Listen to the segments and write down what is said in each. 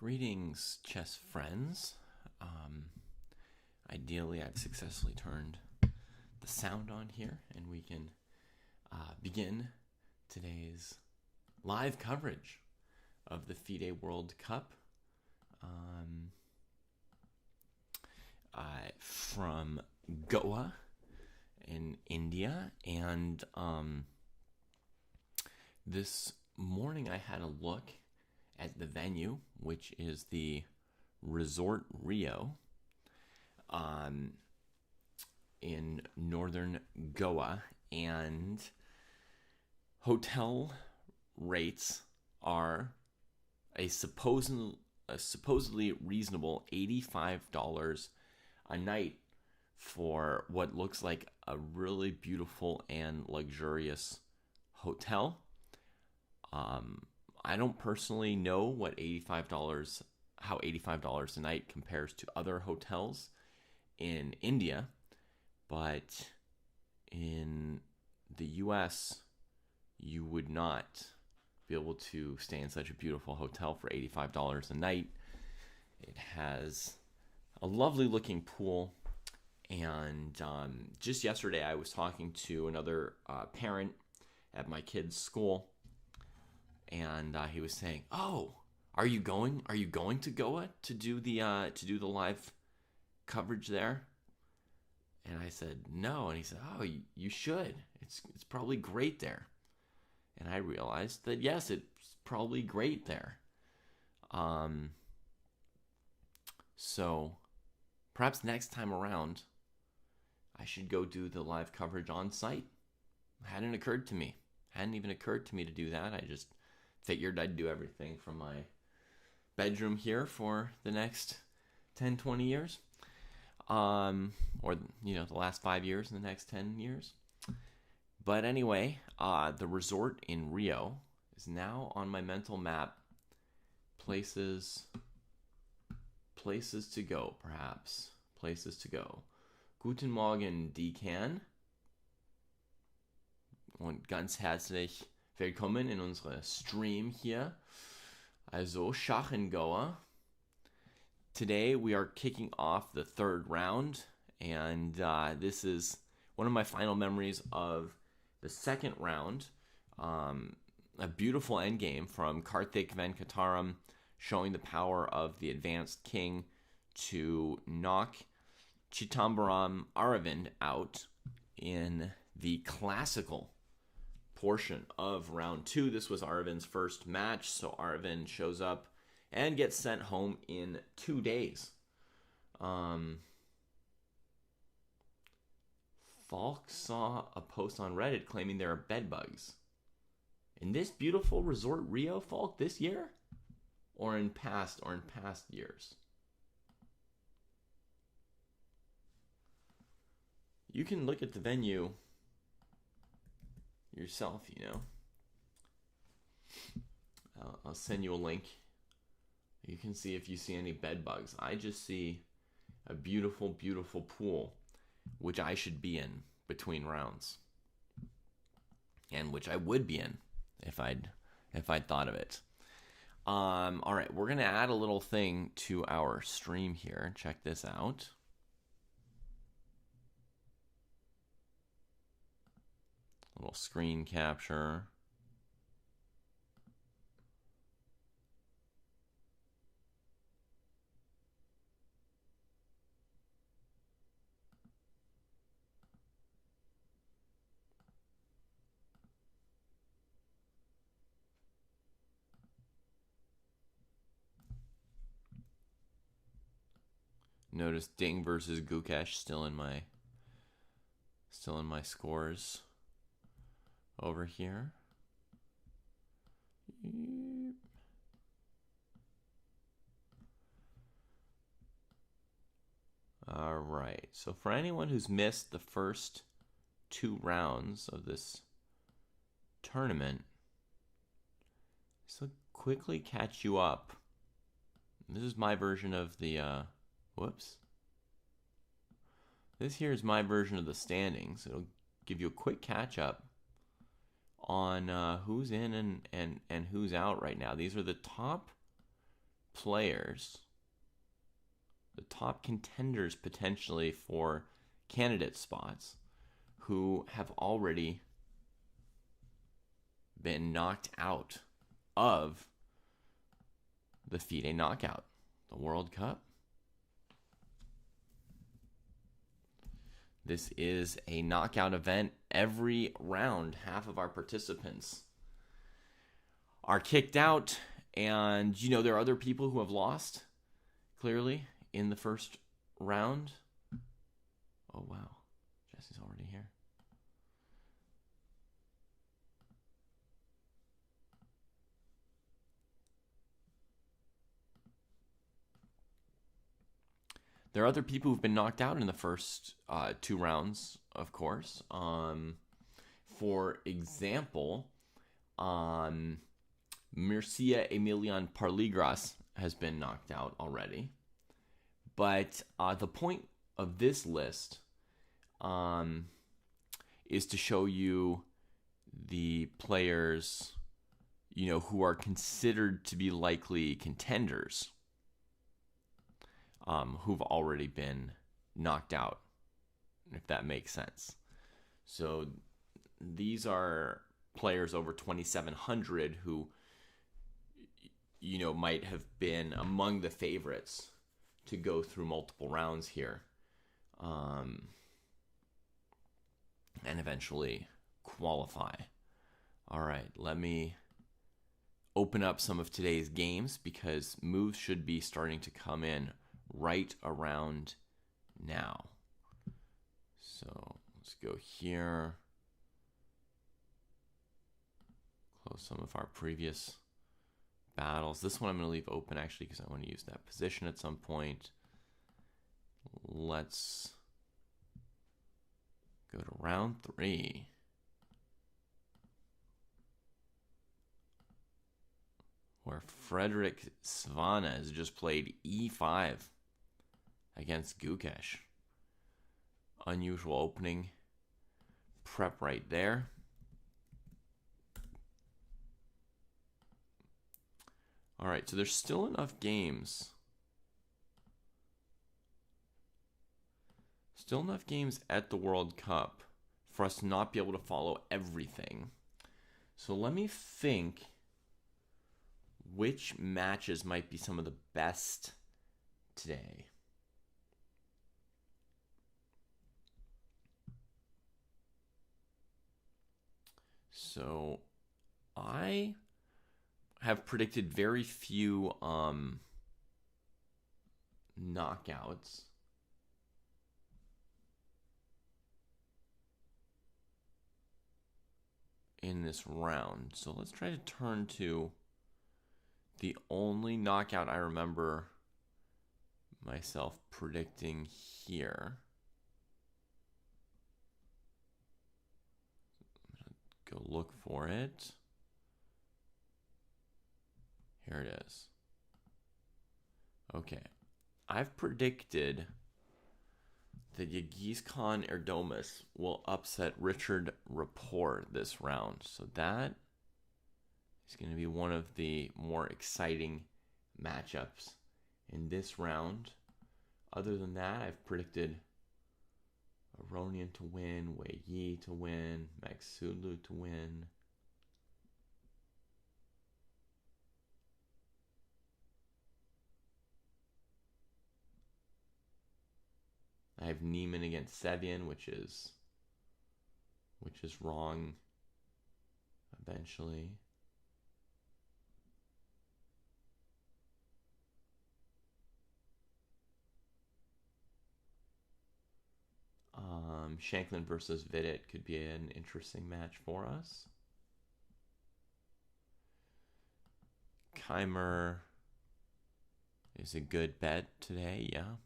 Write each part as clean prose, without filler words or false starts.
Greetings, chess friends. Ideally, I've successfully turned the sound on here, and we can begin today's live coverage of the FIDE World Cup from Goa in India. And this morning I had a look at the venue, which is the Resort Rio in northern Goa, and hotel rates are a supposedly reasonable $85 a night for what looks like a really beautiful and luxurious hotel. I don't personally know what how $85 a night compares to other hotels in India, but in the US, you would not be able to stay in such a beautiful hotel for $85 a night. It has a lovely looking pool, and just yesterday I was talking to another parent at my kid's school, and he was saying, "Oh, are you going to Goa to do the live coverage there?" And I said, "No." And he said, "Oh, you should. It's probably great there." And I realized that yes, it's probably great there. So perhaps next time around, I should go do the live coverage on site. Hadn't even occurred to me to do that. I just figured I'd do everything from my bedroom here for the next 10, 20 years. Or, the last 5 years in the next 10 years. But anyway, the resort in Rio is now on my mental map. Places to go, perhaps. Places to go. Guten Morgen, Dekan. Und ganz herzlich willkommen in unserer Stream hier. Also, Schach in Goa. Today we are kicking off the third round, and this is one of my final memories of the second round. A beautiful endgame from Karthik Venkataram, showing the power of the advanced king to knock Chittambaram Aravind out in the classical portion of round two. This was Arvind's first match, so Aravind shows up and gets sent home in 2 days. Falk saw a post on Reddit claiming there are bed bugs in this beautiful resort Rio, Falk, this year, or in past years. You can look at the venue yourself. I'll send you a link. You can see if you see any bed bugs. I just see a beautiful, beautiful pool, which I should be in between rounds, and which I would be in if I'd thought of it. All right, we're gonna add a little thing to our stream here. Check this out. A little screen capture. Notice Ding versus Gukesh still in my scores over here. All right. So for anyone who's missed the first 2 rounds of this tournament, so quickly catch you up. This is my version of the This here is my version of the standings. It'll give you a quick catch up on who's in and who's out right now. These are the top players, the top contenders potentially for candidate spots, who have already been knocked out of the FIDE knockout, the World Cup. This is a knockout event. Every round, half of our participants are kicked out. And, there are other people who have lost, clearly, in the first round. Oh, wow. Jesse's already here. There are other people who've been knocked out in the first 2 rounds, of course. For example, Mircea Emilian Parligras has been knocked out already. But the point of this list is to show you the players, who are considered to be likely contenders, who've already been knocked out, if that makes sense. So these are players over 2,700 who, might have been among the favorites to go through multiple rounds here, and eventually qualify. All right, let me open up some of today's games because moves should be starting to come in right around now. So let's go here. Close some of our previous battles. This one I'm going to leave open actually because I want to use that position at some point. Let's go to round 3. Where Frederick Svana has just played e5 against Gukesh. Unusual opening prep right there. All right, so there's still enough games. Still enough games at the World Cup for us to not be able to follow everything. So let me think which matches might be some of the best today. So I have predicted very few knockouts. In this round. So let's try to turn to the only knockout I remember myself predicting here. I'm going to go look for it. Here it is. Okay. I've predicted that Yildiz Khan Erdomas will upset Richard Rapport this round. So that is going to be one of the more exciting matchups in this round. Other than that, I've predicted Aronian to win, Wei Yi to win, Magsulu to win. I have Neiman against Sevian, which is wrong eventually. Shanklin versus Vidit could be an interesting match for us. Keimer is a good bet today, yeah.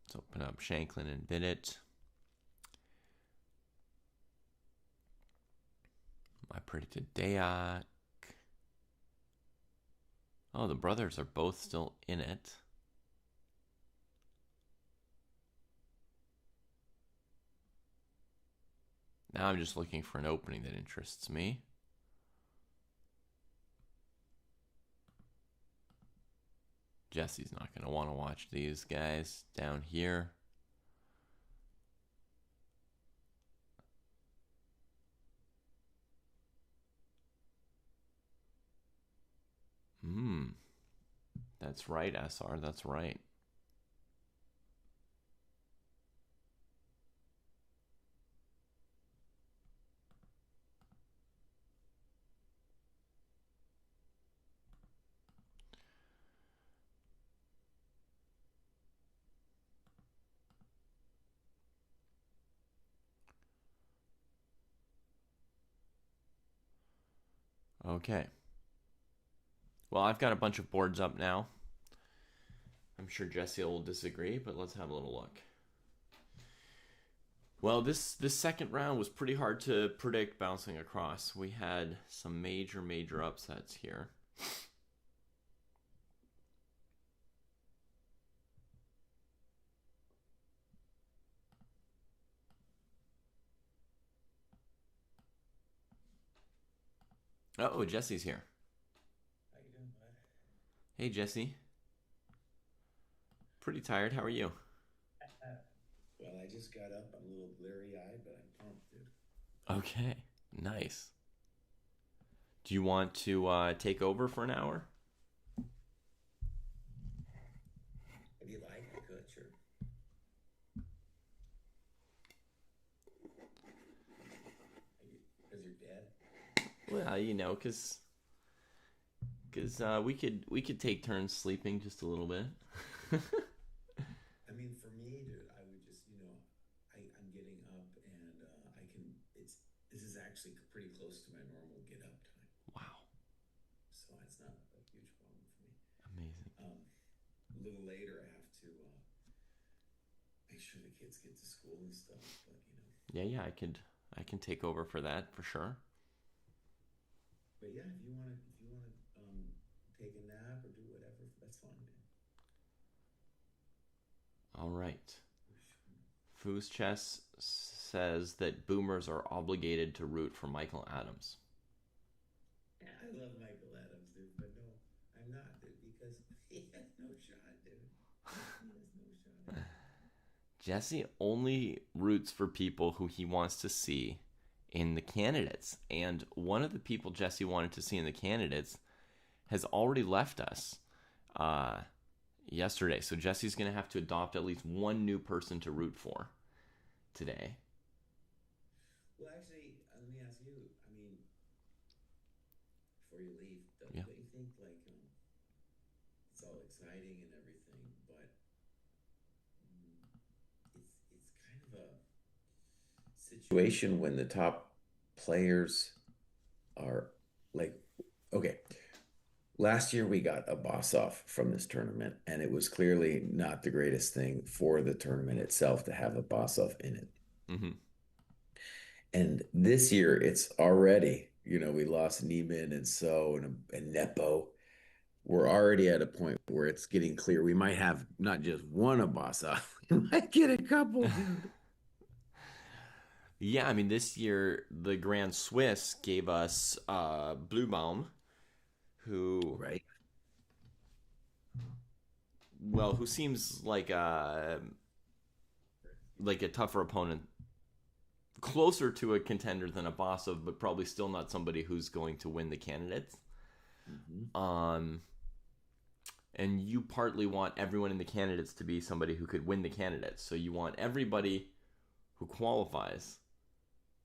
Let's open up Shanklin and Vidit. My predicted Dayak. Oh, the brothers are both still in it. Now I'm just looking for an opening that interests me. Jesse's not going to want to watch these guys down here. That's right, SR. That's right. Okay. Well, I've got a bunch of boards up now. I'm sure Jesse will disagree, but let's have a little look. Well, this second round was pretty hard to predict bouncing across. We had some major upsets here. Oh, Jesse's here. How you doing, bud? Hey, Jesse. Pretty tired. How are you? Well, I just got up. I'm a little bleary-eyed, but I'm pumped, dude. Okay. Nice. Do you want to take over for an hour? If you like, I could, sure. Because you're dead? Well, because we could take turns sleeping just a little bit. I mean, for me, dude, I would just, I'm getting up and this is actually pretty close to my normal get up time. Wow. So it's not a huge problem for me. Amazing. A little later, I have to make sure the kids get to school and stuff, but Yeah, I can take over for that for sure. But yeah, if you want to take a nap or do whatever, that's fine, man. All right. Foos Chess says that boomers are obligated to root for Michael Adams. Yeah, I love Michael Adams, dude, but no, I'm not, dude, because he has no shot, dude. He has no shot. Jesse only roots for people who he wants to see in the candidates. And one of the people Jesse wanted to see in the candidates has already left us yesterday. So Jesse's going to have to adopt at least one new person to root for today. Well, actually, let me ask you. I mean, before you leave, don't Yeah. you think it's all exciting and everything, but it's kind of a situation when the top players are like, okay, last year we got a boss off from this tournament, and it was clearly not the greatest thing for the tournament itself to have a boss off in it. Mm-hmm. And this year it's already, we lost Neiman and So and Nepo. We're already at a point where it's getting clear we might have not just one Abasa, we might get a couple, dude. Yeah, I mean, this year the Grand Swiss gave us Bluebaum, who, Right. well, who seems like a tougher opponent, closer to a contender than Abasov, but probably still not somebody who's going to win the candidates. Mm-hmm. And you partly want everyone in the candidates to be somebody who could win the candidates. So you want everybody who qualifies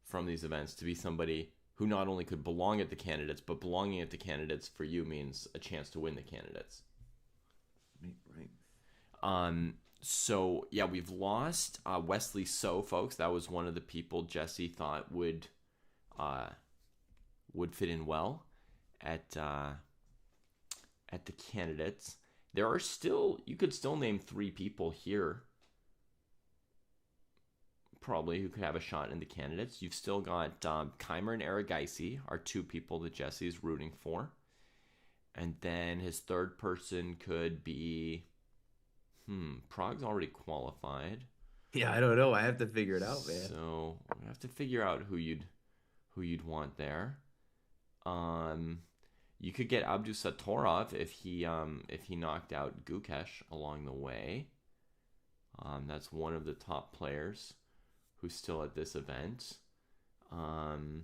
from these events to be somebody who not only could belong at the candidates, but belonging at the candidates for you means a chance to win the candidates. Right. So yeah, we've lost Wesley So, folks. That was one of the people Jesse thought would fit in well at the candidates. There are still, you could still name 3 people here probably who could have a shot in the candidates. You've still got Keimer and Aragaisi are two people that Jesse is rooting for. And then his third person could be, Prague's already qualified. Yeah, I don't know. I have to figure it out, man. So we have to figure out who you'd want there. Um, you could get Abdusatorov if he knocked out Gukesh along the way. That's one of the top players who's still at this event. Um,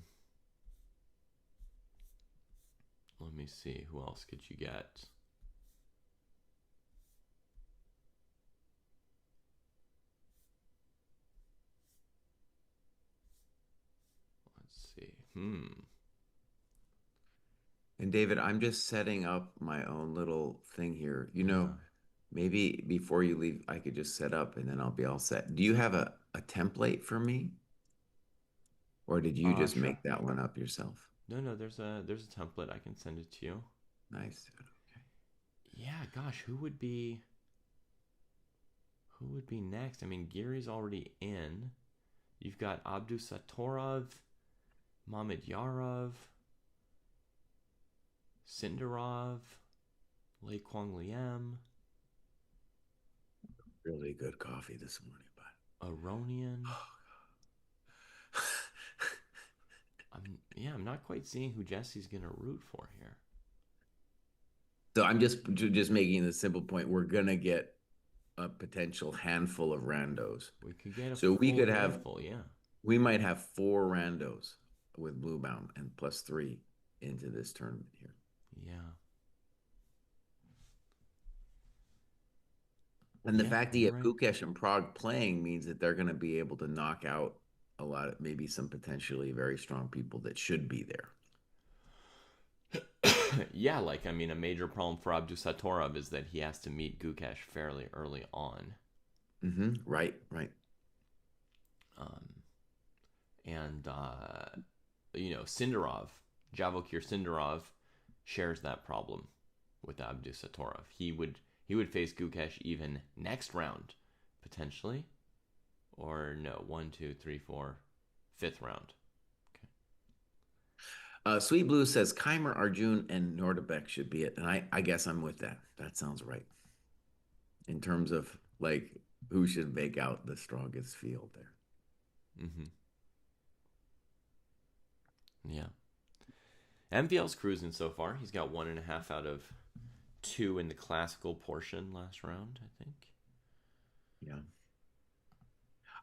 Let me see. Who else could you get? Let's see. And David, I'm just setting up my own little thing here. Yeah. Maybe before you leave, I could just set up and then I'll be all set. Do you have a template for me? Or did you just Sure. make that one up yourself? No, no. There's a template. I can send it to you. Nice. Yeah. Gosh, who would be next? I mean, Gary's already in. You've got Abdusatorov, Mamedyarov, Sindarov, Lei Kwang Liem, Really good coffee this morning, Aronian. bud. I'm not quite seeing who Jesse's gonna root for here. So I'm just making the simple point. We're gonna get a potential handful of randos. We could get a So we full could have handful, yeah. we might have four randos with Bluebound and plus three into this tournament here. Yeah. And the Yeah, fact that you you're have right. Gukesh and Prague playing means that they're going to be able to knock out a lot of maybe some potentially very strong people that should be there. Yeah, like I mean, a major problem for Abdusatorov is that he has to meet Gukesh fairly early on. Right, right. Um, and Sindarov, Javokir Sindarov, shares that problem with Abdusatorov. He would face Gukesh even next round, potentially, or no, one, two, three, four, fifth round. Okay. Sweet Blue says Keimer, Arjun, and Nordebek should be it. And I guess I'm with that. That sounds right. In terms of like who should make out the strongest field there. Mm-hmm. Yeah. MVL's cruising so far. He's got 1.5 out of 2 in the classical portion last round, I think. Yeah.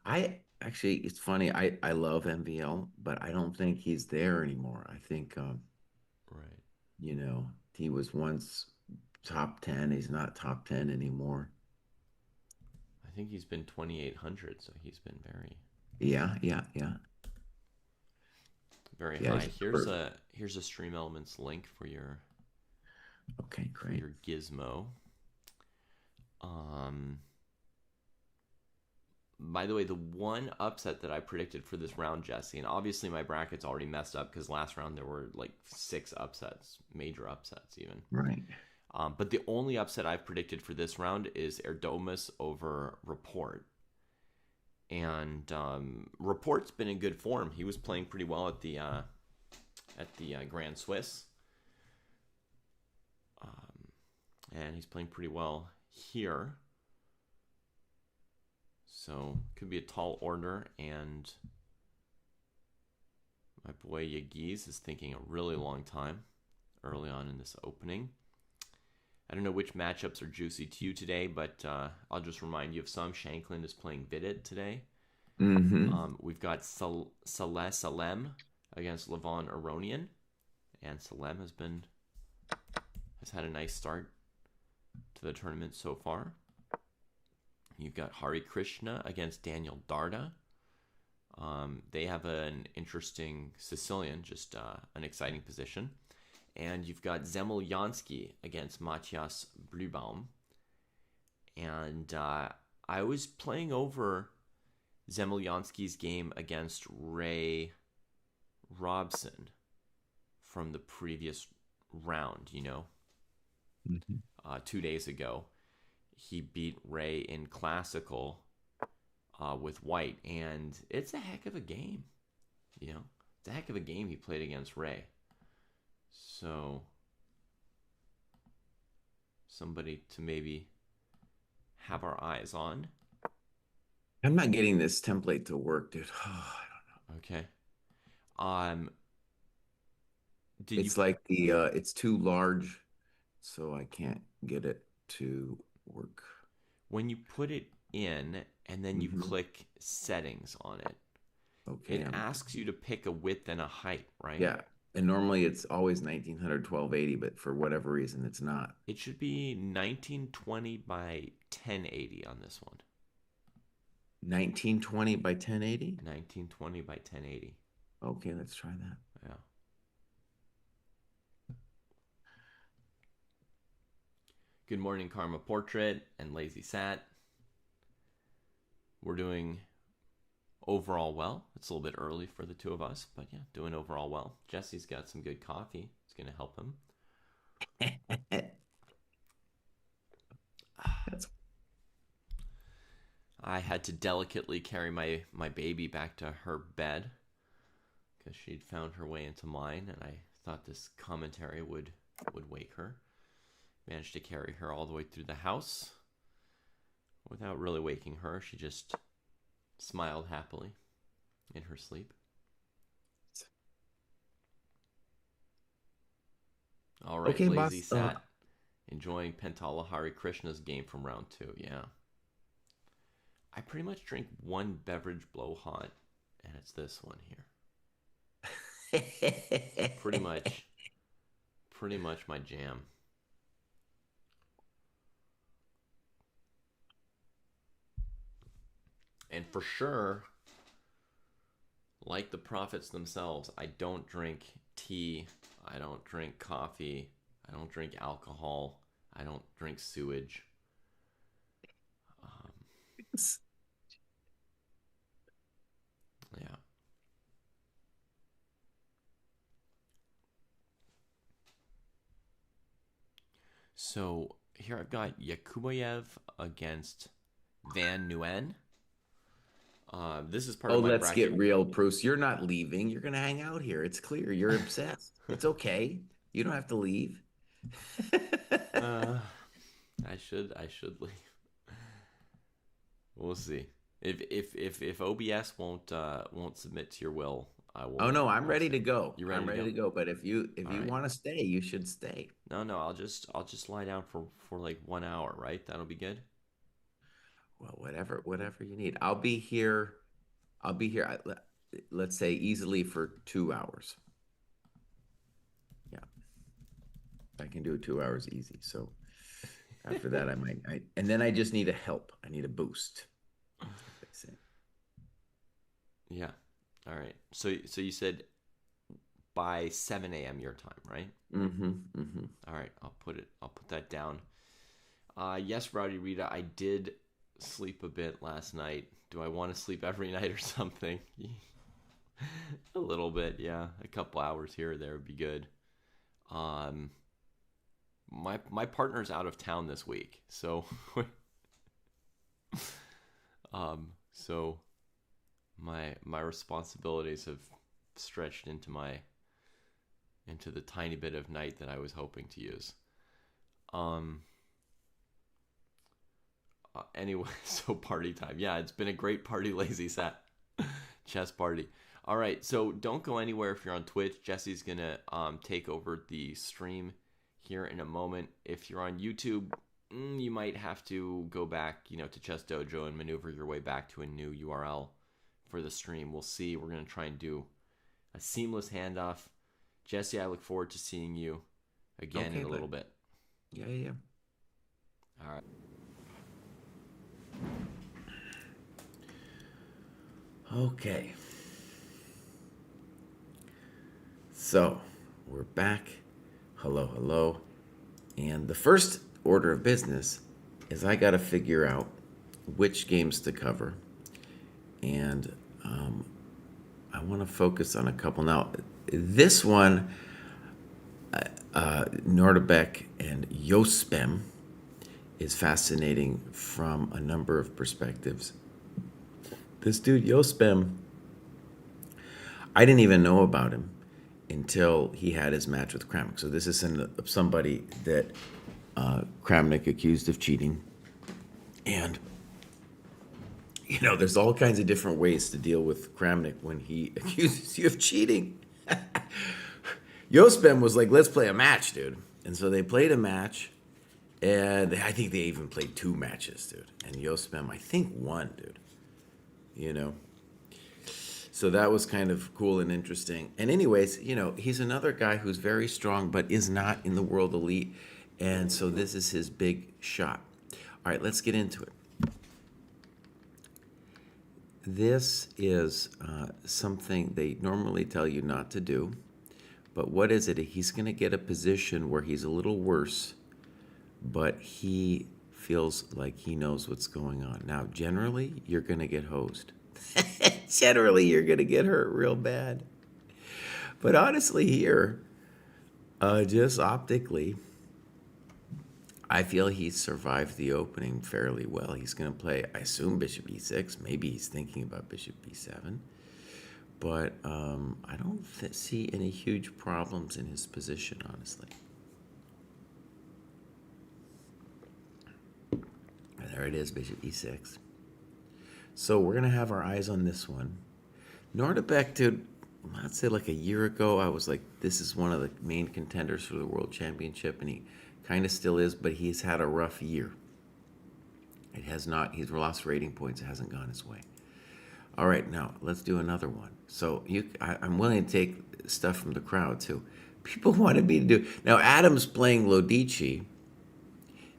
I actually, it's funny. I love MVL, but I don't think he's there anymore. I think, Right. he was once top 10. He's not top 10 anymore. I think he's been 2,800, so he's been very, Yeah, yeah, yeah. very Yeah, high. Here's a Stream Elements link for your okay, for great. your gizmo. Um, by the way, the one upset that I predicted for this round, Jesse, and obviously my bracket's already messed up because last round there were like 6 upsets, major upsets even. Right. But the only upset I've predicted for this round is Erdomus over Report. And Report's been in good form. He was playing pretty well at the Grand Swiss, and he's playing pretty well here. So could be a tall order, and my boy Yagiz is thinking a really long time early on in this opening. I don't know which matchups are juicy to you today, but I'll just remind you of some. Shanklin is playing Vidit today. We've got Saleh Salem against Levon Aronian, and Salem has had a nice start to the tournament so far. You've got Hari Krishna against Daniel Darda. They have an interesting Sicilian, just an exciting position. And you've got Zemel Jansky against Matthias Blübaum. And I was playing over Zemel Jansky's game against Ray Robson from the previous round, 2 days ago. He beat Ray in classical with white, and it's a heck of a game. You know, it's a heck of a game he played against Ray. So somebody to maybe have our eyes on. I'm not getting this template to work, dude. Oh, I Okay. Um, don't did know. you It's like it's too large, so I can't get it to work. when you put it in and then you Hmm. click settings on it, Okay, it asks you to pick a width and a height, right? yeah. And normally it's always 1900 1280, but for whatever reason it's not. It should be 1920 by 1080 on this one. 1920 by 1080? 1920 by 1080. Okay, let's try that. Yeah. Good morning, Karma Portrait and Lazy Sat. We're doing overall well. It's a little bit early for the two of us, but yeah, doing overall well. Jesse's got some good coffee. It's going to help him. That's I had to delicately carry my baby back to her bed because she'd found her way into mine, and I thought this commentary would wake her. Managed to carry her all the way through the house without really waking her. She just smiled happily in her sleep. All right, okay, Lazy boss. Sat. Enjoying Pentala Hari Krishna's game from round 2. Yeah. I pretty much drink one beverage blow hot, and it's this one here. Pretty much my jam. And for sure, like the prophets themselves, I don't drink tea, I don't drink coffee, I don't drink alcohol, I don't drink sewage. Um, yeah. So here I've got Yakubayev against Van Nguyen. This is part Oh, of my let's get bracket. real, Bruce. You're not leaving. You're gonna hang out here. It's clear. You're obsessed. It's okay. You don't have to leave. uh, I should leave. We'll see. If OBS won't submit to your will, I Oh will. no, I'm I'll ready to stay. go. You ready I'm to ready go? to go. But if All you right. want to stay, you should stay. No, I'll just lie down for like 1 hour, right? That'll be good. Well, whatever you need. I'll be here. I'll be here. Let's say easily for 2 hours. Yeah, I can do it 2 hours easy. So after that, and then I just need a help. I need a boost. They say. Yeah. All right. So you said by 7 a.m. your time, right? Mm-hmm. Mm-hmm. All right. I'll put that down. Yes, Rowdy Rita, I did sleep a bit last night. Do I want to sleep every night or something? A little bit, yeah. A couple hours here or there would be good. Um, my partner's out of town this week, so so my responsibilities have stretched into the tiny bit of night that I was hoping to use. Um. Anyway, so party time. Yeah, it's been a great party, Lazy Sat. Chess party. All right, so don't go anywhere if you're on Twitch. Jesse's gonna take over the stream here in a moment. If you're on YouTube, you might have to go back, to Chess Dojo and maneuver your way back to a new URL for the stream. We'll see. We're gonna try and do a seamless handoff. Jesse, I look forward to seeing you again Okay, in a but little bit. yeah. All right. Okay. So we're back. Hello. And the first order of business is I got to figure out which games to cover. And I want to focus on a couple. Now, this one, Nordebek and Jospem, is fascinating from a number of perspectives. this dude Yospem, I didn't even know about him until he had his match with Kramnik. So this is somebody that Kramnik accused of cheating. And, there's all kinds of different ways to deal with Kramnik when he accuses you of cheating. Yospem was like, let's play a match, dude. And so they played a match. And I think they even played 2 matches, dude. And Yospem, I think, won, dude. So that was kind of cool and interesting. And anyways, he's another guy who's very strong, but is not in the world elite. And so this is his big shot. All right, let's get into it. This is something they normally tell you not to do. But what is it? He's going to get a position where he's a little worse, but he feels like he knows what's going on. Now, generally, you're going to get hosed. Generally, you're going to get hurt real bad. But honestly, here, just optically, I feel he survived the opening fairly well. He's going to play, I assume, Bishop e6. Maybe he's thinking about Bishop b7. But I don't see any huge problems in his position, honestly. There it is, Bishop e6. So we're going to have our eyes on this one. Nordebek, dude, I'd say like a year ago, I was like, this is one of the main contenders for the World Championship, and he kind of still is, but he's had a rough year. It has not, he's lost rating points. It hasn't gone his way. All right, now let's do another one. So I'm willing to take stuff from the crowd too. People wanted me to do, now Adam's playing Lodici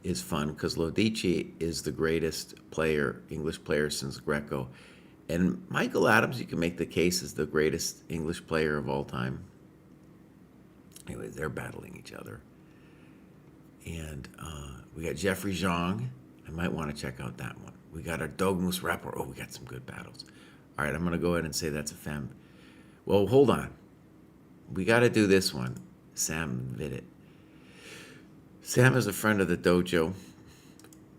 is fun because Lodici is the greatest player, English player since Greco. And Michael Adams, you can make the case, is the greatest English player of all time. Anyways, they're battling each other. And we got Jeffrey Zhang. I might want to check out that one. We got our Dogmus Rapport. Oh, we got some good battles. All right, I'm going to go ahead and say that's a fem. Well, hold on. We got to do this one. Sam Vidit. Sam is a friend of the dojo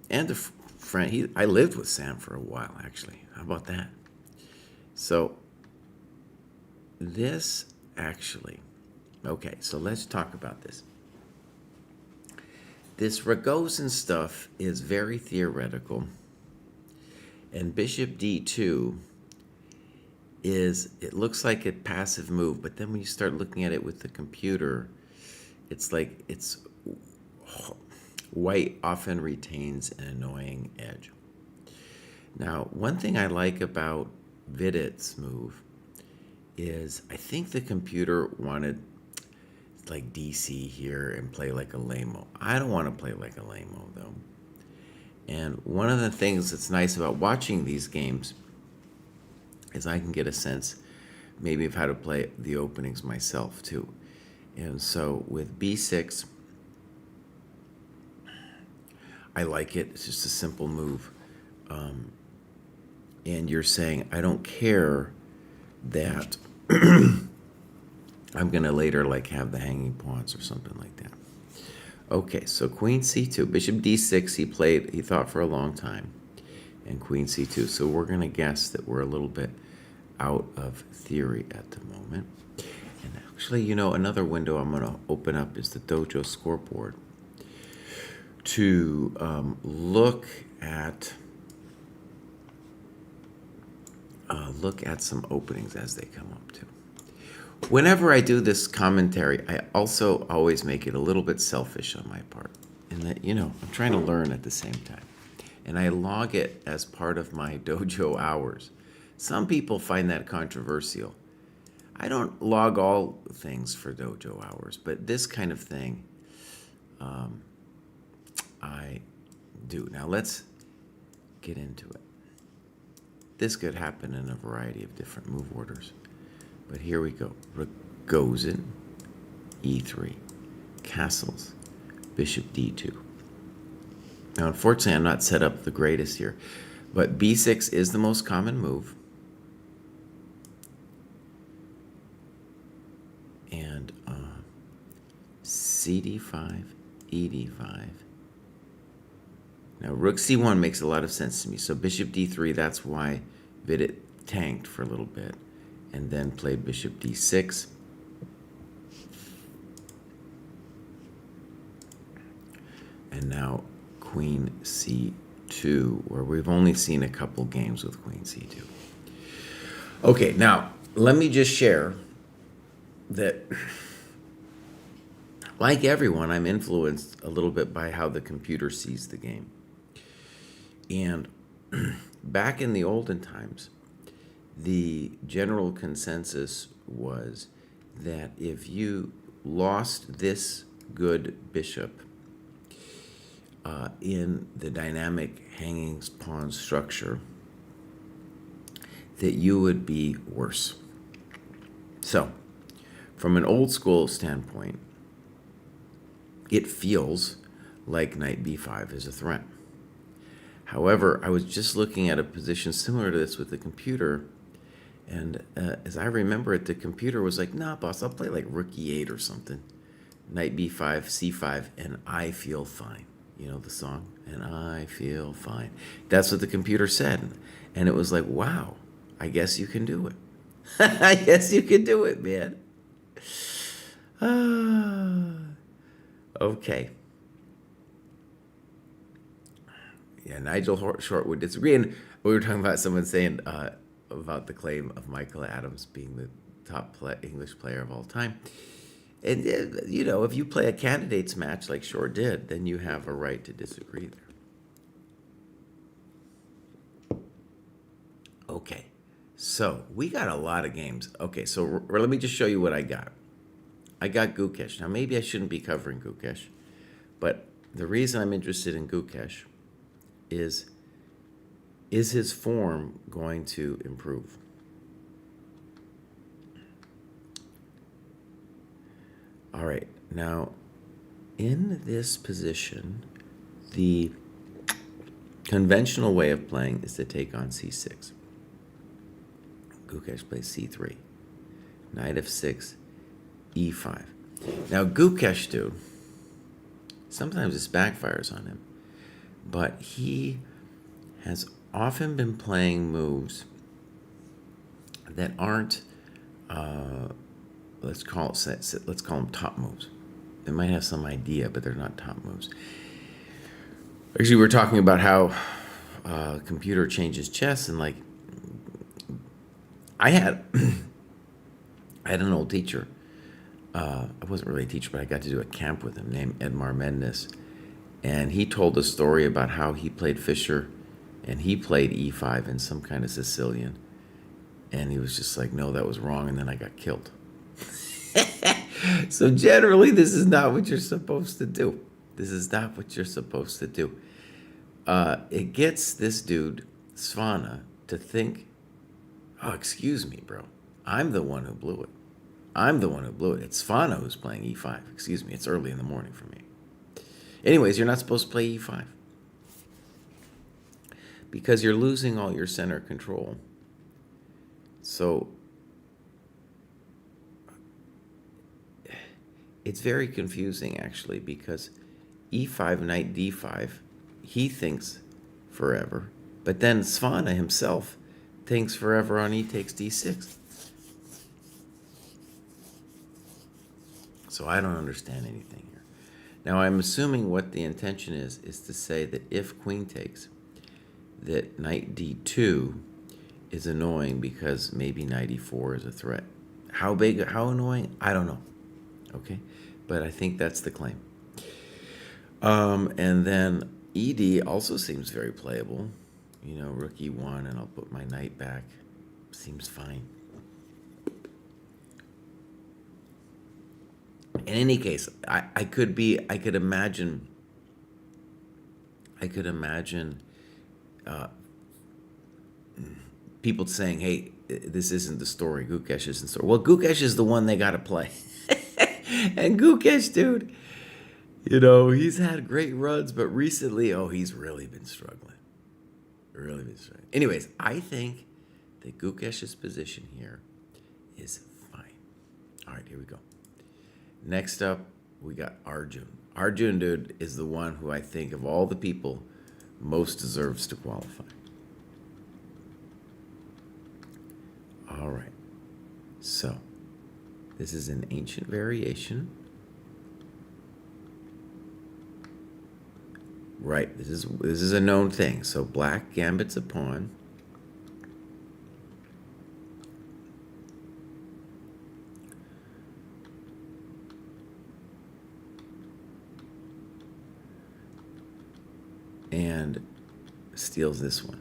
and a friend. I lived with Sam for a while, actually. How about that? So this actually, okay, so let's talk about this. This Ragozin stuff is very theoretical, and Bishop d2 it looks like a passive move, but then when you start looking at it with the computer, it's like white often retains an annoying edge. Now, one thing I like about Vidit's move is I think the computer wanted like DC here and play like a lame-o. I don't want to play like a lame-o though. And one of the things that's nice about watching these games is I can get a sense maybe of how to play the openings myself too. And so with b6, I like it. It's just a simple move. And you're saying, I don't care that I'm going to later like have the hanging pawns or something like that. Okay, so queen c2, bishop d6, he thought for a long time, and queen c2. So we're going to guess that we're a little bit out of theory at the moment. And actually, another window I'm going to open up is the Dojo scoreboard to look at some openings as they come up too. Whenever I do this commentary, I also always make it a little bit selfish on my part, in that I'm trying to learn at the same time, and I log it as part of my dojo hours. Some people find that controversial. I don't log all things for dojo hours, but this kind of thing I do. Now let's get into it. This could happen in a variety of different move orders. But here we go. Ragozin, e3, castles, bishop d2. Now, unfortunately, I'm not set up the greatest here, but b6 is the most common move. And cd5, ed5. Now, rook c1 makes a lot of sense to me. So bishop d3, that's why Vidit tanked for a little bit and then played bishop d6. And now queen c2, where we've only seen a couple games with queen c2. Okay, now let me just share that, like everyone, I'm influenced a little bit by how the computer sees the game. And back in the olden times, the general consensus was that if you lost this good bishop in the dynamic hanging pawn structure, that you would be worse. So, from an old school standpoint, it feels like knight b5 is a threat. However, I was just looking at a position similar to this with the computer, and as I remember it, the computer was like, nah, boss, I'll play like rook e8 or something. Knight b5, c5, and I feel fine. You know the song? And I feel fine. That's what the computer said. And it was like, wow, I guess you can do it. I guess you can do it, man. Okay. Yeah, Nigel Short would disagree. And we were talking about someone saying about the claim of Michael Adams being the top English player of all time. And, you know, if you play a candidates match like Short did, then you have a right to disagree there. Okay, so we got a lot of games. Okay, so let me just show you what I got. I got Gukesh. Now, maybe I shouldn't be covering Gukesh, but the reason I'm interested in Gukesh is his form going to improve? All right, now in this position, the conventional way of playing is to take on c6. Gukesh plays c3. Knight f6, e5. Now Gukesh, dude, sometimes this backfires on him, but he has often been playing moves that aren't let's call them top moves. They might have some idea, but they're not top moves. Actually, we were talking about how computer changes chess, and like I had I had an old teacher. I wasn't really a teacher, but I got to do a camp with him named Edmar Mendes, and he told a story about how he played Fischer, and he played e5 in some kind of Sicilian, and he was just like, no, that was wrong, and then I got killed. So generally, this is not what you're supposed to do. This is not what you're supposed to do. It gets this dude, Svana, to think, oh, excuse me, bro. I'm the one who blew it. I'm the one who blew it. It's Svana who's playing e5. Excuse me, it's early in the morning for me. Anyways, you're not supposed to play e5 because you're losing all your center control. So it's very confusing, actually, because e5, knight d5, he thinks forever, but then Svana himself thinks forever on e takes d6. So I don't understand anything here. Now I'm assuming what the intention is to say that if queen takes, that knight d2 is annoying because maybe knight e4 is a threat. How big, how annoying? I don't know. Okay, but I think that's the claim. And then ed also seems very playable. You know, rook e1, and I'll put my knight back. Seems fine. In any case, I could imagine people saying, hey, this isn't the story. Gukesh isn't the story. Well, Gukesh is the one they got to play. And Gukesh, dude, you know, he's had great runs, but recently, oh, he's really been struggling. Really been struggling. Anyways, I think that Gukesh's position here is fine. All right, here we go. Next up, we got Arjun. Arjun, dude, is the one who I think of all the people most deserves to qualify. All right. So this is an ancient variation. Right. This is a known thing. So black gambits a pawn. And steals this one.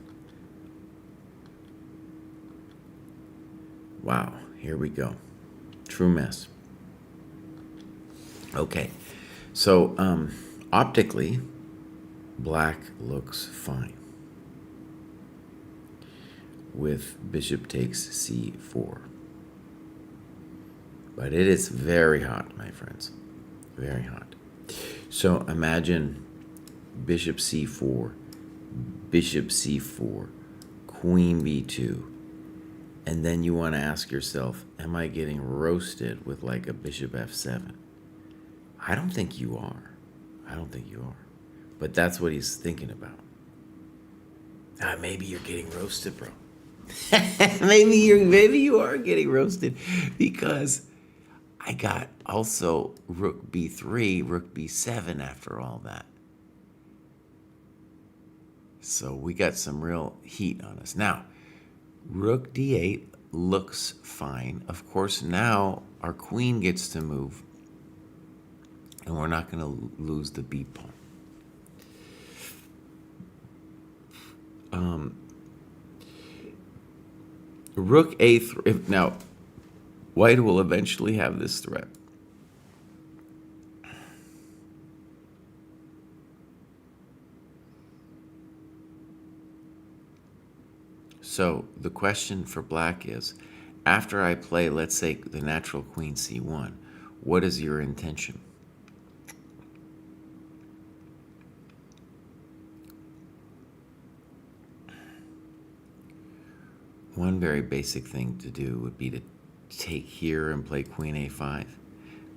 Wow, here we go. True mess. Okay, so optically, black looks fine with bishop takes c4. But it is very hot, my friends. Very hot. So imagine bishop c4, bishop c4, queen b2. And then you want to ask yourself, am I getting roasted with like a bishop f7? I don't think you are. I don't think you are. But that's what he's thinking about. Maybe you're getting roasted, bro. maybe you are getting roasted because I got also rook b3, rook b7 after all that. So we got some real heat on us. Now, rook d8 looks fine. Of course, now our queen gets to move, and we're not going to lose the b pawn. Rook a3. Now, white will eventually have this threat. So the question for black is, after I play, let's say, the natural queen c1, what is your intention? One very basic thing to do would be to take here and play queen a5.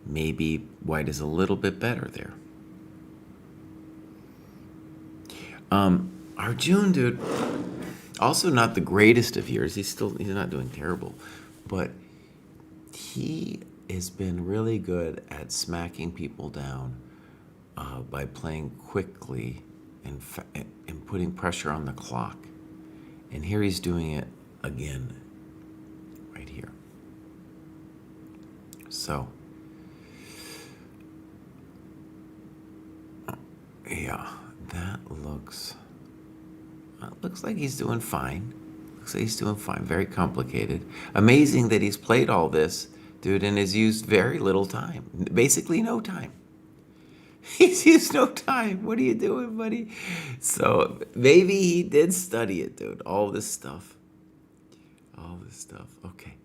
Maybe white is a little bit better there. Arjun, dude, also not the greatest of years. He's not doing terrible, but he has been really good at smacking people down by playing quickly and putting pressure on the clock. And here he's doing it again, right here. So, yeah, that looks like he's doing fine. Looks like he's doing fine. Very complicated. Amazing that he's played all this, dude, and has used very little time. Basically no time. He's used no time. What are you doing, buddy? So maybe he did study it, dude. All this stuff. All this stuff. Okay.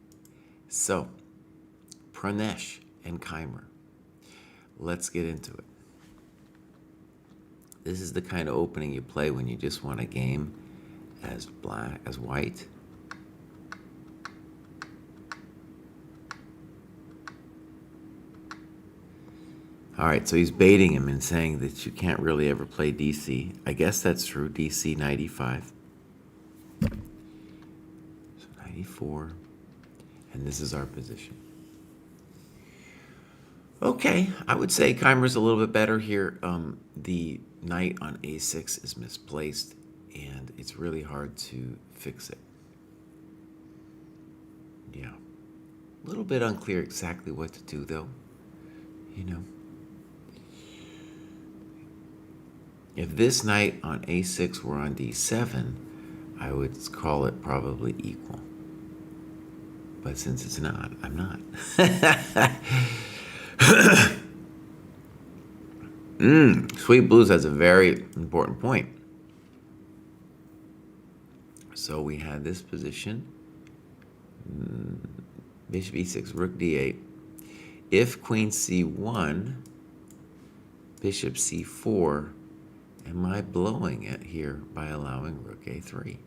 So, Pranesh and Keimer. Let's get into it. This is the kind of opening you play when you just want a game as white. All right, so he's baiting him and saying that you can't really ever play DC. I guess that's true, DC 95. So 94, and this is our position. Okay, I would say Keimer's a little bit better here. The knight on a6 is misplaced, and it's really hard to fix it. Yeah. A little bit unclear exactly what to do, though. You know. If this knight on a6 were on d7, I would call it probably equal. But since it's not, I'm not. Sweet Blues has a very important point. So we had this position. Bishop e6, rook d8. If queen c1, bishop c4, am I blowing it here by allowing rook a3?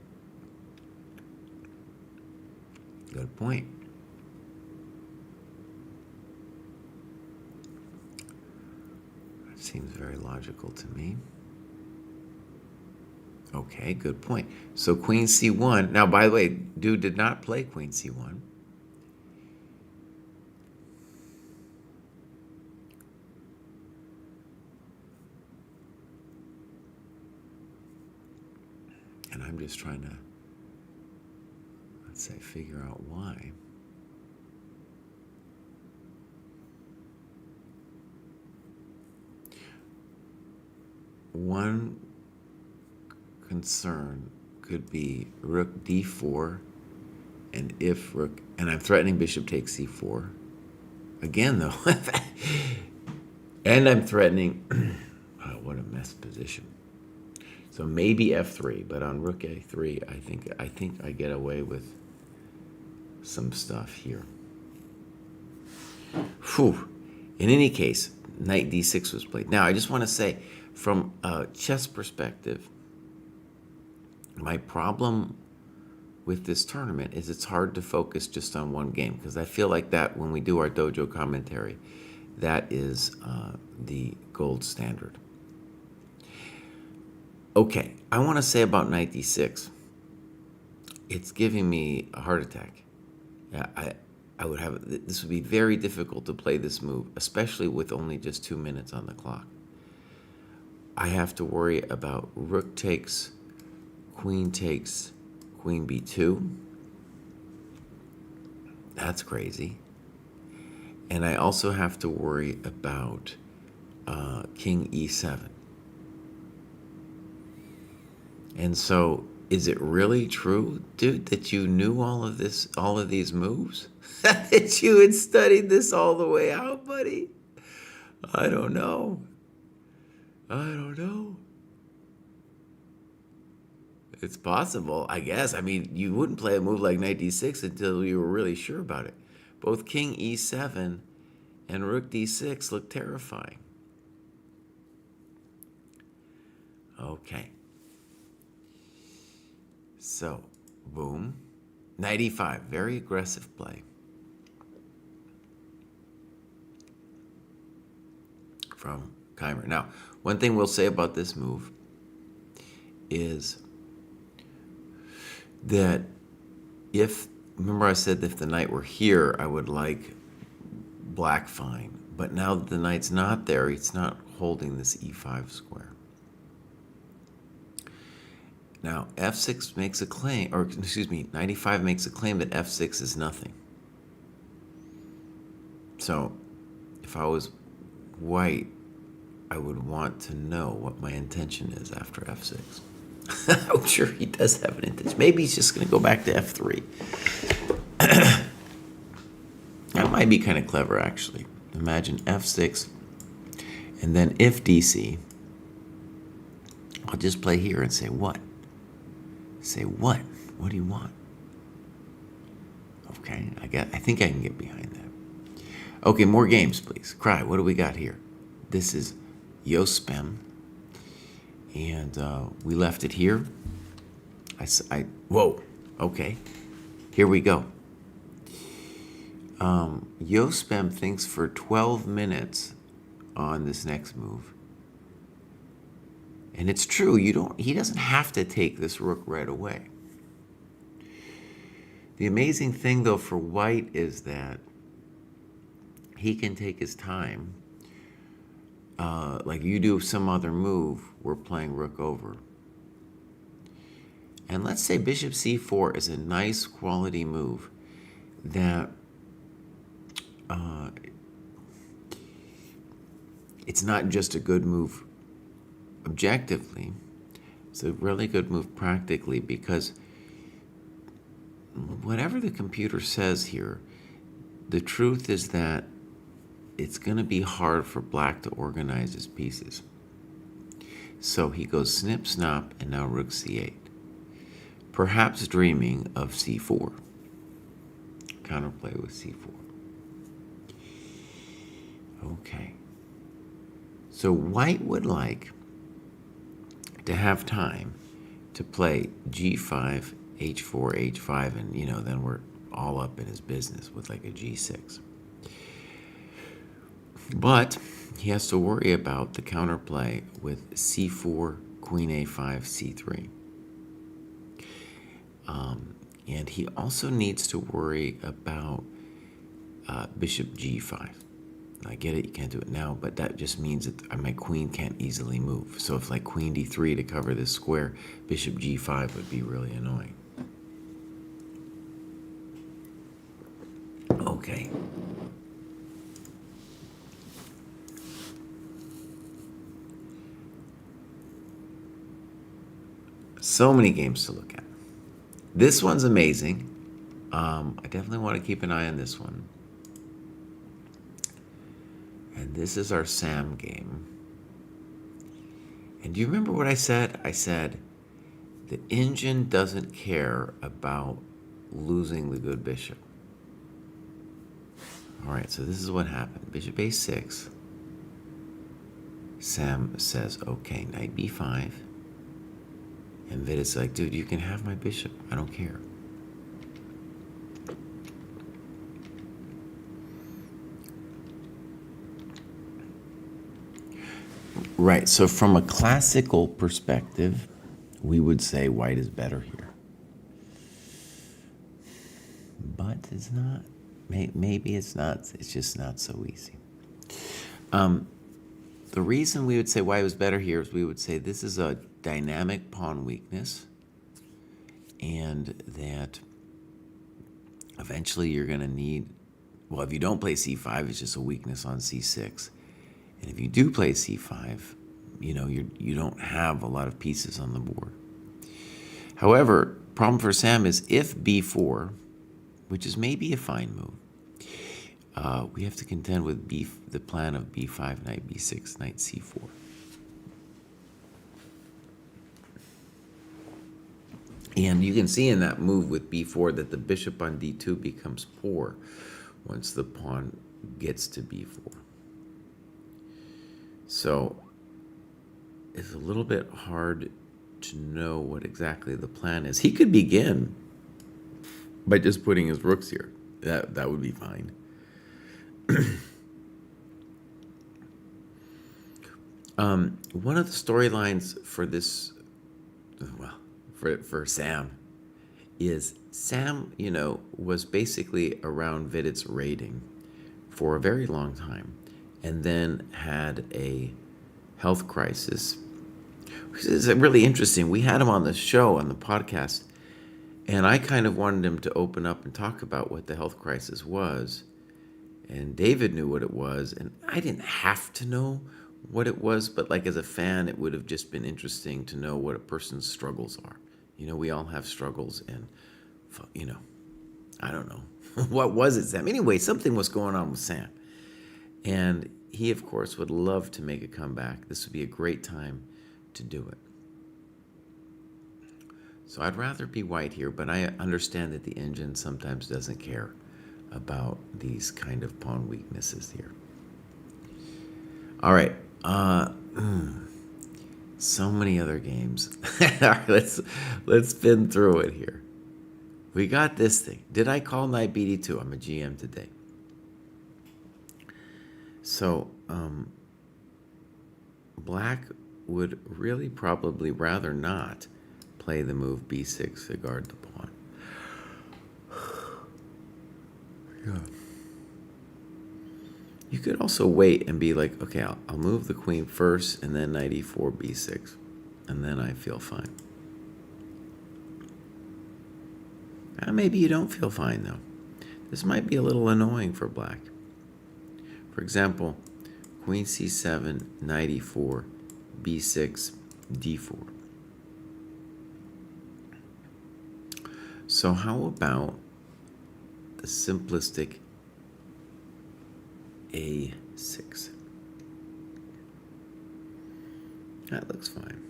Good point. Seems very logical to me. Okay, good point. So queen c1. Now, by the way, dude did not play queen c1. And I'm just trying to, let's say, figure out why. One concern could be rook d4, and if rook, and I'm threatening bishop takes c4. Again, though, and I'm threatening, oh, what a mess position. So maybe f3, but on rook a3, I think I get away with some stuff here. Whew. In any case, knight d6 was played. Now, I just want to say, from a chess perspective, my problem with this tournament is it's hard to focus just on one game, because I feel like that when we do our dojo commentary, that is the gold standard. Okay, I want to say about knight d6, it's giving me a heart attack. Yeah, I would have, this would be very difficult to play this move, especially with only just 2 minutes on the clock. I have to worry about rook takes, queen b2. That's crazy. And I also have to worry about king e7. And so, is it really true, dude, that you knew all of this, all of these moves? That you had studied this all the way out, buddy? I don't know. I don't know. It's possible, I guess. I mean, you wouldn't play a move like knight d6 until you were really sure about it. Both king e7 and rook d6 look terrifying. Okay. So, boom. Knight e5, very aggressive play. From Keimer. Now, one thing we'll say about this move is that if, remember I said if the knight were here, I would like black fine. But now that the knight's not there, it's not holding this e5 square. Now, f6 makes a claim, or excuse me, knight e5 makes a claim that f6 is nothing. So, if I was white, I would want to know what my intention is after f6. I'm sure he does have an intention. Maybe he's just going to go back to f3. That might be kind of clever, actually. Imagine f6, and then if dc, I'll just play here and say what? Say what? What do you want? Okay, I think I can get behind that. Okay, more games, please. Cry, what do we got here? This is Yospem, and we left it here. Whoa, okay, here we go. Yospem thinks for 12 minutes on this next move. And it's true, he doesn't have to take this rook right away. The amazing thing, though, for white is that he can take his time. Like you do some other move, we're playing rook over. And let's say bishop c4 is a nice quality move that it's not just a good move objectively, it's a really good move practically, because whatever the computer says here, the truth is that it's going to be hard for black to organize his pieces. So he goes snip, snap, and now rook c8. Perhaps dreaming of c4. Counterplay with c4. Okay. So white would like to have time to play g5, h4, h5, and then we're all up in his business with like a g6. But he has to worry about the counterplay with c4, queen a5, c3. And he also needs to worry about bishop g5. I get it, you can't do it now, but that just means that my queen can't easily move. So if like queen d3 to cover this square, bishop g5 would be really annoying. Okay. So many games to look at. This one's amazing. I definitely want to keep an eye on this one. And this is our Sam game. And do you remember what I said? I said, the engine doesn't care about losing the good bishop. All right, so this is what happened. Bishop a6. Sam says, okay, knight b5. And Vidit's like, dude, you can have my bishop. I don't care. Right, so from a classical perspective, we would say white is better here. But it's not. Maybe it's not. It's just not so easy. The reason we would say white was better here is we would say this is a dynamic pawn weakness, and that eventually you're going to need, well, if you don't play c5, it's just a weakness on c6. And if you do play c5, you don't have a lot of pieces on the board. However, problem for Sam is if b4, which is maybe a fine move, we have to contend with the plan of b5, knight b6, knight c4. And you can see in that move with b4 that the bishop on d2 becomes poor once the pawn gets to b4. So it's a little bit hard to know what exactly the plan is. He could begin by just putting his rooks here. That would be fine. One of the storylines for this, well, for Sam, is Sam, was basically around Vidit's rating for a very long time, and then had a health crisis. This is really interesting. We had him on the show, on the podcast, and I kind of wanted him to open up and talk about what the health crisis was. And David knew what it was, and I didn't have to know what it was, but like as a fan, it would have just been interesting to know what a person's struggles are. We all have struggles, and, I don't know. What was it, Sam? Anyway, something was going on with Sam. And he, of course, would love to make a comeback. This would be a great time to do it. So I'd rather be white here, but I understand that the engine sometimes doesn't care about these kind of pawn weaknesses here. All right. So many other games. All right, let's spin through it here. We got this thing. Did I call knight bd2? I'm a GM today. So, black would really probably rather not play the move b6 to guard the pawn. Yeah. You could also wait and be like, okay, I'll move the queen first, and then knight e4, b6, and then I feel fine. Maybe you don't feel fine, though. This might be a little annoying for black. For example, queen c7, knight e4, b6, d4. So how about the simplistic a6? That looks fine.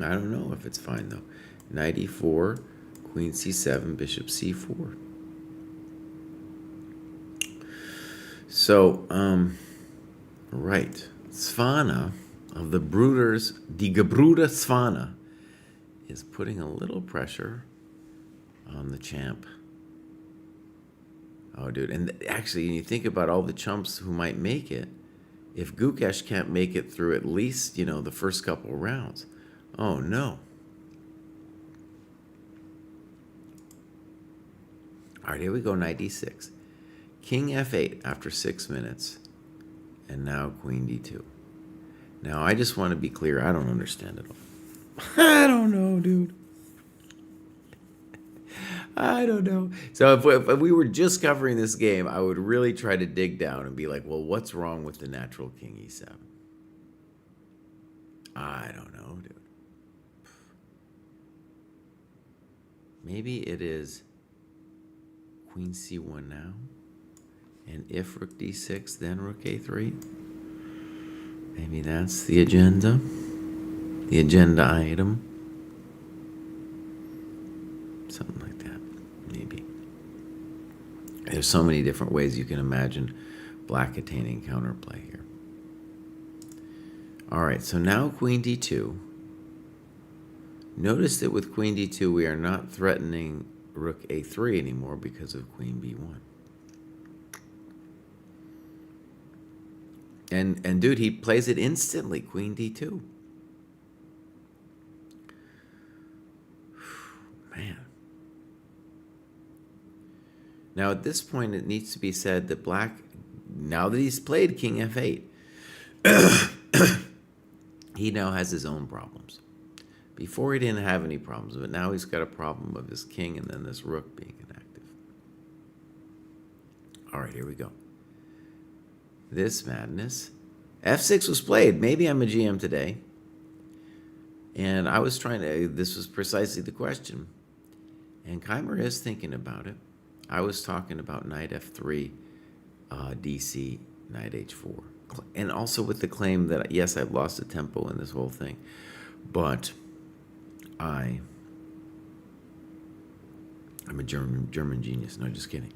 I don't know if it's fine, though. Knight e4, queen c7, bishop c4. So, right. Svana of the Bruders, Die Gebrüder Svana, is putting a little pressure on the champ. Oh, dude. And actually, you think about all the chumps who might make it. If Gukesh can't make it through at least, the first couple rounds, oh, no. All right, here we go, knight d6. King f8 after 6 minutes, and now queen d2. Now, I just want to be clear. I don't understand it all. I don't know, dude. I don't know. So if we were just covering this game, I would really try to dig down and be like, well, what's wrong with the natural king e7? I don't know, dude. Maybe it is queen c1 now. And if rook d6, then rook a3. Maybe that's the agenda. The agenda item. Something like that. Maybe. There's so many different ways you can imagine black attaining counterplay here. All right, so now queen d2. Notice that with queen d2, we are not threatening rook a3 anymore because of queen b1. And dude, he plays it instantly, queen d2. Man. Now at this point, it needs to be said that black, now that he's played king f8, he now has his own problems. Before he didn't have any problems, but now he's got a problem of his king and then this rook being inactive. All right, here we go. This madness. f6 was played. Maybe I'm a GM today. And I was trying to, this was precisely the question. And Keimer is thinking about it. I was talking about knight f3, DC, knight h4. And also with the claim that, yes, I've lost the tempo in this whole thing. But I'm a German genius. No, just kidding.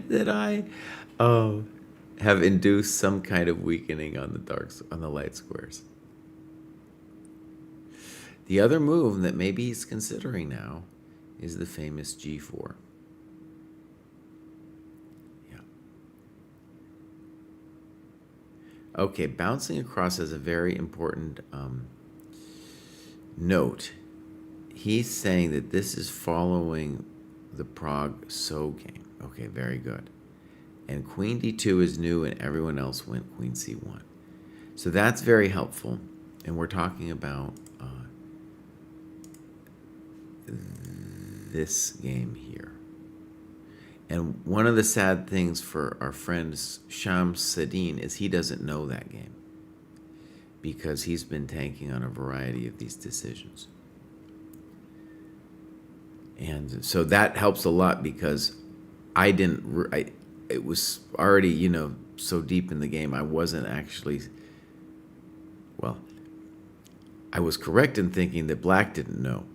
That I have induced some kind of weakening on the light squares. The other move that maybe he's considering now is the famous g4. Yeah. Okay, bouncing across is a very important note. He's saying that this is following the Prague So game. Okay, very good. And queen d2 is new and everyone else went queen c1. So that's very helpful. And we're talking about this game here. And one of the sad things for our friend Shams Sadine is he doesn't know that game because he's been tanking on a variety of these decisions. And so that helps a lot because it was already, so deep in the game, I wasn't actually, well, I was correct in thinking that black didn't know.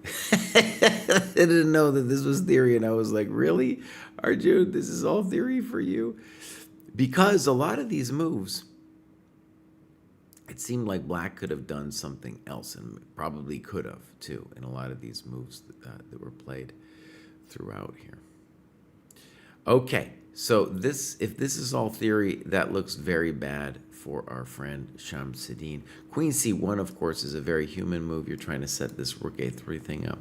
They didn't know that this was theory, and I was like, really? Arjun, this is all theory for you? Because a lot of these moves, it seemed like black could have done something else, and probably could have, too, in a lot of these moves that were played throughout here. Okay, so if this is all theory, that looks very bad for our friend Shamsuddin. Queen c1, of course, is a very human move. You're trying to set this rook a3 thing up.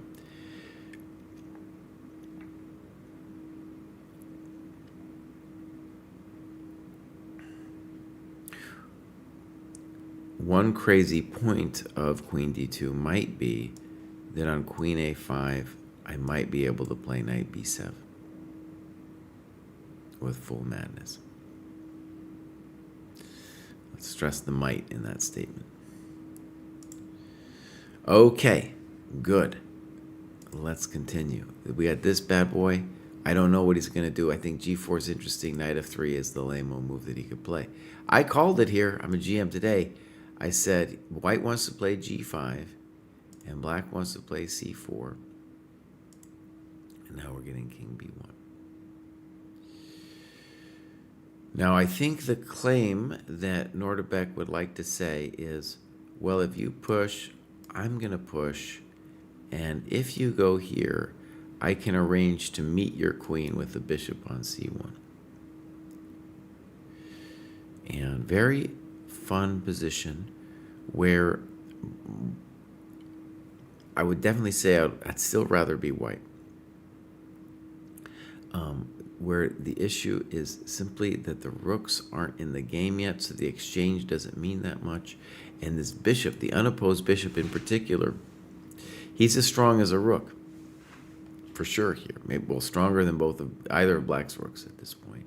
One crazy point of queen d2 might be that on queen a5, I might be able to play knight b7 with full madness. Let's stress the might in that statement. Okay, good. Let's continue. We got this bad boy. I don't know what he's going to do. I think g4 is interesting. Knight f3 is the lame-o move that he could play. I called it here. I'm a GM today. I said white wants to play g5 and black wants to play c4. And now we're getting king b1. Now, I think the claim that Norderbeck would like to say is, well, if you push, I'm going to push. And if you go here, I can arrange to meet your queen with the bishop on c1. And very fun position where I would definitely say I'd still rather be white. where the issue is simply that the rooks aren't in the game yet, so the exchange doesn't mean that much. And this bishop, the unopposed bishop in particular, he's as strong as a rook, for sure here. Maybe well stronger than either of Black's rooks at this point.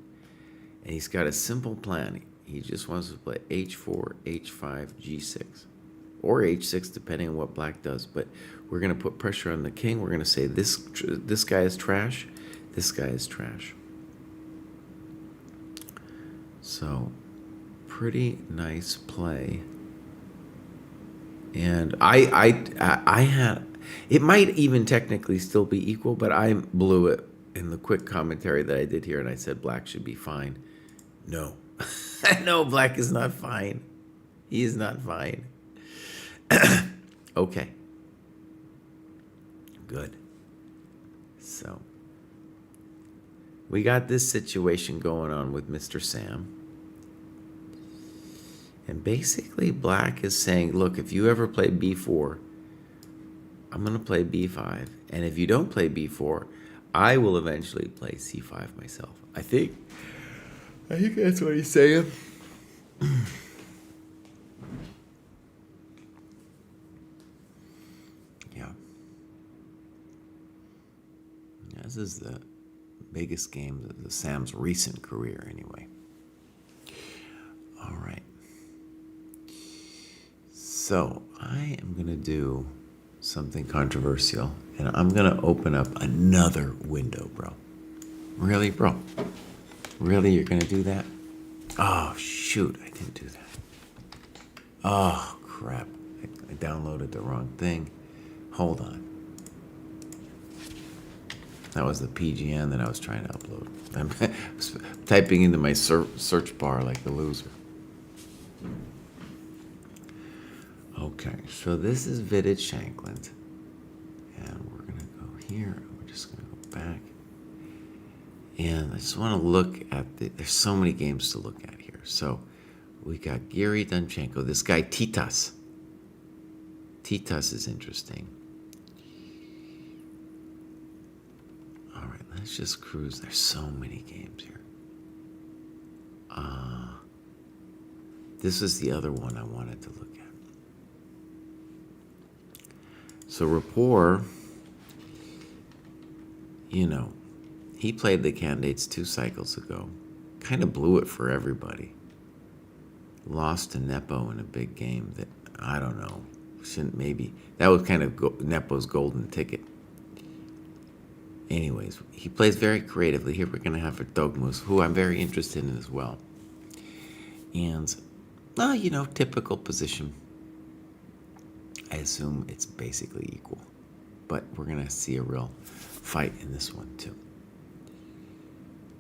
And he's got a simple plan. He just wants to play h4, h5, g6, or h6, depending on what Black does. But we're going to put pressure on the king. We're going to say this guy is trash. This guy is trash. So, pretty nice play. And I had, it might even technically still be equal, but I blew it in the quick commentary that I did here, and I said Black should be fine. No. No, Black is not fine. He is not fine. Okay. Good. So, we got this situation going on with Mr. Sam. And basically, Black is saying, look, if you ever play b4, I'm going to play b5. And if you don't play b4, I will eventually play c5 myself. I think that's what he's saying. Yeah. This is the biggest game of Sam's recent career, anyway. All right. So I am going to do something controversial, and I'm going to open up another window, bro. Really, bro? Really, you're going to do that? Oh, shoot, I didn't do that. Oh, crap. I downloaded the wrong thing. Hold on. That was the PGN that I was trying to upload. I'm typing into my search bar like a loser. Okay, so this is Vidded Shankland. And we're going to go here. We're just going to go back. And I just want to look at there's so many games to look at here. So we got Gary Danchenko. This guy, Titas. Titas is interesting. All right, let's just cruise. There's so many games here. This is the other one I wanted to look at. So Rapport, he played the candidates 2 cycles ago. Kind of blew it for everybody. Lost to Nepo in a big game that, I don't know, that was kind of Nepo's golden ticket. Anyways, he plays very creatively. Here we're going to have a Dogmus, who I'm very interested in as well. And, typical position. I assume it's basically equal. But we're going to see a real fight in this one, too.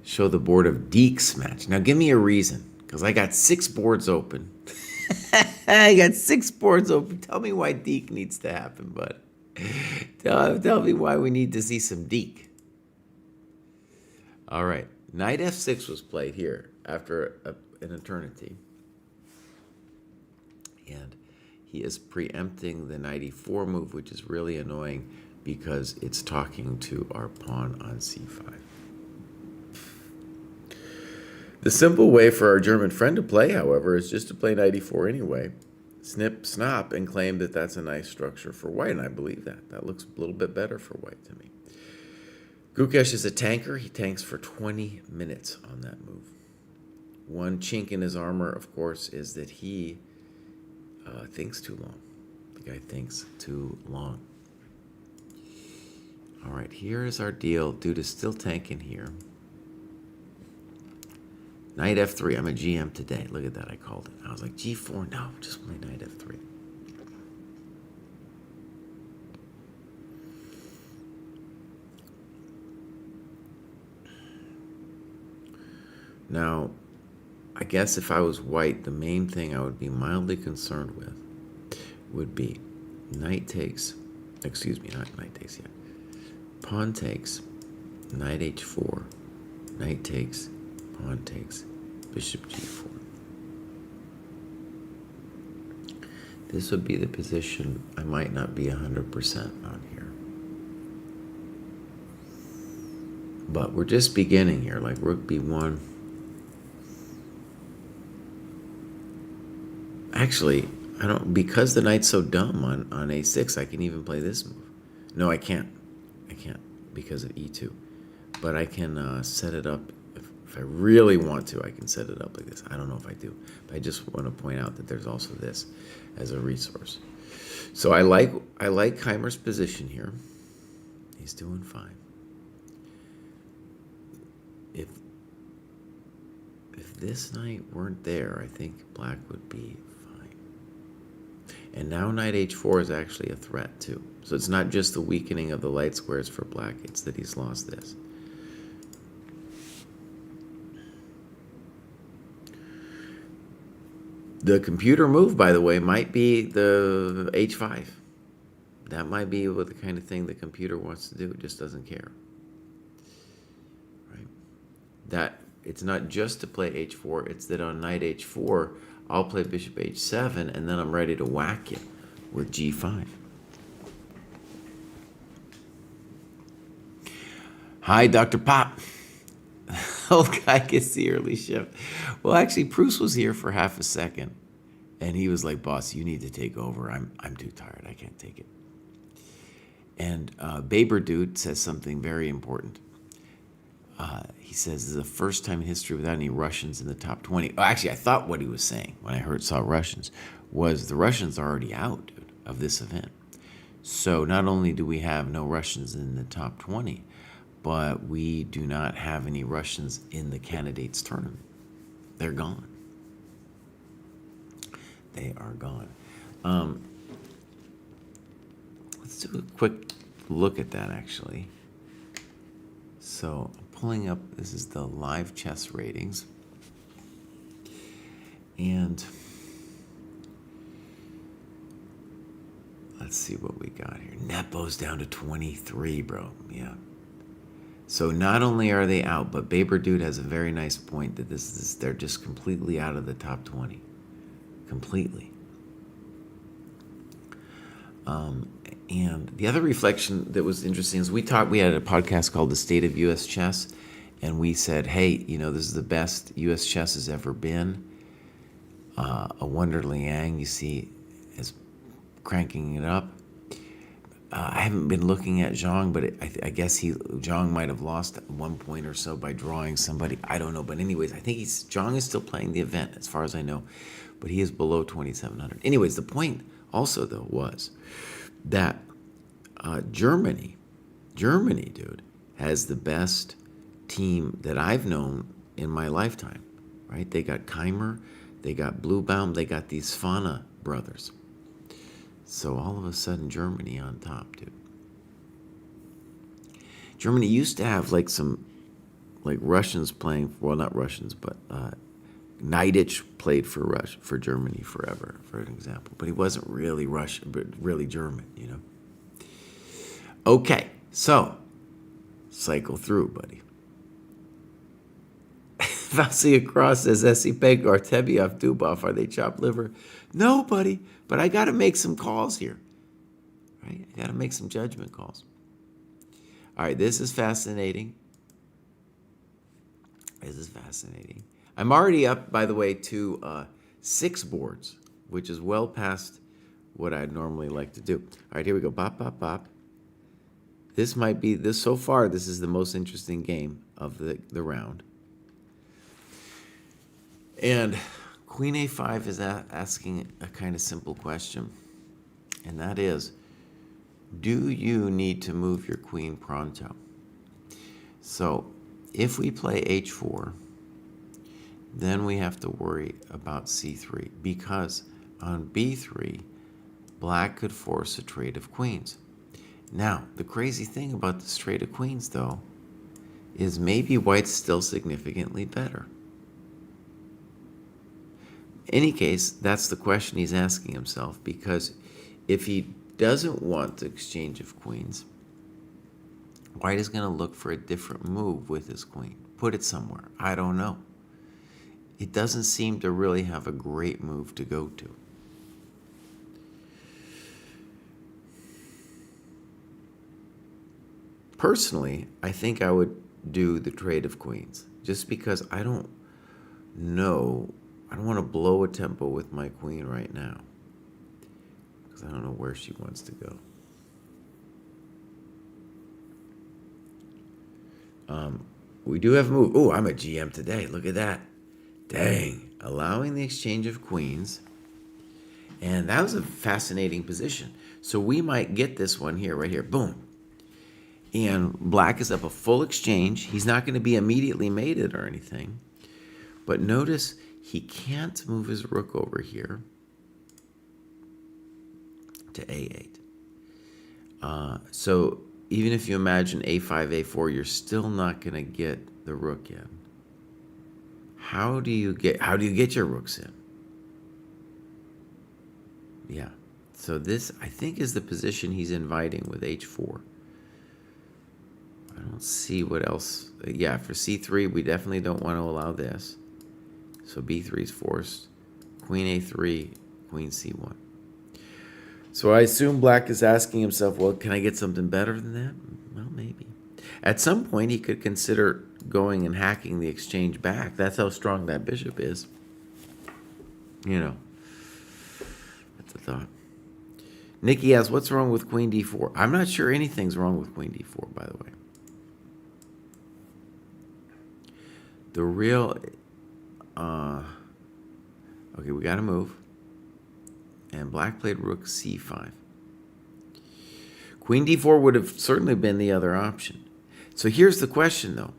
Show the board of Deke's match. Now, give me a reason, because I got 6 boards open. I got 6 boards open. Tell me why Deke needs to happen, bud. Tell me why we need to see some Deke. All right. Knight f6 was played here after an eternity. And he is preempting the knight e4 move, which is really annoying because it's talking to our pawn on c5. The simple way for our German friend to play, however, is just to play knight e4 anyway. Snip, snap, and claim that that's a nice structure for white, and I believe that. That looks a little bit better for white to me. Gukesh is a tanker. He tanks for 20 minutes on that move. One chink in his armor, of course, is that he thinks too long. The guy thinks too long. All right, here is our deal. Dude is still tanking here. Knight f3. I'm a GM today. Look at that. I called it. I was like, g4. No, just play knight f3. Now, I guess if I was white, the main thing I would be mildly concerned with would be knight takes, excuse me, not knight takes yet. Pawn takes, knight h4, knight takes, pawn takes, bishop g4. This would be the position I might not be 100% on here. But we're just beginning here, like rook b1. Actually, I don't, because the knight's so dumb on a6, I can even play this move. No, I can't. I can't because of e2. But I can set it up. If I really want to, I can set it up like this. I don't know if I do. But I just want to point out that there's also this as a resource. So I like Keimer's position here. He's doing fine. If this knight weren't there, I think black would be fine. And now knight h4 is actually a threat too. So it's not just the weakening of the light squares for black, it's that he's lost this. The computer move, by the way, might be the h5. That might be what the kind of thing the computer wants to do. It just doesn't care. Right? That it's not just to play h4, it's that on knight h4, I'll play bishop h7, and then I'm ready to whack you with g5. Hi, Dr. Pop. Old guy gets the early shift. Well, actually, Bruce was here for half a second, and he was like, "Boss, you need to take over. I'm too tired. I can't take it." And Baber Dude says something very important. He says, "This is the first time in history without any Russians in the top 20." Oh, actually, I thought what he was saying when I saw Russians was the Russians are already out, dude, of this event. So not only do we have no Russians in the top 20, but we do not have any Russians in the candidates tournament. They're gone. They are gone. Let's do a quick look at that, actually. So I'm pulling up, this is the live chess ratings. And let's see what we got here. Nepo's down to 23, bro. Yeah. So not only are they out, but Baber Dude has a very nice point that they're just completely out of the top 20. Completely. And the other reflection that was interesting is we had a podcast called The State of U.S. Chess, and we said, hey, this is the best U.S. chess has ever been. A Wonder Liang, you see, is cranking it up. I haven't been looking at Zhang, but I guess Zhang might have lost at 1 point or so by drawing somebody. I don't know, but anyways, I think Zhang is still playing the event as far as I know, but he is below 2,700. Anyways, the point also though was that Germany, dude, has the best team that I've known in my lifetime. Right? They got Keimer, they got Bluebaum, they got these Fana brothers. So all of a sudden, Germany on top, dude. Germany used to have like some, like Russians playing. Well, not Russians, but Neidich played for Germany forever, for an example. But he wasn't really Russian, but really German, Okay, so cycle through, buddy. Vasily Cross says, Esipek, Artemiev, Dubov, are they chopped liver? No, buddy, but I got to make some calls here. Right? I got to make some judgment calls. All right, this is fascinating. I'm already up, by the way, to 6 boards, which is well past what I'd normally like to do. All right, here we go. Bop, bop, bop. This might be, so far, this is the most interesting game of the round. And Queen A5 is asking a kind of simple question, and that is, do you need to move your queen pronto? So if we play H4, then we have to worry about C3, because on B3, black could force a trade of queens. Now, the crazy thing about this trade of queens, though, is maybe white's still significantly better. In any case, that's the question he's asking himself, because if he doesn't want the exchange of queens, white is going to look for a different move with his queen. Put it somewhere. I don't know. It doesn't seem to really have a great move to go to. Personally, I think I would do the trade of queens. Just because I don't know, I don't want to blow a tempo with my queen right now. Because I don't know where she wants to go. We do have a move. Oh, I'm a GM today. Look at that. Dang. Allowing the exchange of queens. And that was a fascinating position. So we might get this one here, right here. Boom. And black is up a full exchange. He's not going to be immediately mated or anything. But notice he can't move his rook over here to A8. So even if you imagine A5, A4, you're still not going to get the rook in. How do you get your rooks in? Yeah. So this, I think, is the position he's inviting with H4. I don't see what else. Yeah, for C3, we definitely don't want to allow this. So B3 is forced. Queen A3, Queen C1. So I assume black is asking himself, well, can I get something better than that? Well, maybe. At some point, he could consider going and hacking the exchange back. That's how strong that bishop is. You know, that's a thought. Nikki asks, what's wrong with Queen D4? I'm not sure anything's wrong with Queen D4, by the way. The real... okay, we got to move. And black played rook c5. Queen d4 would have certainly been the other option. So here's the question, though.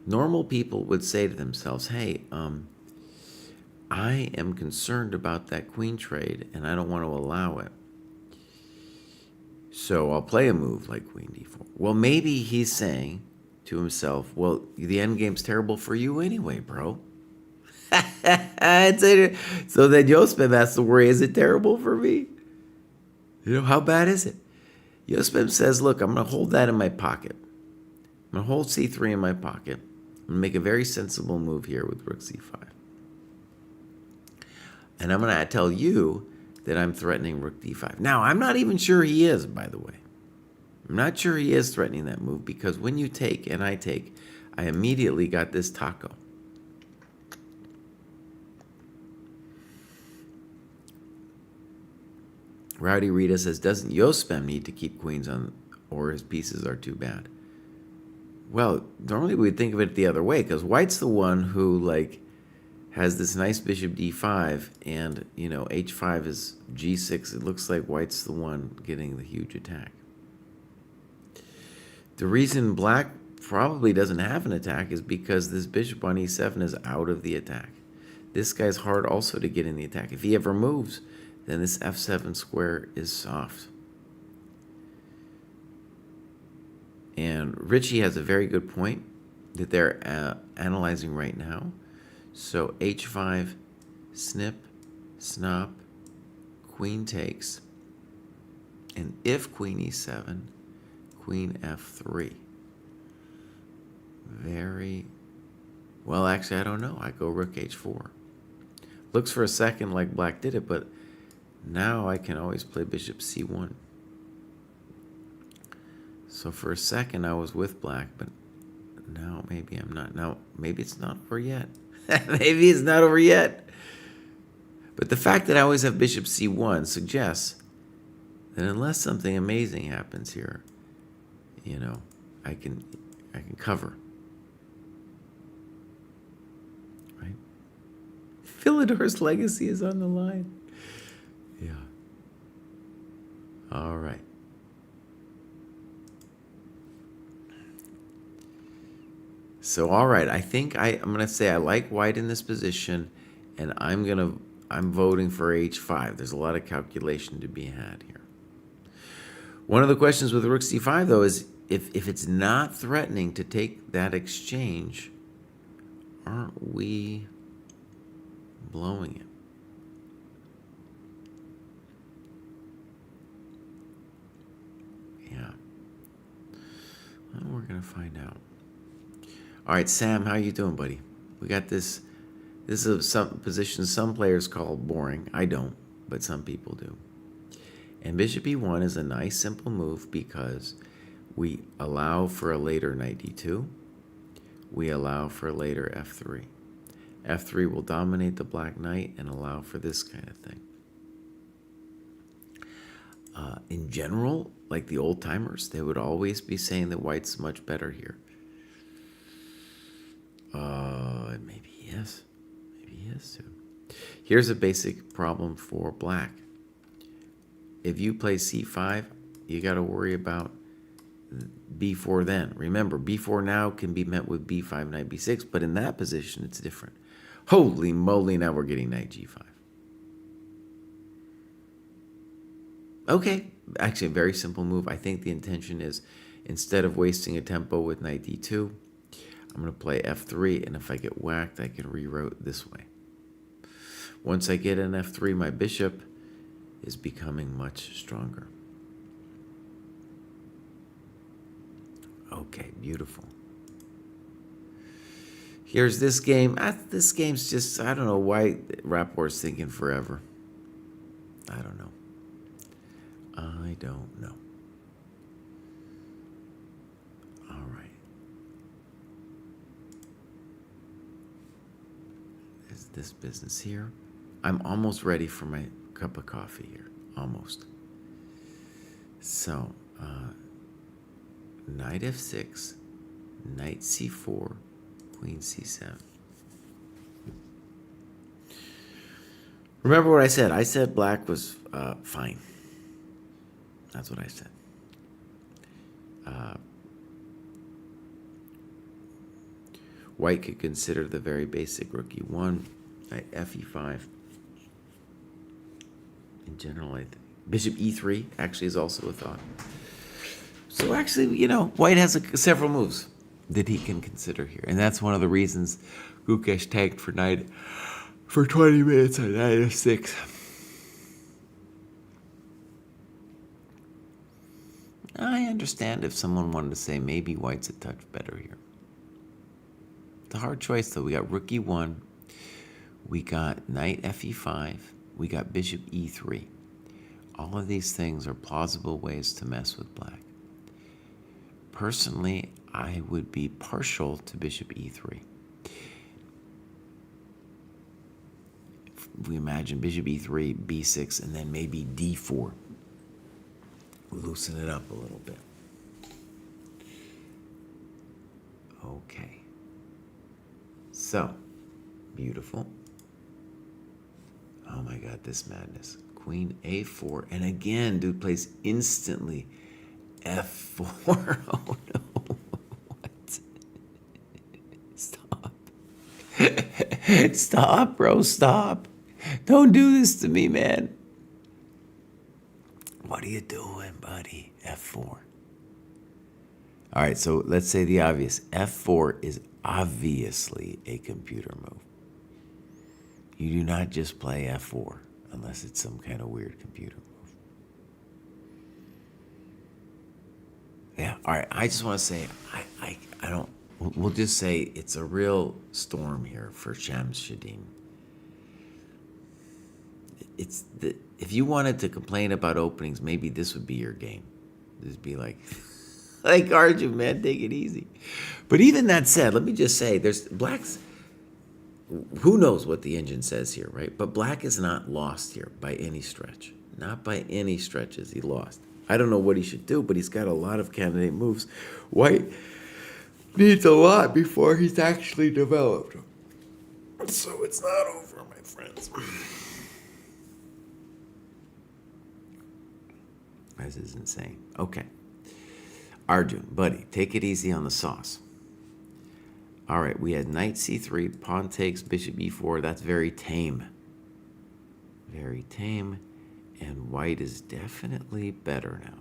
Normal people would say to themselves, hey, I am concerned about that queen trade, and I don't want to allow it. So I'll play a move like queen d4. Well, maybe he's saying to himself, well, the endgame's terrible for you anyway, bro. So then Yospem has to worry, is it terrible for me? You know, how bad is it? Yospem says, look, I'm going to hold that in my pocket. I'm going to hold c3 in my pocket. I'm going to make a very sensible move here with rook c5. And I'm going to tell you that I'm threatening rook d5. Now, I'm not even sure he is, by the way. I'm not sure he is threatening that move, because when you take and I take, I immediately got this taco. Rowdy Rita says, doesn't Yospem need to keep queens on, or his pieces are too bad? Well, normally we'd think of it the other way, because white's the one who, like, has this nice bishop d5, and, you know, h5 is g6. It looks like white's the one getting the huge attack. The reason black probably doesn't have an attack is because this bishop on e7 is out of the attack. This guy's hard also to get in the attack. If he ever moves, then this f7 square is soft. And Richie has a very good point that they're analyzing right now. So h5, snip, snop, queen takes. And if queen e7, queen f3. Very... well, actually, I don't know. I go rook h4. Looks for a second like black did it, but now I can always play bishop c1. So for a second I was with black, but now maybe I'm not. Now maybe it's not over yet. Maybe it's not over yet. But the fact that I always have bishop c1 suggests that unless something amazing happens here, you know, I can cover. Right? Philidor's legacy is on the line. Yeah. All right. So, all right, I think I'm going to say I like white in this position, and I'm voting for h5. There's a lot of calculation to be had here. One of the questions with rook c5, though, is if it's not threatening to take that exchange, aren't we blowing it? Yeah. Well, we're going to find out. All right, Sam, how you doing, buddy? We got this. This is some position some players call boring. I don't, but some people do. And bishop e1 is a nice, simple move because We allow for a later knight d2. We allow for a later f3. f3 will dominate the black knight and allow for this kind of thing. In general, like the old timers, they would always be saying that white's much better here. Maybe he is. Maybe he is too. Here's a basic problem for black. If you play c5, you got to worry about b4 then. Remember, b4 now can be met with b5, knight b6, but in that position, it's different. Holy moly, now we're getting knight g5. Okay, actually a very simple move. I think the intention is, instead of wasting a tempo with knight d2, I'm going to play f3, and if I get whacked, I can reroute this way. Once I get an f3, my bishop is becoming much stronger. Okay, beautiful. Here's this game. This game's just, I don't know why Rapport's thinking forever. I don't know. I don't know. All right. Is this business here? I'm almost ready for my cup of coffee here. Almost. So, knight f6, knight c4, queen c7. Remember what I said? I said black was fine. That's what I said. White could consider the very basic rook e1, knight fe5. In general, I think bishop e3 actually is also a thought. So actually, you know, white has several moves that he can consider here. And that's one of the reasons Gukesh tagged for knight for 20 minutes on knight f6. I understand if someone wanted to say maybe white's a touch better here. It's a hard choice, though. We got rook e1. We got knight fe5. We got bishop e3. All of these things are plausible ways to mess with black. Personally, I would be partial to bishop e3. If we imagine bishop e3, b6, and then maybe d4. Loosen it up a little bit. Okay. So, beautiful. Oh my God, this madness. Queen a4, and again, dude plays instantly f4. Oh no. What? Stop. Stop, bro, stop. Don't do this to me, man. What are you doing, buddy? f4. All right, so let's say the obvious. f4 is obviously a computer move. You do not just play f4 unless it's some kind of weird computer move. Yeah, all right, I just want to say, I don't, we'll just say it's a real storm here for Shams Shadeen. It's the, if you wanted to complain about openings, maybe this would be your game. Just be like, like Arjun, man, take it easy. But even that said, let me just say, there's blacks. Who knows what the engine says here, right? But black is not lost here by any stretch. Not by any stretch is he lost. I don't know what he should do, but he's got a lot of candidate moves. White needs a lot before he's actually developed. So it's not over, my friends. This is insane. Okay. Arjun, buddy, take it easy on the sauce. All right, we had knight c3, pawn takes, bishop e4. That's very tame. Very tame. And white is definitely better now.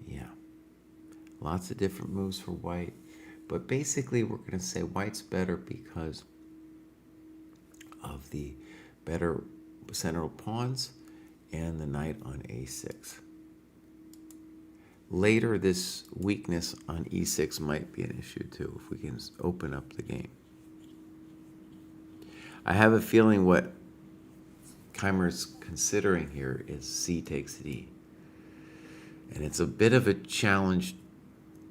Yeah. Lots of different moves for white. But basically, we're going to say white's better because of the better central pawns and the knight on a6. Later, this weakness on e6 might be an issue too, if we can open up the game. I have a feeling what Keimer's considering here is C takes D. And it's a bit of a challenge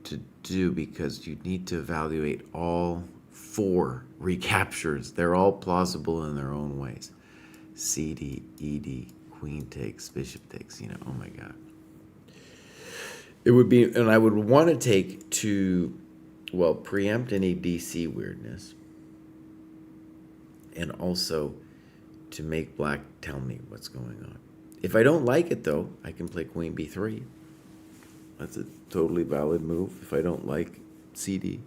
to do because you need to evaluate all four recaptures. They're all plausible in their own ways. CD, ED, queen takes, bishop takes, oh my God. It would be, and I would want to take to, well, preempt any DC weirdness. And also to make black tell me what's going on. If I don't like it though, I can play queen B3. That's a totally valid move if I don't like CD.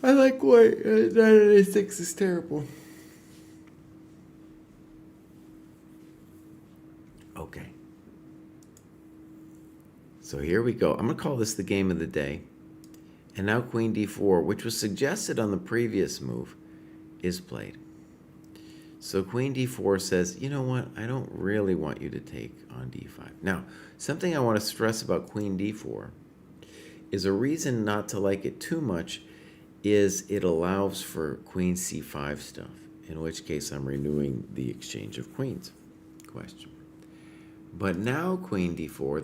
I like white. Knight A6 is terrible. Okay. So here we go. I'm going to call this the game of the day. And now queen D4, which was suggested on the previous move, is played. So queen D4 says, you know what? I don't really want you to take on D5. Now, something I want to stress about queen D4 is a reason not to like it too much is it allows for queen C5 stuff, in which case I'm renewing the exchange of queens question. But now queen D4,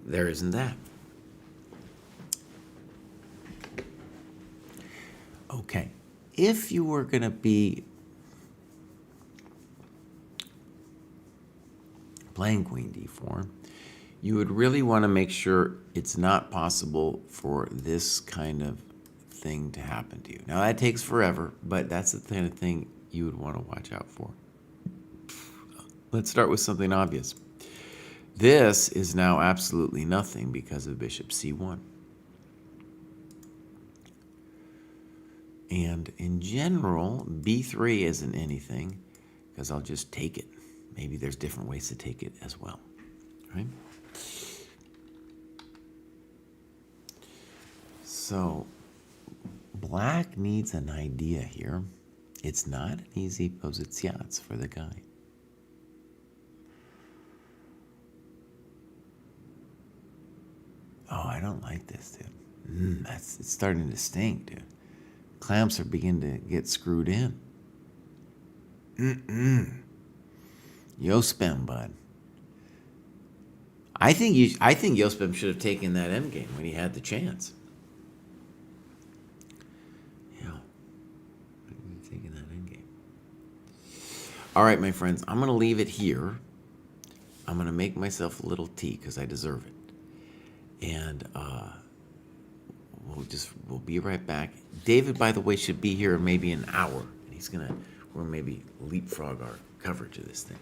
there isn't that. Okay, if you were going to be playing queen D4, you would really want to make sure it's not possible for this kind of thing to happen to you. Now that takes forever, but that's the kind of thing you would want to watch out for. Let's start with something obvious. This is now absolutely nothing because of bishop C1. And in general, B3 isn't anything because I'll just take it. Maybe there's different ways to take it as well, right? So black needs an idea here. It's not an easy posiziaz for the guy. Oh, I don't like this, dude. It's starting to stink, dude. Clamps are beginning to get screwed in. Yospem, bud. I think Yospem should have taken that endgame when he had the chance. Yeah, taking that endgame. All right, my friends, I'm gonna leave it here. I'm gonna make myself a little tea because I deserve it, and we'll be right back. David, by the way, should be here in maybe an hour, and we'll maybe leapfrog our coverage of this thing.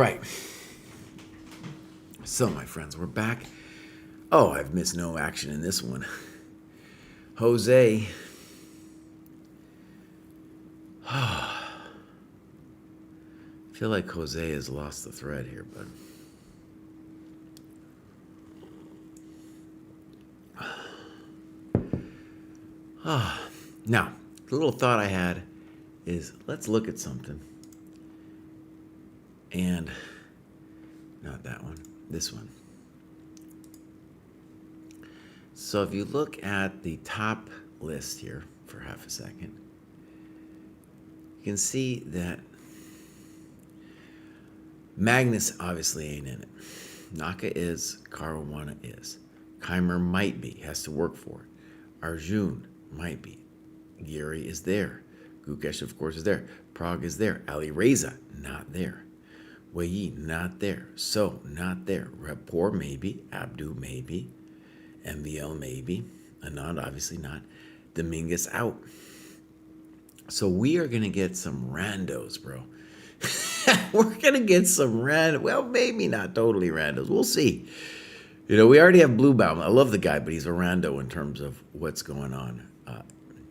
right. So, my friends, we're back. Oh, I've missed no action in this one. Jose. I feel like Jose has lost the thread here, but. Now, the little thought I had is let's look at something. And not that one, this one. So if you look at the top list here for half a second, you can see that Magnus obviously ain't in it. Naka is, Caruana is. Keimer might be, has to work for it. Arjun might be. Giri is there. Gukesh, of course, is there. Prague is there. Ali Reza, not there. Wei, not there. So, not there. Rapport, maybe. Abdu, maybe. MVL, maybe. Anand, obviously not. Dominguez, out. So, we are going to get some randos, bro. We're going to get some random. Well, maybe not totally randos. We'll see. You know, we already have Bluebaum. I love the guy, but he's a rando in terms of what's going on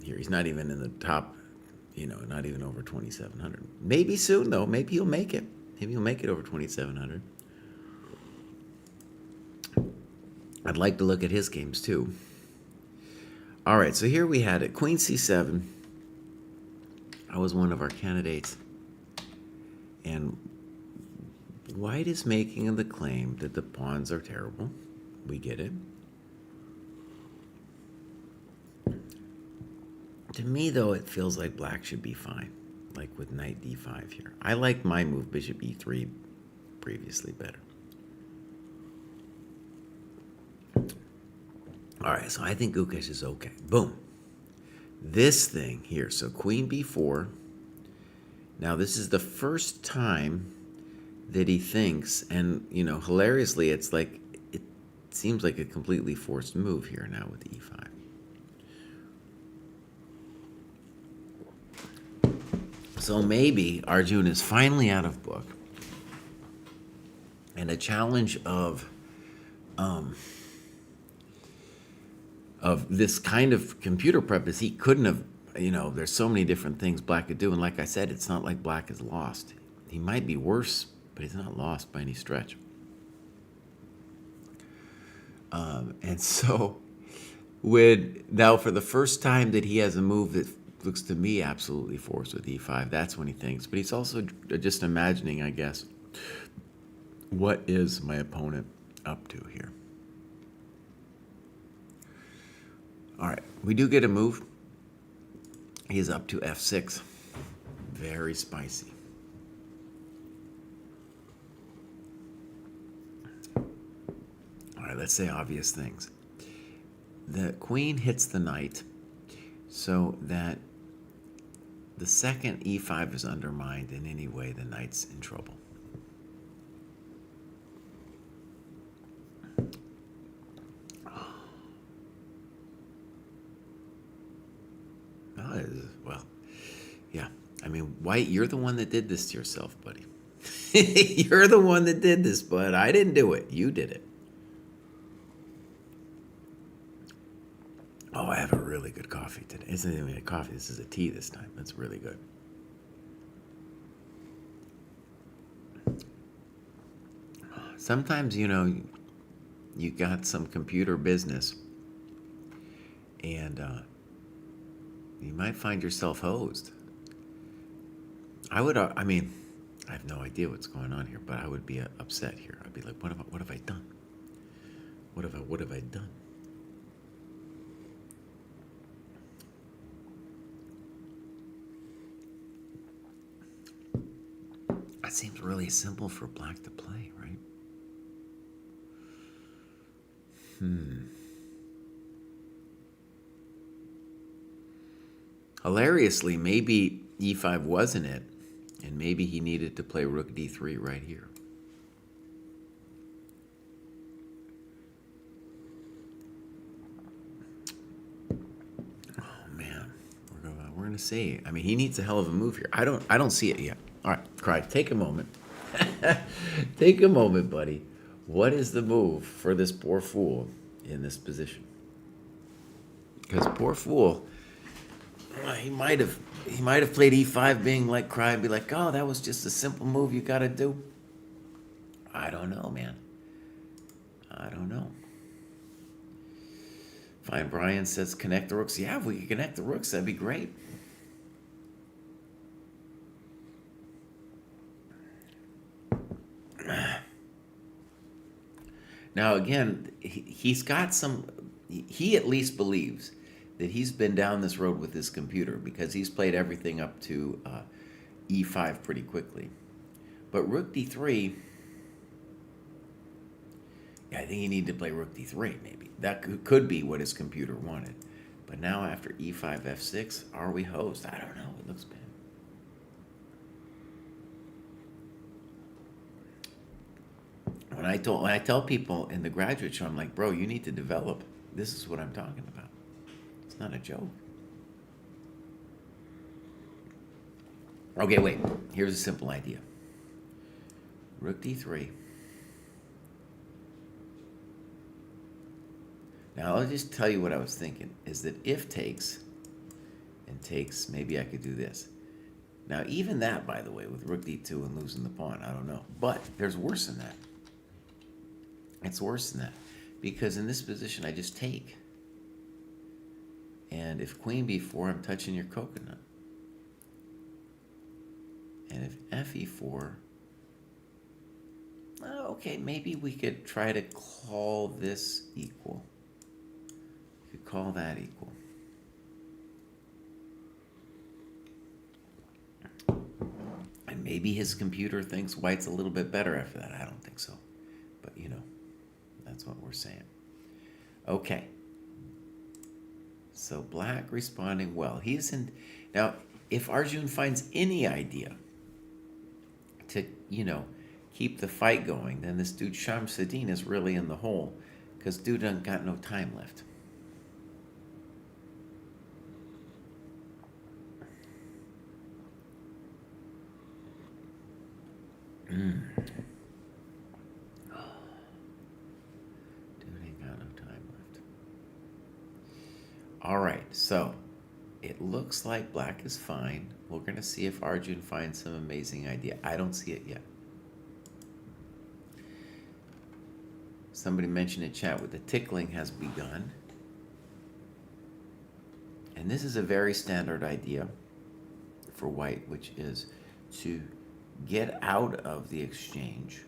here. He's not even in the top, you know, not even over 2,700. Maybe soon, though. Maybe he'll make it. Maybe he'll make it over 2,700. I'd like to look at his games, too. All right, so here we had it. Queen C7. I was one of our candidates. And White is making the claim that the pawns are terrible. We get it. To me, though, it feels like Black should be fine, like with Knight D5 here. I like my move, Bishop E3, previously better. All right, so I think Gukesh is okay. Boom. This thing here, so Queen B4. Now, this is the first time that he thinks, and, you know, hilariously, it's like, it seems like a completely forced move here now with E5. So maybe Arjun is finally out of book. And a challenge of this kind of computer prep is he couldn't have, you know, there's so many different things Black could do. And like I said, it's not like Black is lost. He might be worse, but he's not lost by any stretch. And so now for the first time that he has a move that looks to me absolutely forced with E5, that's when he thinks. But he's also just imagining, I guess, what is my opponent up to here? All right, we do get a move. He is up to F6. Very spicy. All right, let's say obvious things. The queen hits the knight so that the second E5 is undermined in any way, the knight's in trouble. Well, yeah. I mean, White, you're the one that did this to yourself, buddy. You're the one that did this, bud. I didn't do it. You did it. Oh, I have a really good coffee today. This isn't even a coffee. This is a tea this time. That's really good. Sometimes, you know, you got some computer business and you might find yourself hosed. I mean, I have no idea what's going on here, but I would be upset here. I'd be like, what have I done? What have I done? That seems really simple for Black to play, right? Hilariously, maybe E5 wasn't it, and maybe he needed to play Rook D3 right here. Oh man, we're gonna see. I mean, he needs a hell of a move here. I don't see it yet. All right, Cry, take a moment. Take a moment, buddy. What is the move for this poor fool in this position? Because poor fool, he might have played e5, being like cry, be like, oh, that was just a simple move you got to do. I don't know, man. I don't know. Fine. Brian says connect the rooks. Yeah, if we could connect the rooks, that'd be great. Now, again, he's got some, he at least believes that he's been down this road with his computer because he's played everything up to e5 pretty quickly. But rook d3, yeah, I think he needed to play rook d3 maybe. That could be what his computer wanted. But now after e5, f6, are we host? I don't know. It looks bad. When I tell people in the graduate show, I'm like, bro, you need to develop. This is what I'm talking about. It's not a joke. Okay, wait. Here's a simple idea. Rook d3. Now I'll just tell you what I was thinking is that if takes and takes, maybe I could do this. Now even that, by the way, with rook d2 and losing the pawn, I don't know. But there's worse than that. It's worse than that. Because in this position, I just take. And if queen b4, I'm touching your coconut. And if fe4, okay, maybe we could try to call this equal. We could call that equal. And maybe his computer thinks white's a little bit better after that. I don't think so. But, you know, that's what we're saying. Okay. So black responding well. He's in. Now, if Arjun finds any idea to, you know, keep the fight going, then this dude Shamsuddin is really in the hole because dude ain't got no time left. Dude ain't got no time left. All right, so it looks like black is fine. We're going to see if Arjun finds some amazing idea. I don't see it yet. Somebody mentioned in chat with the tickling has begun. And this is a very standard idea for white, which is to get out of the exchange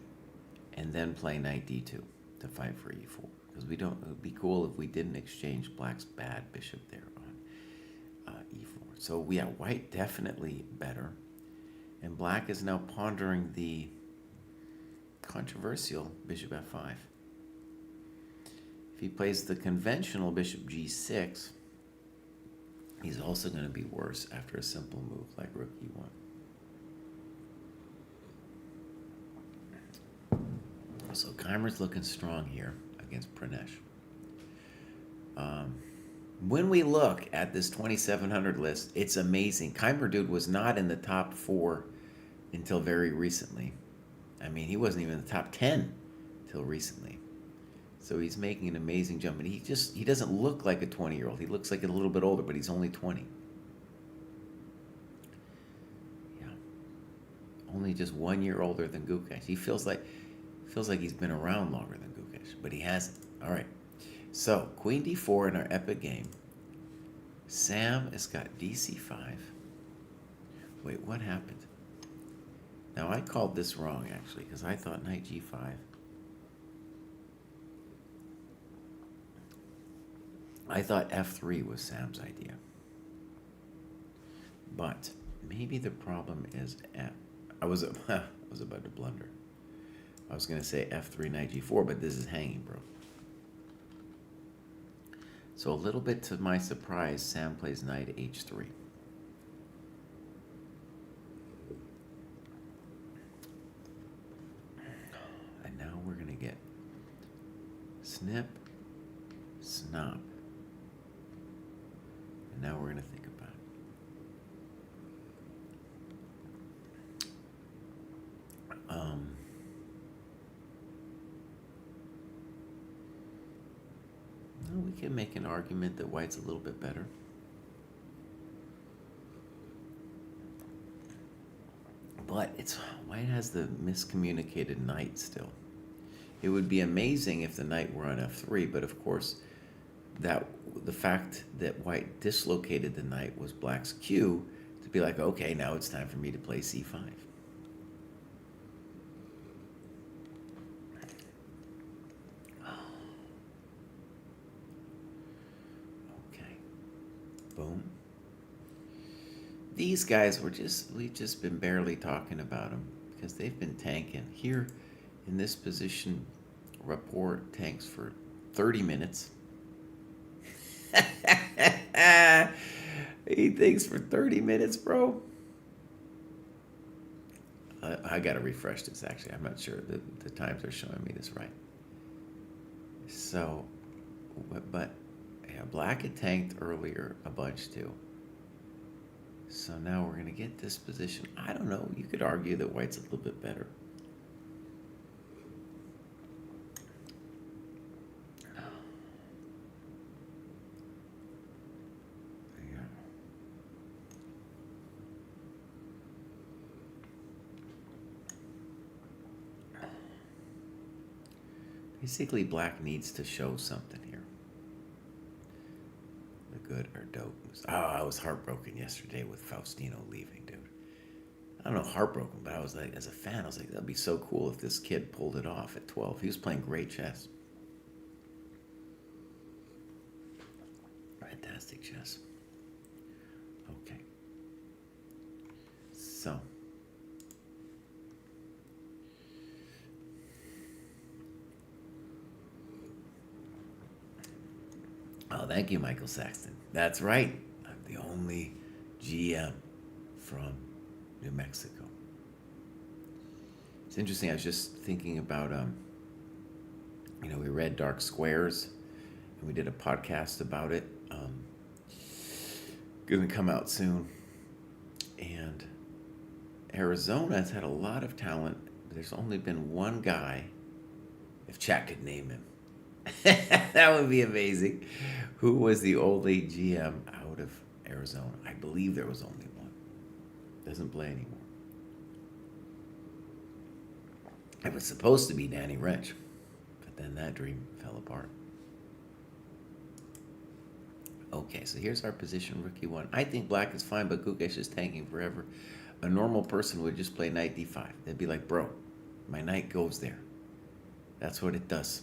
and then play knight d2 to fight for e4. Because we don't, it would be cool if we didn't exchange black's bad bishop there on e4. So yeah, white definitely better. And black is now pondering the controversial bishop f5. If he plays the conventional bishop g6, he's also going to be worse after a simple move like rook e1. So Keimer's looking strong here against Pranesh. When we look at this 2700 list, it's amazing. Keimer dude was not in the top 4 until very recently. I mean, he wasn't even in the top 10 until recently. So he's making an amazing jump. And he doesn't look like a 20-year-old. He looks like a little bit older, but he's only 20. Yeah. Only just 1 year older than Gukesh. He feels like he's been around longer than Gukesh, but he hasn't. All right. So queen d4 in our epic game. Sam has got dc5. Wait, what happened? Now I called this wrong actually because I thought knight g5. I thought f3 was Sam's idea. But maybe the problem is I was about to blunder. I was going to say f3 knight g4, but this is hanging, bro. So a little bit to my surprise, Sam plays knight h3. And now we're going to get snip, snop. And now we're going to think about it. we can make an argument that white's a little bit better. But white has the miscommunicated knight still. It would be amazing if the knight were on f3, but of course, the fact that white dislocated the knight was black's cue to be like, okay, now it's time for me to play c5. Okay. Boom. These guys we've just been barely talking about them because they've been tanking. Here in this position, Rapport tanks for 30 minutes. He thinks for 30 minutes, bro. I gotta refresh this actually. I'm not sure the times are showing me this right. So, but yeah, black had tanked earlier a bunch too. So now we're gonna get this position. I don't know. You could argue that white's a little bit better. Basically, black needs to show something here. The good or dope. Oh, I was heartbroken yesterday with Faustino leaving, dude. I don't know, heartbroken, but I was like, as a fan, I was like, that'd be so cool if this kid pulled it off at 12. He was playing great chess. Fantastic chess. Okay. So. Oh, thank you, Michael Saxton. That's right. I'm the only GM from New Mexico. It's interesting. I was just thinking about, we read Dark Squares, and we did a podcast about it. Going to come out soon. And Arizona's had a lot of talent. There's only been one guy, if chat could name him. That would be amazing. Who was the only GM out of Arizona? I believe there was only one. Doesn't play anymore. It was supposed to be Danny Wrench, but then that dream fell apart. Okay, so here's our position, rookie one. I think black is fine, but Gukesh is tanking forever. A normal person would just play knight d5. They'd be like, bro, my knight goes there. That's what it does.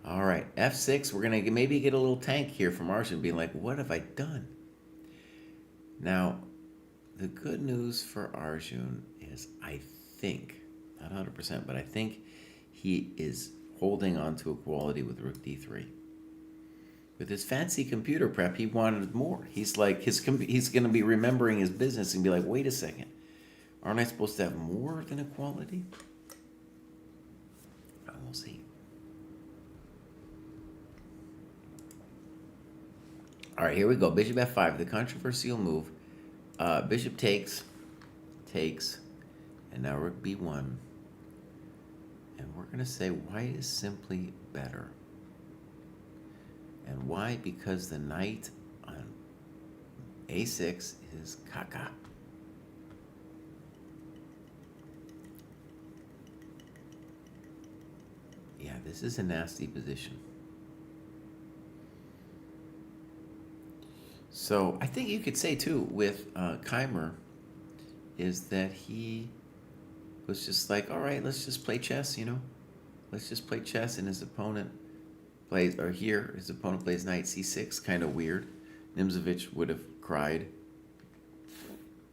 All right, f6. We're going to maybe get a little tank here from Arjun being like, what have I done? Now, the good news for Arjun is I think, not 100%, but I think he is holding on to equality with rook d3. With his fancy computer prep, he wanted more. He's like, he's going to be remembering his business and be like, wait a second. Aren't I supposed to have more than equality? We'll see. All right, here we go. Bishop f5, the controversial move. Bishop takes, and now rook b1. And we're going to say white is simply better. And why? Because the knight on a6 is caca. Yeah, this is a nasty position. So I think you could say too with Keimer is that he was just like, all right, let's just play chess, Let's just play chess, and his opponent plays, or here, his opponent plays knight c6, kind of weird. Nimzovich would have cried.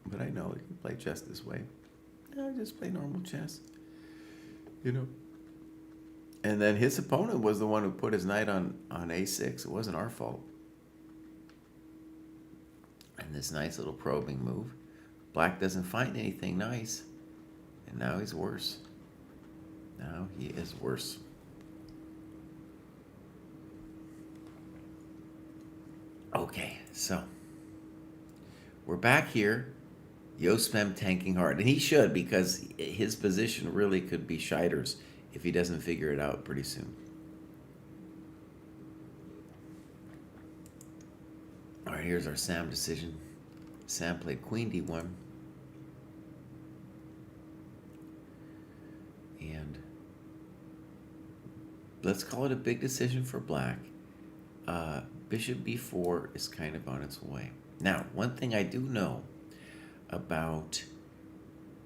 But I know he can play chess this way. I just play normal chess, And then his opponent was the one who put his knight on a6. It wasn't our fault. And this nice little probing move. Black doesn't find anything nice. And now he's worse. Now he is worse. Okay, so we're back here Yospem tanking hard, and he should, because his position really could be Scheider's if he doesn't figure it out pretty soon. All right, here's our Sam decision. Sam played Queen D1. And let's call it a big decision for Black. Bishop B4 is kind of on its way. Now, one thing I do know about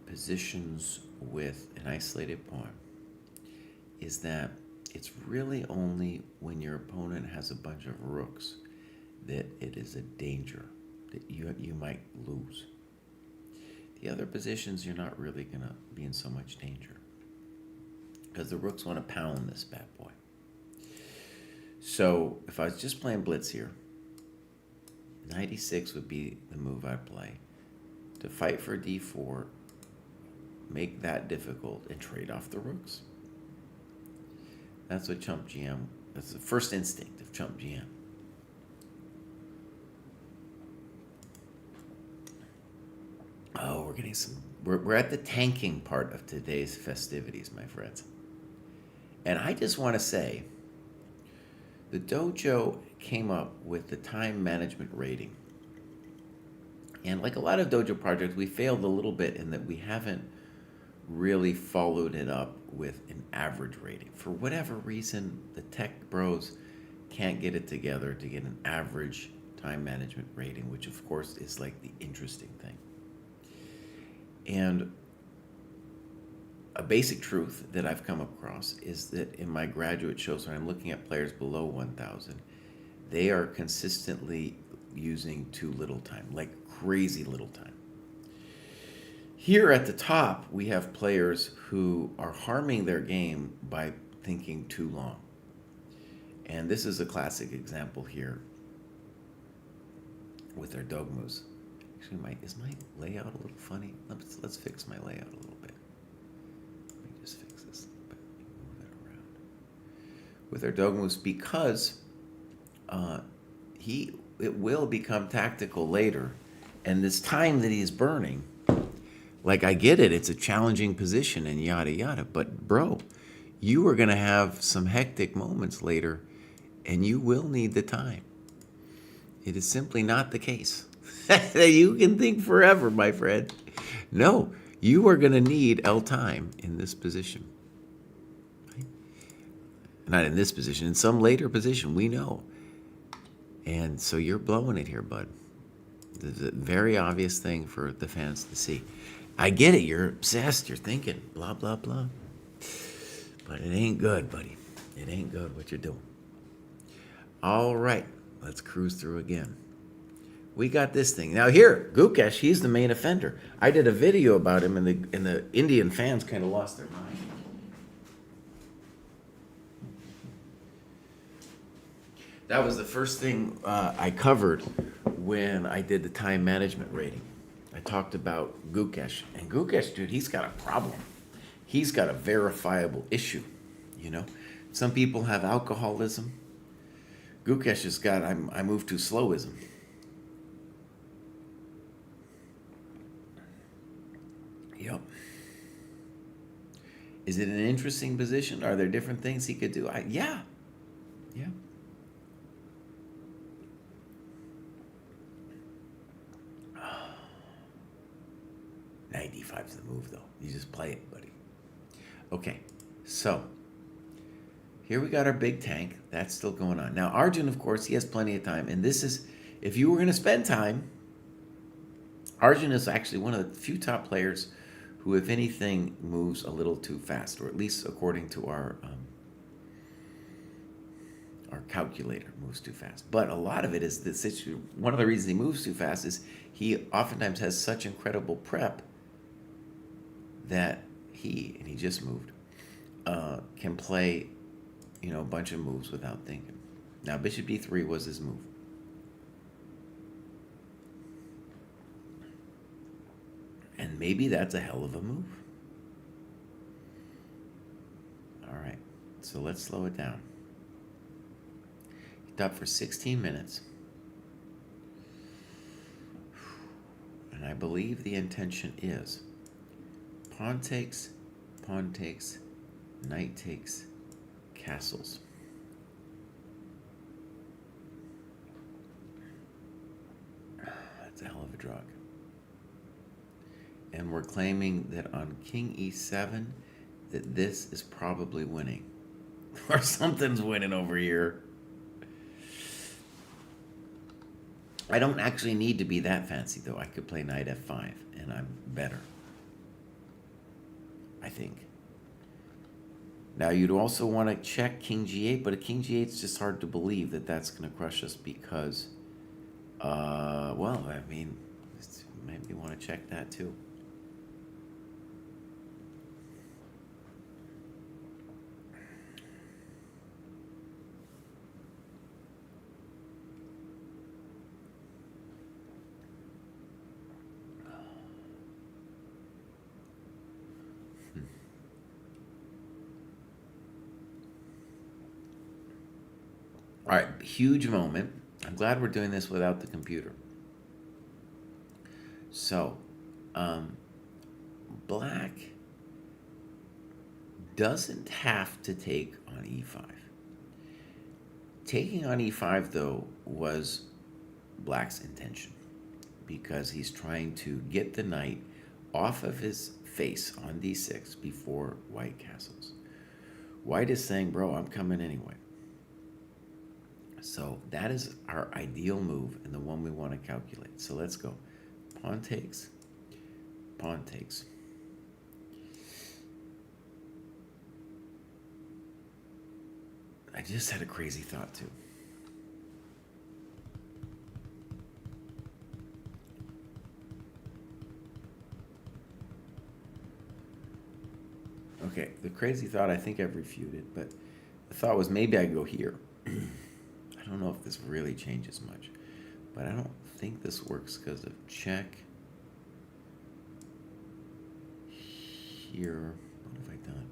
positions with an isolated pawn is that it's really only when your opponent has a bunch of rooks that it is a danger, that you might lose. The other positions, you're not really going to be in so much danger because the rooks want to pound this bad boy. So if I was just playing blitz here, 96 would be the move I'd play. To fight for d4, make that difficult, and trade off the rooks. That's what chump GM, that's the first instinct of chump GM. Oh, we're getting some, we're at the tanking part of today's festivities, my friends. And I just want to say, the Dojo came up with the time management rating. And like a lot of Dojo projects, we failed a little bit in that we haven't really followed it up with an average rating. For whatever reason, the tech bros can't get it together to get an average time management rating, which of course is like the interesting thing. And a basic truth that I've come across is that in my graduate shows, when I'm looking at players below 1,000, they are consistently using too little time, like crazy little time. Here at the top, we have players who are harming their game by thinking too long. And this is a classic example here with their dog moves. Actually, is my layout a little funny? Let's fix my layout a little bit. Let me just fix this a little bit. Move that around. With their dog moves, because it will become tactical later, and this time that he's burning, like, I get it, it's a challenging position and yada yada, but bro, you are going to have some hectic moments later, and you will need the time. It is simply not the case that you can think forever, my friend. No, you are going to need L time in this position. Not in this position, in some later position, we know. And so you're blowing it here, bud. This is a very obvious thing for the fans to see. I get it, you're obsessed, you're thinking, blah, blah, blah. But it ain't good, buddy. It ain't good what you're doing. All right, let's cruise through again. We got this thing. Now here, Gukesh, he's the main offender. I did a video about him, and the Indian fans kind of lost their mind. That was the first thing I covered when I did the time management rating. I talked about Gukesh. And Gukesh, dude, he's got a problem. He's got a verifiable issue, you know? Some people have alcoholism. Gukesh has got I move too slowism. Yep. Is it an interesting position? Are there different things he could do? Yeah. Yeah. .95's the move, though. You just play it, buddy. Okay, so here we got our big tank. That's still going on. Now, Arjun, of course, he has plenty of time. And this is, if you were going to spend time, Arjun is actually one of the few top players who, if anything, moves a little too fast, or at least according to our calculator, moves too fast. But a lot of it is the situation. One of the reasons he moves too fast is he oftentimes has such incredible prep that he just moved, can play, a bunch of moves without thinking. Now, Bishop D3 was his move. And maybe that's a hell of a move. All right, so let's slow it down. He stopped for 16 minutes. And I I believe the intention is pawn takes, knight takes, castles. That's a hell of a drug. And we're claiming that on king e7, that this is probably winning. Or something's winning over here. I don't actually need to be that fancy, though. I could play knight f5, and I'm better. I think. Now, you'd also want to check king g8, but a king g8 is just hard to believe that that's going to crush us because, well, I mean, maybe you want to check that too. All right, huge moment. I'm glad we're doing this without the computer. So, black doesn't have to take on e5. Taking on e5, though, was black's intention because he's trying to get the knight off of his face on d6 before white castles. White is saying, bro, I'm coming anyway. So that is our ideal move and the one we want to calculate. So let's go. Pawn takes, pawn takes. I just had a crazy thought too. Okay, the crazy thought I think I've refuted, but the thought was maybe I go here. I don't know if this really changes much, but I don't think this works because of check. Here, what have I done?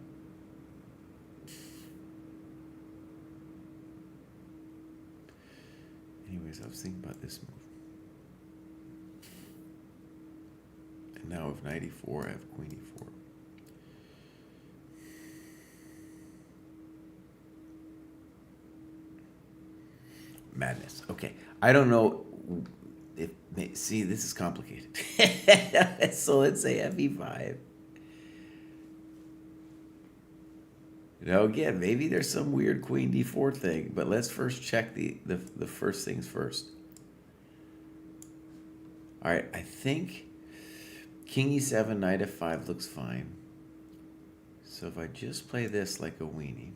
Anyways, I was thinking about this move. And now with knight e4, I have queen e4. Madness. Okay. I don't know if, see, this is complicated. So let's say fe5. Now again, maybe there's some weird queen d4 thing, but let's first check the first things first. All right, I think king e7, knight f5 looks fine. So if I just play this like a weenie.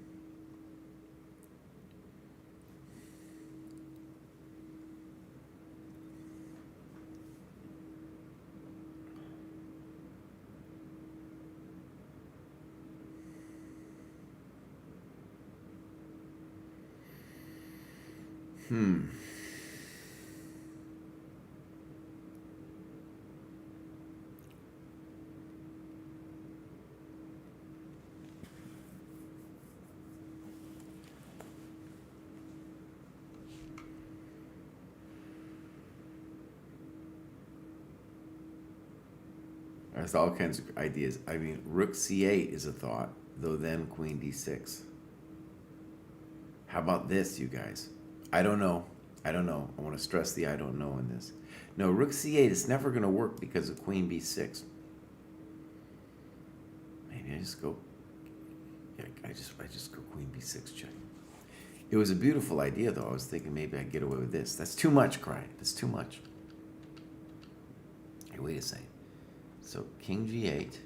There's all kinds of ideas. I mean, rook c8 is a thought, though then queen d6. How about this, you guys? I don't know. I don't know. I want to stress the I don't know in this. No, rook c8 is never going to work because of queen b6. Maybe I just go. Yeah, I just go queen b6 check. It was a beautiful idea, though. I was thinking maybe I'd get away with this. That's too much, Cry. That's too much. Hey, wait a second. So king g8.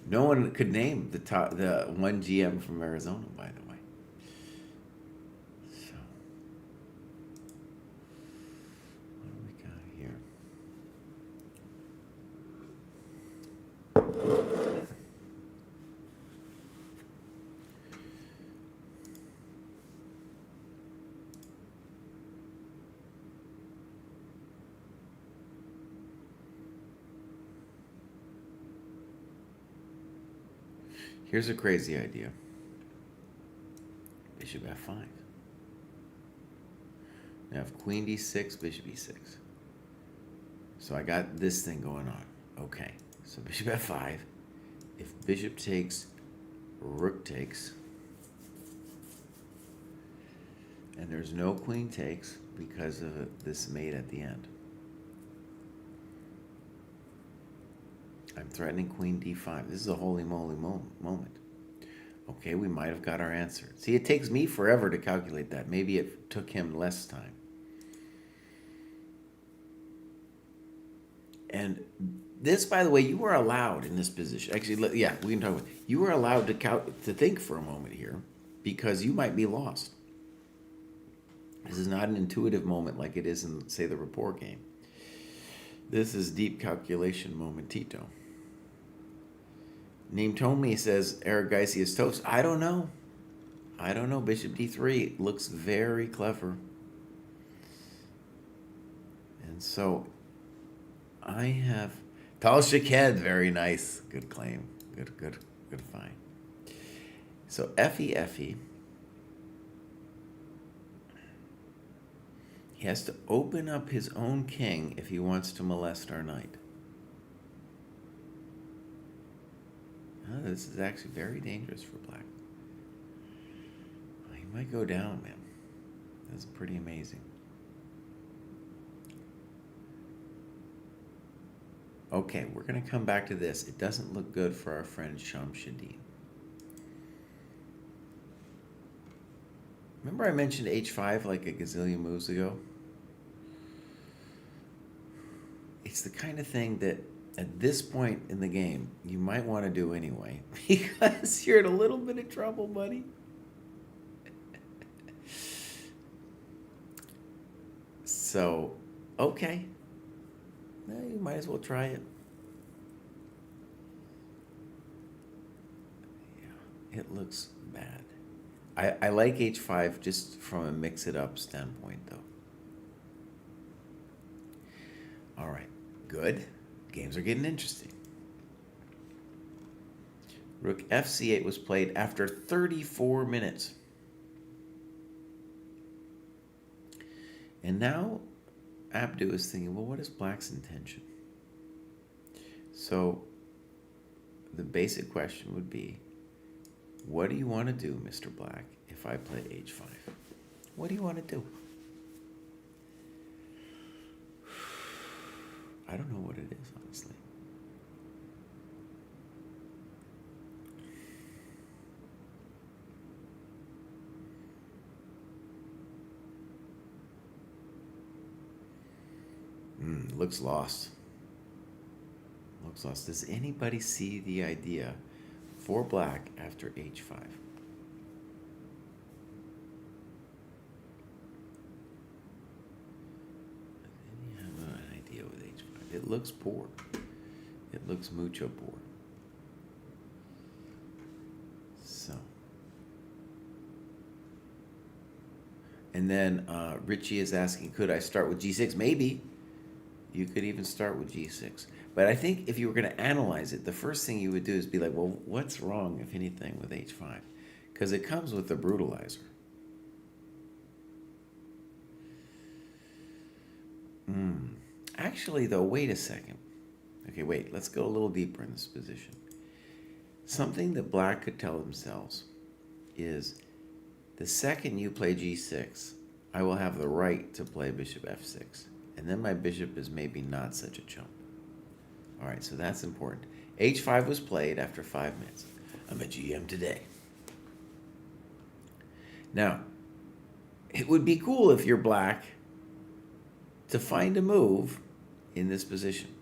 No one could name the one GM from Arizona, by the way. So, what do we got here? Here's a crazy idea. Bishop f5. Now if queen d6, bishop e6. So I got this thing going on. Okay, so bishop f5. If bishop takes, rook takes, and there's no queen takes because of this mate at the end. I'm threatening queen d5. This is a holy moly moment. Okay, we might have got our answer. See, it takes me forever to calculate that. Maybe it took him less time. And this, by the way, you were allowed in this position. Actually, yeah, we can talk about it. You were allowed to think for a moment here because you might be lost. This is not an intuitive moment like it is in, say, the rapport game. This is deep calculation momentito. Name Tommy says Eric Geisy is toast. I don't know. I don't know. Bishop d3 looks very clever. And so I have Tal Shaked, very nice. Good claim. Good find. So Fe. He has to open up his own king if he wants to molest our knight. Oh, this is actually very dangerous for black. He might go down, man. That's pretty amazing. Okay, we're going to come back to this. It doesn't look good for our friend Shamsuddin. Remember I mentioned h5 like a gazillion moves ago? It's the kind of thing that at this point in the game, you might want to do anyway, because you're in a little bit of trouble, buddy. So, okay. Well, you might as well try it. Yeah, it looks bad. I like h5 just from a mix-it-up standpoint, though. All right, good. Games are getting interesting. Rook fc8 was played after 34 minutes. And now Abdu is thinking, well, what is black's intention? So the basic question would be, what do you want to do, Mr. Black, if I play h5? What do you want to do? I don't know what it is, honestly. Looks lost. Looks lost. Does anybody see the idea for black after h5? Does any have an idea with h5? It looks poor. It looks mucho poor. So. And then Richie is asking, could I start with g6? Maybe. You could even start with g6. But I think if you were going to analyze it, the first thing you would do is be like, well, what's wrong, if anything, with h5? Because it comes with the brutalizer. Actually, though, wait a second. Okay, wait, let's go a little deeper in this position. Something that black could tell themselves is the second you play g6, I will have the right to play bishop f6. And then my bishop is maybe not such a chump. All right, so that's important. h5 was played after 5 minutes. I'm a GM today. Now, it would be cool if you're black to find a move in this position.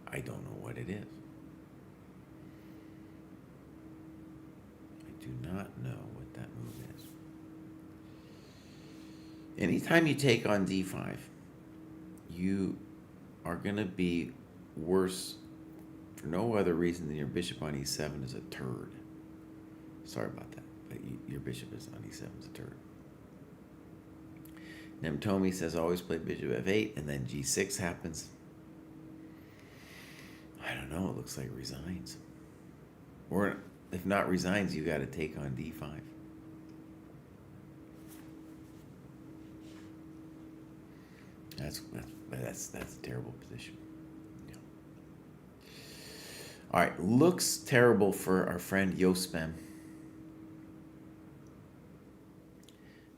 I don't know what it is. I do not know what that move is. Anytime you take on d5, you are going to be worse for no other reason than your bishop on e7 is a turd. Sorry about that, but your bishop is on e7 is a turd. Nemtomi says always play bishop f8, and then g6 happens. I don't know, it looks like it resigns. Or if not resigns, you got to take on d5. That's a terrible position. Yeah. All right, looks terrible for our friend Yospem.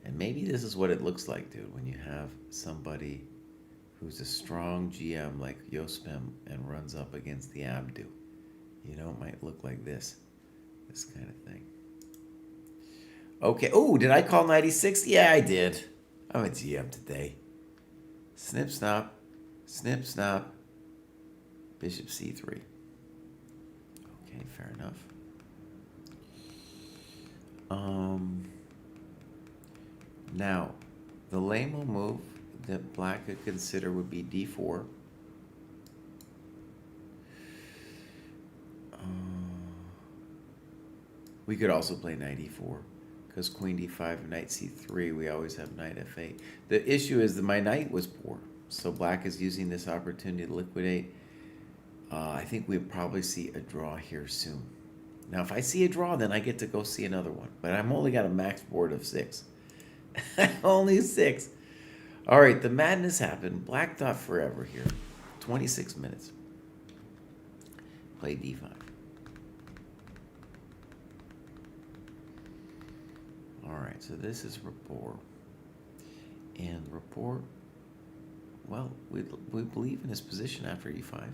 And maybe this is what it looks like, dude, when you have somebody who's a strong GM like Yospem and runs up against the Abdu. You know, it might look like this kind of thing. Okay. Oh, did I call 96? Yeah, I did. I'm a GM today. Snip, snap, bishop c3. Okay, fair enough. Now, the lame move that black could consider would be d4. We could also play knight e4 because queen d5, knight c3, we always have knight f8. The issue is that my knight was poor, so black is using this opportunity to liquidate. I think we'll probably see a draw here soon. Now, if I see a draw, then I get to go see another one, but I'm only got a max board of 6. Only 6. All right, the madness happened. Black thought forever here. 26 minutes. Play d5. All right, so this is rapport. And rapport, well, we believe in his position after e5.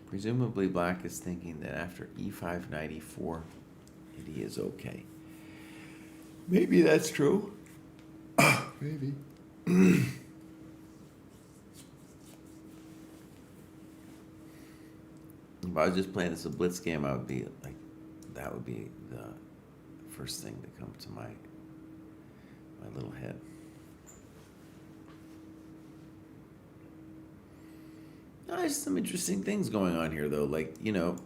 Presumably black is thinking that after e5, knight e4, he is okay. Maybe that's true. Maybe. If I was just playing this a blitz game, I would be like, that would be the first thing to come to my little head. There's some interesting things going on here, though. Like, you know,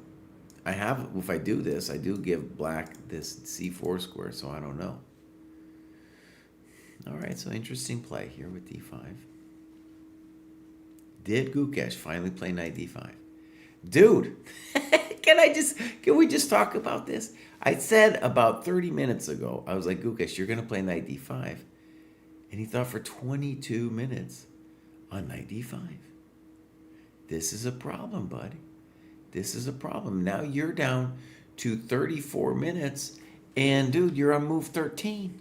if I do this, I do give black this c4 square, so I don't know. All right, so interesting play here with d5. Did Gukesh finally play knight d5? Dude, can we just talk about this? I said about 30 minutes ago, I was like, Gukesh, you're going to play knight d5. And he thought for 22 minutes on knight d5. This is a problem, buddy. This is a problem. Now you're down to 34 minutes, and dude, you're on move 13.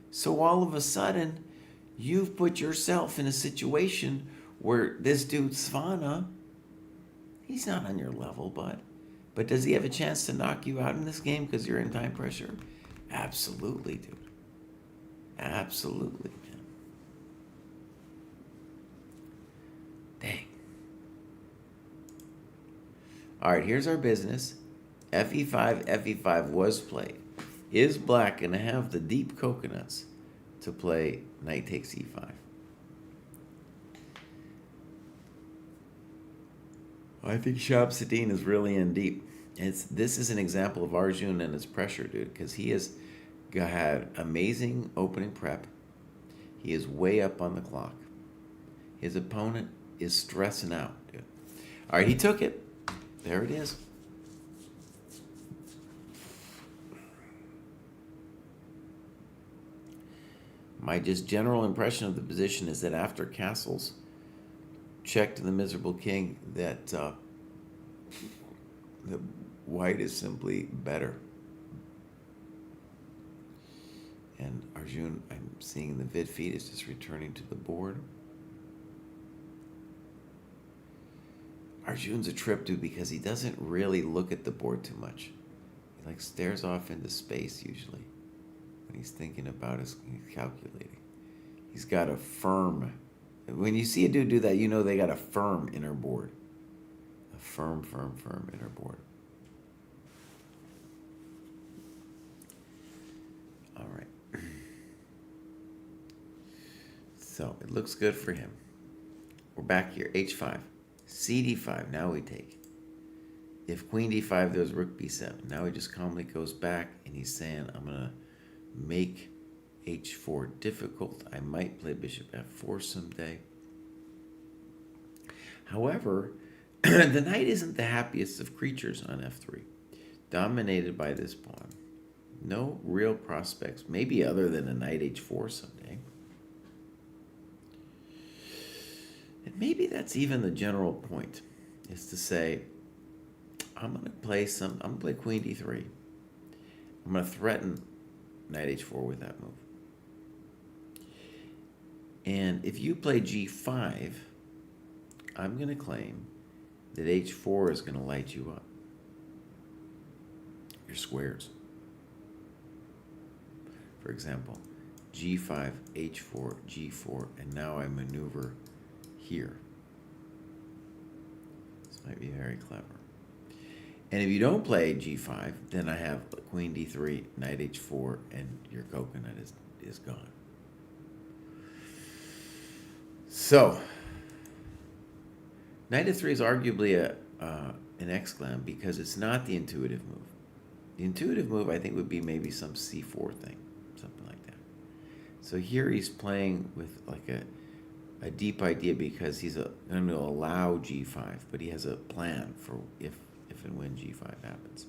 So all of a sudden, you've put yourself in a situation where this dude, Svana, he's not on your level, bud. But does he have a chance to knock you out in this game because you're in time pressure? Absolutely, dude. Absolutely, man. Dang. All right, here's our business. FE5, FE5 was played. Is black going to have the deep coconuts to play knight takes e5? I think Shamsuddin is really in deep. This is an example of Arjun and his pressure, dude, because he has had amazing opening prep. He is way up on the clock. His opponent is stressing out, dude. All right, he took it. There it is. My just general impression of the position is that after castles, check to the miserable king, that the white is simply better. And Arjun, I'm seeing in the vid feed, is just returning to the board. Arjun's a trip, dude, because he doesn't really look at the board too much. He like stares off into space usually when he's thinking about his calculating. He's got a firm. When you see a dude do that, you know they got a firm inner board. A firm inner board. All right. So it looks good for him. We're back here. H5. CD5. Now we take. If queen d5, there's rook b7. Now he just calmly goes back and he's saying, I'm going to make h4 difficult. I might play bishop f4 someday. However, The knight isn't the happiest of creatures on f3, dominated by this pawn. No real prospects, maybe other than a knight h4 someday. And maybe that's even the general point, is to say, I'm going to play queen d3. I'm going to threaten knight h4 with that move. And if you play g5, I'm going to claim that h4 is going to light you up. Your squares. For example, g5, h4, g4, and now I maneuver here. This might be very clever. And if you don't play g5, then I have queen d3, knight h4, and your coconut is gone. So, knight f3 is arguably an exclam because it's not the intuitive move. The intuitive move, I think, would be maybe some c4 thing, something like that. So here he's playing with like a deep idea because he's going to allow g5, but he has a plan for if and when g5 happens.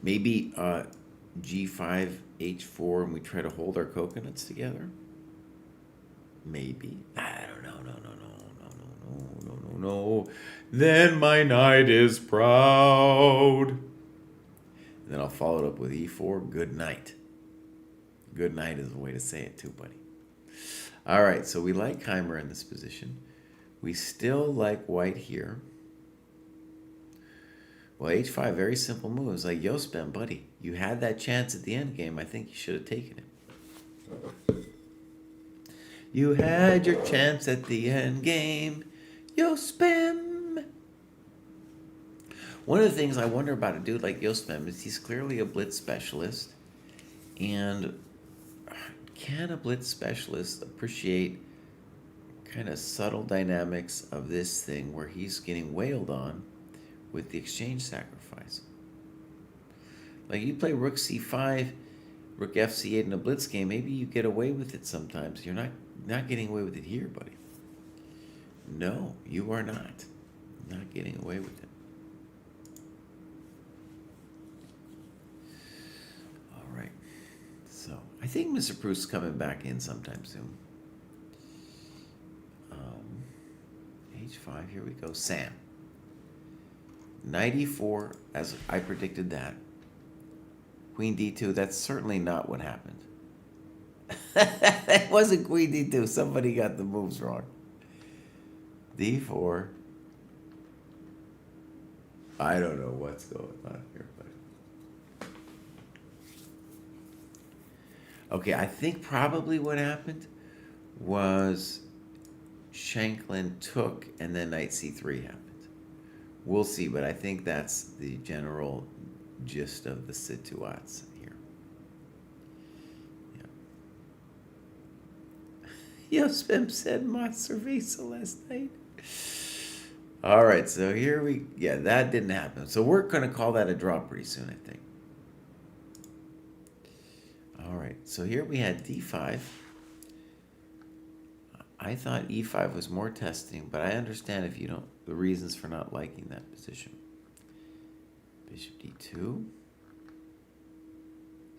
Maybe g5, h4, and we try to hold our coconuts together? Maybe. I don't know. No. Then my knight is proud. And then I'll follow it up with e4. Good night. Good night is the way to say it too, buddy. All right, so we like Keimer in this position. We still like white here. Well, h5, very simple move. It's like, yo, Spem, buddy, you had that chance at the end game. I think you should have taken it. You had your chance at the end game. Yo, Spem. One of the things I wonder about a dude like Yo Spem is he's clearly a blitz specialist. And can a blitz specialist appreciate kind of subtle dynamics of this thing where he's getting wailed on with the exchange sacrifice? Like you play rook c5, rook fc8 in a blitz game, maybe you get away with it sometimes. You're not getting away with it here, buddy. No, you are not getting away with it. All right. So I think Mr. Proust's coming back in sometime soon. H5, here we go. Sam. Knight e4, as I predicted that. Queen d2, that's certainly not what happened. It wasn't queen d2. Somebody got the moves wrong. d4. I don't know what's going on here, but okay, I think probably what happened was Shanklin took and then knight c3 happened. We'll see, but I think that's the general gist of the situaats here. Yeah. Yo, Spem said Ma Cerveza last night. All right, so here that didn't happen. So we're going to call that a draw pretty soon, I think. All right, so here we had d5. I thought e5 was more testing, but I understand if you don't, the reasons for not liking that position. Bishop d2.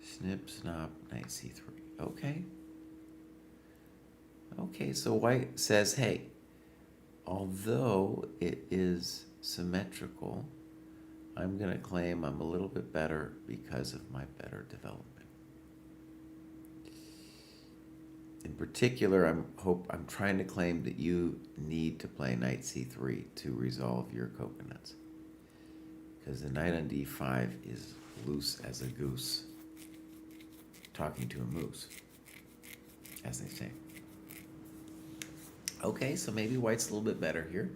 Snip, snap, knight c3. Okay. Okay, so white says, hey, although it is symmetrical, I'm going to claim I'm a little bit better because of my better development. In particular, I'm trying to claim that you need to play knight c3 to resolve your coconuts, because the knight on d5 is loose as a goose, talking to a moose, as they say. Okay, so maybe white's a little bit better here.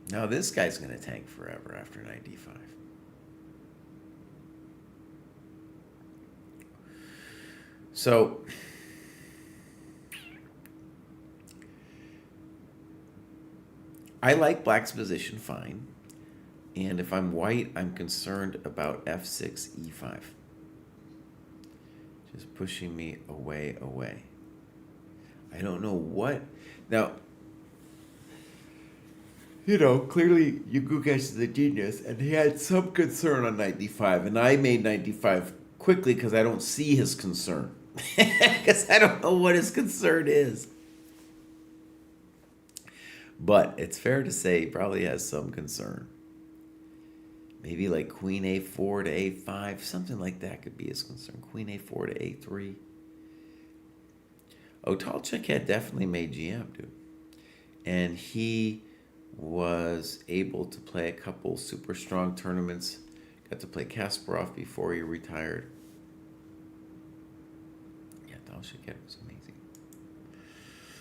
Now this guy's going to tank forever after knight d5. So I like black's position fine. And if I'm white, I'm concerned about f6, e5. Just pushing me away, away. I don't know what. Now, clearly Yugukesh is a genius, and he had some concern on knight d5, and I made knight d5 quickly because I don't see his concern. Because I don't know what his concern is. But it's fair to say he probably has some concern. Maybe like queen a4 to a5, something like that could be his concern. Queen a4 to a3. Oh, Talchuk had definitely made GM, dude. And he was able to play a couple super strong tournaments. Got to play Kasparov before he retired. Yeah, Talchuk was amazing.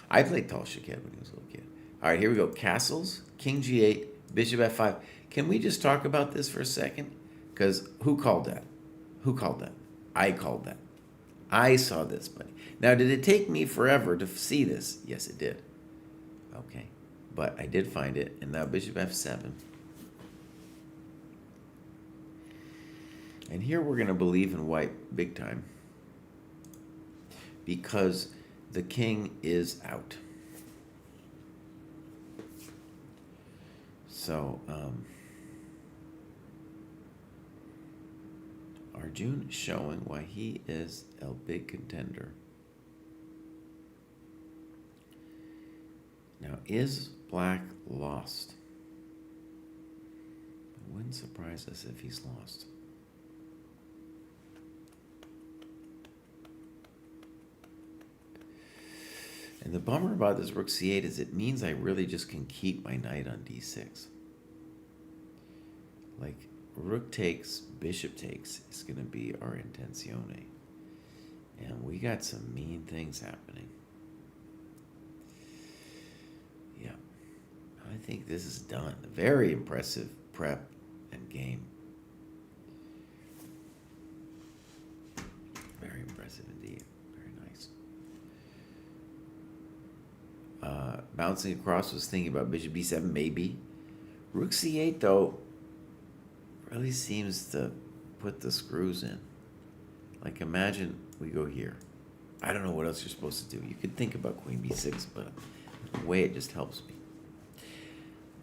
I played Talchuk when he was a little kid. All right, here we go. Castles, king g8, bishop f5. Can we just talk about this for a second? Because who called that? Who called that? I called that. I saw this, buddy. Now, did it take me forever to see this? Yes, it did. Okay. But I did find it, and now bishop f7. And here we're going to believe in white big time. Because the king is out. So, Arjun is showing why he is a big contender. Now, is black lost? It wouldn't surprise us if he's lost. And the bummer about this rook c8 is it means I really just can keep my knight on d6. Like, rook takes, bishop takes is going to be our intenzione. And we got some mean things happening. Yeah. I think this is done. Very impressive prep and game. Very impressive indeed. Very nice. Bouncing across, was thinking about bishop b7, maybe. Rook c8, though, really seems to put the screws in. Like, imagine we go here. I don't know what else you're supposed to do. You could think about queen b6, but the way it just helps me.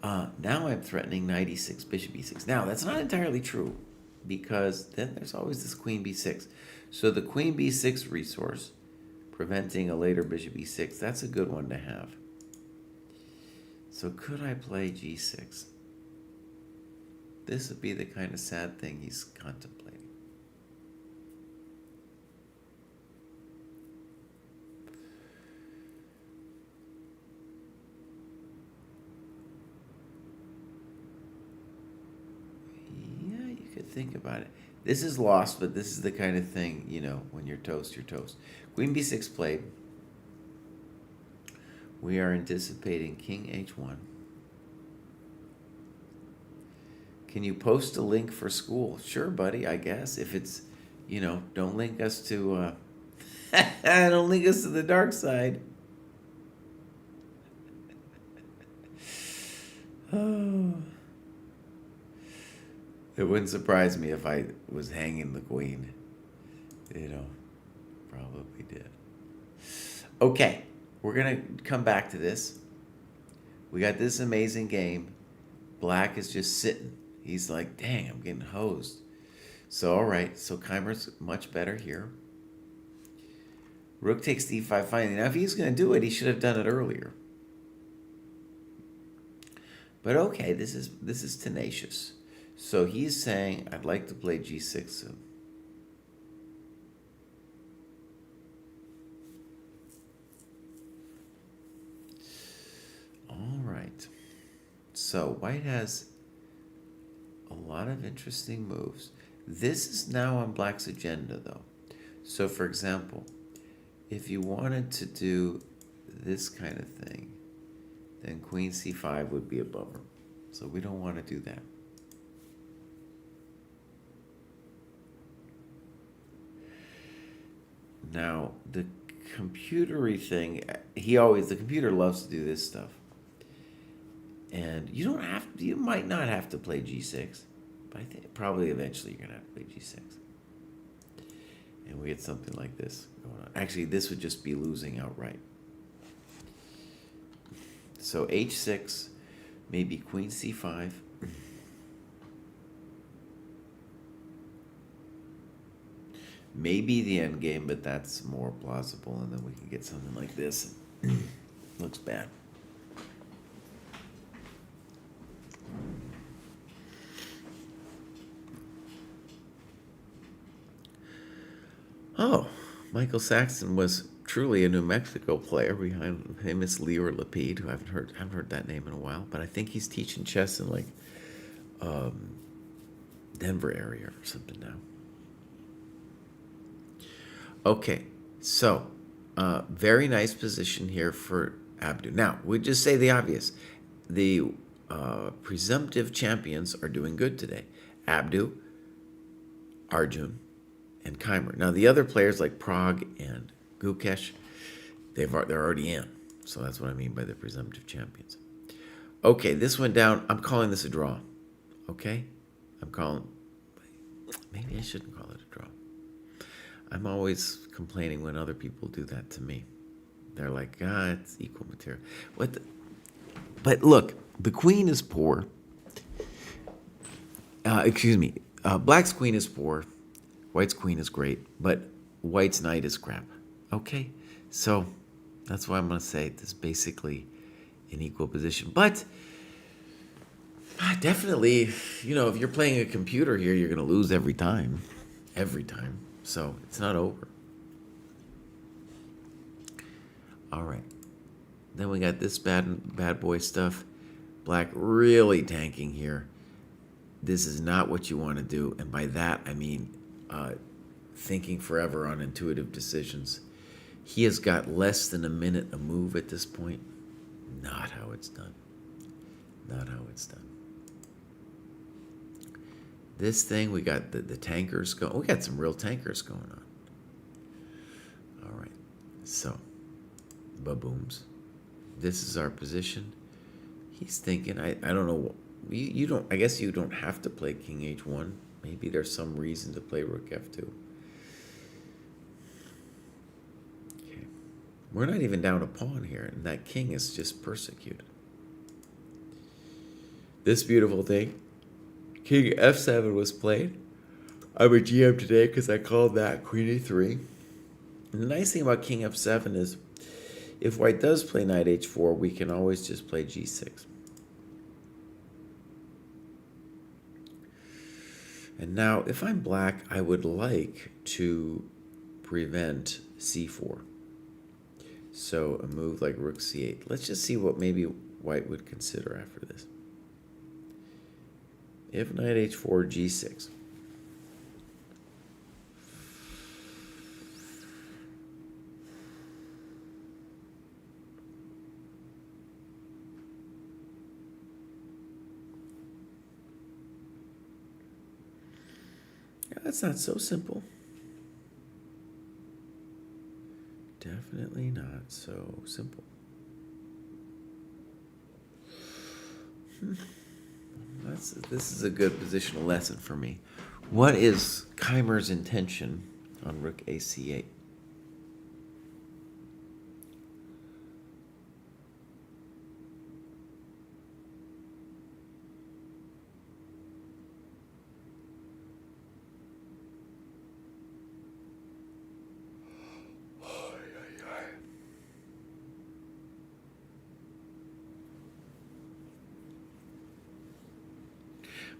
Now I'm threatening knight e6, bishop e6. Now, that's not entirely true, because then there's always this queen b6. So the queen b6 resource, preventing a later bishop e6, that's a good one to have. So could I play g6? This would be the kind of sad thing he's contemplating. Yeah, you could think about it. This is lost, but this is the kind of thing, when you're toast, you're toast. Queen b6 played. We are anticipating king h1. Can you post a link for school? Sure, buddy, I guess. If it's, don't link us to, don't link us to the dark side. Oh. It wouldn't surprise me if I was hanging the queen. Probably did. Okay, we're going to come back to this. We got this amazing game. Black is just sitting. He's like, dang, I'm getting hosed. So, all right. So, Keimer's much better here. Rook takes d5 finally. Now, if he's going to do it, he should have done it earlier. But okay, this is tenacious. So, he's saying, I'd like to play g6 soon. All right. So, white has a lot of interesting moves. This is now on black's agenda, though. So, for example, if you wanted to do this kind of thing, then queen c5 would be a bummer. So we don't want to do that. Now, the computery thing, the computer loves to do this stuff. And you might not have to play g6, but I think probably eventually you're gonna have to play g6. And we get something like this going on. Actually, this would just be losing outright. So h6, maybe queen c5. Maybe the end game, but that's more plausible, and then we can get something like this. Looks bad. Oh, Michael Saxton was truly a New Mexico player. Behind him is Leor Lapide, who I haven't heard that name in a while, but I think he's teaching chess in like Denver area or something now. Okay, so very nice position here for Abdu. Now, we just say the obvious. The presumptive champions are doing good today. Abdu, Arjun, and Keimer. Now, the other players like Prague and Gukesh, they're already in. So that's what I mean by the presumptive champions. Okay, this went down. I'm calling this a draw. Okay? Maybe I shouldn't call it a draw. I'm always complaining when other people do that to me. They're like, it's equal material. But look, the queen is poor. Excuse me. Black's queen is poor. White's queen is great. But white's knight is crap. Okay? So that's why I'm going to say this is basically an equal position. But definitely, if you're playing a computer here, you're going to lose every time. Every time. So it's not over. All right. Then we got this bad boy stuff. Black really tanking here. This is not what you want to do. And by that, I mean thinking forever on intuitive decisions. He has got less than a minute a move at this point. Not how it's done. Not how it's done. This thing, we got the tankers going. We got some real tankers going on. All right. So, ba-booms. This is our position. He's thinking, I don't know. You don't. I guess you don't have to play King H1. Maybe there's some reason to play Rook F2. Okay. We're not even down a pawn here, and that king is just persecuted. This beautiful thing. King F7 was played. I'm a GM today because I called that Queen E3. And the nice thing about King F7 is if white does play Knight H4, we can always just play G6. And now, if I'm black, I would like to prevent C4. So a move like Rook C8. Let's just see what maybe white would consider after this. If Knight H4, G6. Yeah, that's not so simple. Definitely not so simple. This is a good positional lesson for me. What is Keimer's intention on Rook AC8?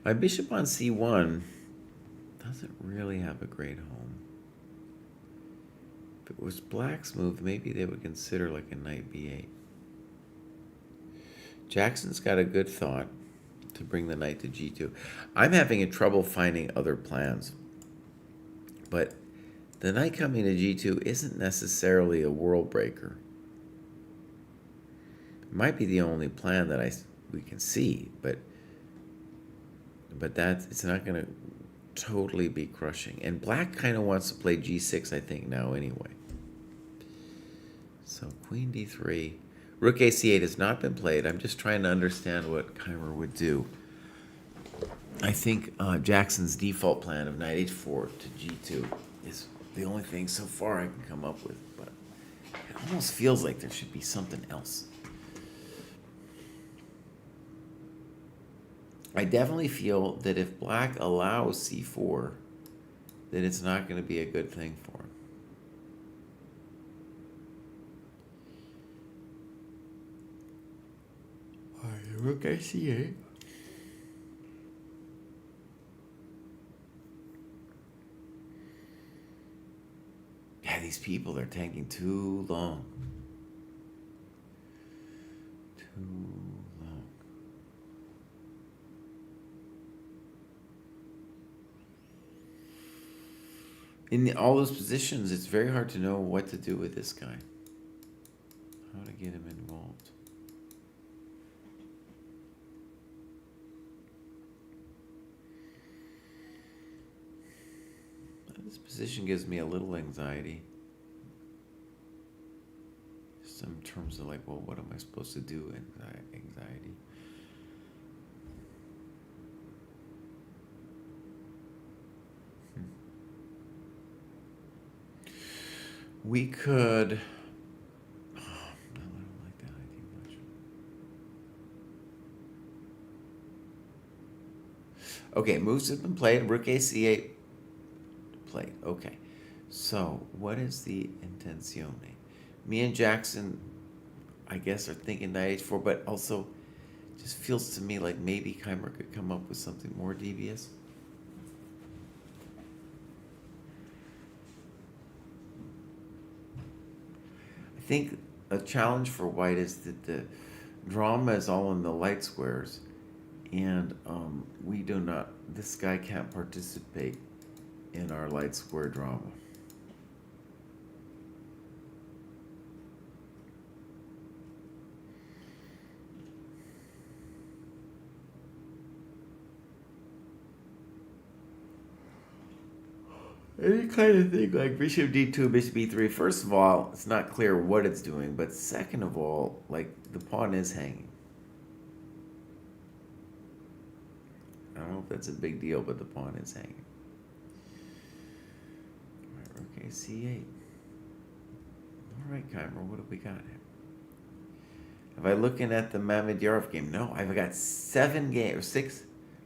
My bishop on c1 doesn't really have a great home. If it was black's move, maybe they would consider like a knight b8. Jackson's got a good thought to bring the knight to g2. I'm having trouble finding other plans. But the knight coming to g2 isn't necessarily a world breaker. It might be the only plan that we can see, but it's not going to totally be crushing. And black kind of wants to play g6, I think, now anyway. So queen d3. Rook AC8 has not been played. I'm just trying to understand what Keimer would do. I think Jackson's default plan of knight h4 to g2 is the only thing so far I can come up with, but it almost feels like there should be something else. I definitely feel that if black allows c4, that it's not going to be a good thing for him. Rook c8. Yeah, these people, they're taking too long. Too long. In all those positions, it's very hard to know what to do with this guy. How to get him involved. This position gives me a little anxiety. Just in terms of like, well, what am I supposed to do? Anxiety. We could. Oh, no, I don't like that idea much. Okay, moves have been played. Rook AC8 played. Okay. So, what is the intenzione? Me and Jackson, I guess, are thinking knight h4, but also just feels to me like maybe Keimer could come up with something more devious. I think a challenge for white is that the drama is all in the light squares, and we do not, this guy can't participate in our light square drama. Any kind of thing like bishop d2, bishop e3, first of all, it's not clear what it's doing, but second of all, like the pawn is hanging. I don't know if that's a big deal, but the pawn is hanging. All right, okay, c8. All right, Keimer, what have we got here? Am I looking at the Mamedyarov game? No, I've got 7 games, or 6.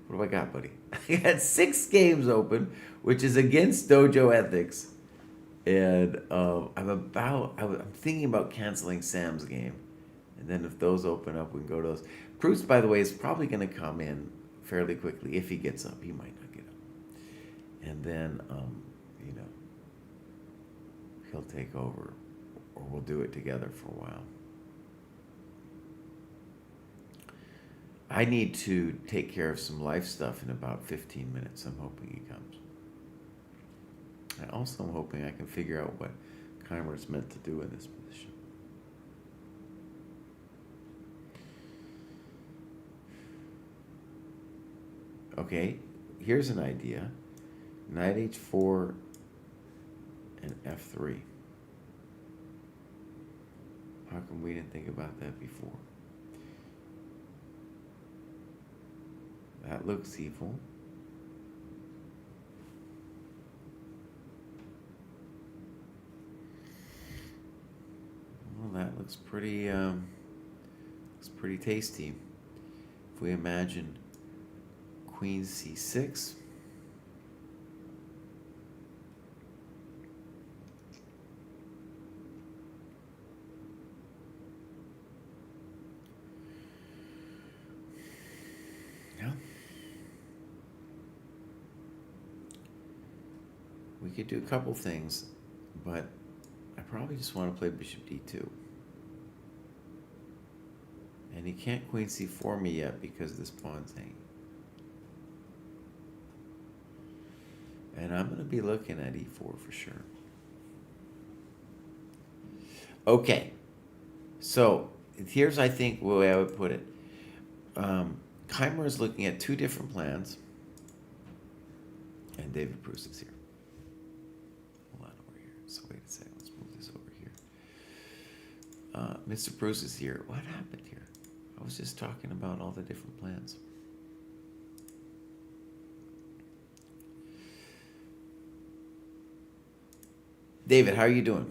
What do I got, buddy? I got 6 games open, which is against Dojo ethics. And I'm thinking about canceling Sam's game. And then if those open up, we can go to those. Proust, by the way, is probably going to come in fairly quickly. If he gets up, he might not get up. And then, he'll take over, or we'll do it together for a while. I need to take care of some life stuff in about 15 minutes. I'm hoping he comes. I also am hoping I can figure out what Keimer's meant to do in this position. Okay, here's an idea. Knight h4 and f3. How come we didn't think about that before? That looks evil. Well, that looks pretty tasty. If we imagine queen c6. We could do a couple things, but I probably just want to play bishop d2. And he can't queen c4 me yet because this pawn's hanging. And I'm going to be looking at e4 for sure. Okay, so here's, I think, the way I would put it. Keimer is looking at 2 different plans, and David Proust is here. Hold on over here. So wait a second, let's move this over here. Mr. Bruce is here. What happened here? I was just talking about all the different plans. David, how are you doing?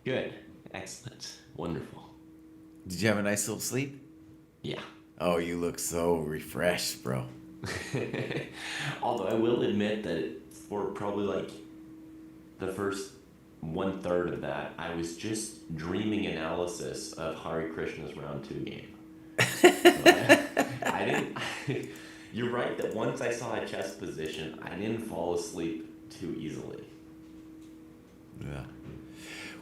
Good. Excellent. Wonderful. Did you have a nice little sleep? Yeah. Oh, you look so refreshed, bro. Although I will admit that for probably like the first 1/3 of that, I was just dreaming analysis of Hari Krishna's round two game. So I didn't. You're right that once I saw a chess position, I didn't fall asleep too easily. Yeah.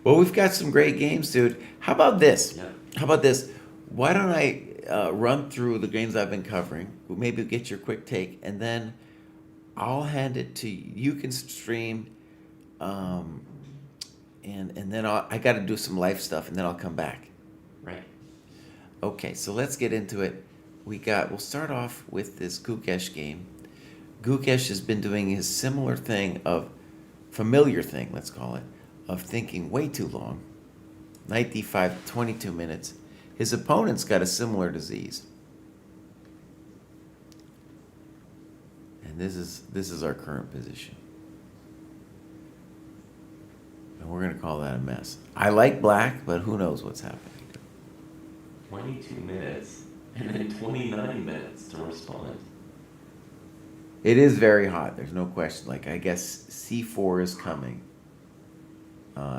Well, we've got some great games, dude. How about this? Yeah. How about this? Why don't I run through the games I've been covering? Maybe get your quick take, and then I'll hand it to you. You can stream, um, and then I got to do some live stuff, and then I'll come back. Right. Okay, so let's get into it. We'll start off with this Gukesh game. Gukesh has been doing his similar thing of familiar thing, let's call it, of thinking way too long. Knight d5, 22 minutes. His opponent's got a similar disease. And this is our current position. And we're going to call that a mess. I like black, but who knows what's happening. 22 minutes and then 29 minutes to respond. It is very hot. There's no question. Like, I guess c4 is coming.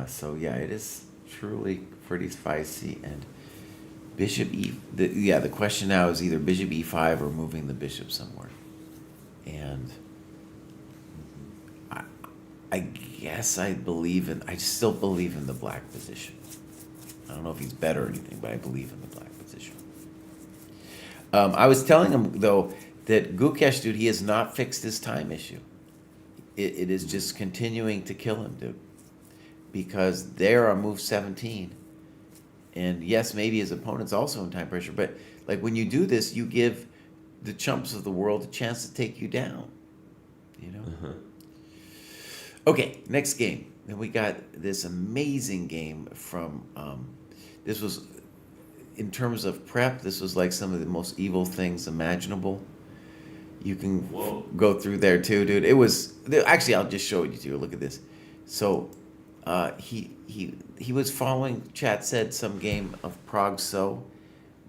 So yeah, it is truly pretty spicy. And bishop e. The question now is either bishop e5 or moving the bishop somewhere. And I guess I still believe in the black position. I don't know if he's better or anything, but I believe in the black position. I was telling him though that Gukesh, dude, he has not fixed his time issue. It is just continuing to kill him, dude. Because they're on move 17. And yes, maybe his opponent's also in time pressure, but like when you do this, you give the chumps of the world a chance to take you down. You know? Uh-huh. Okay, next game. Then we got this amazing game from, this was, in terms of prep, this was like some of the most evil things imaginable. You can go through there too, dude. It was, actually, I'll just show it to you. Look at this. So, he was following, chat said, some game of Prague So,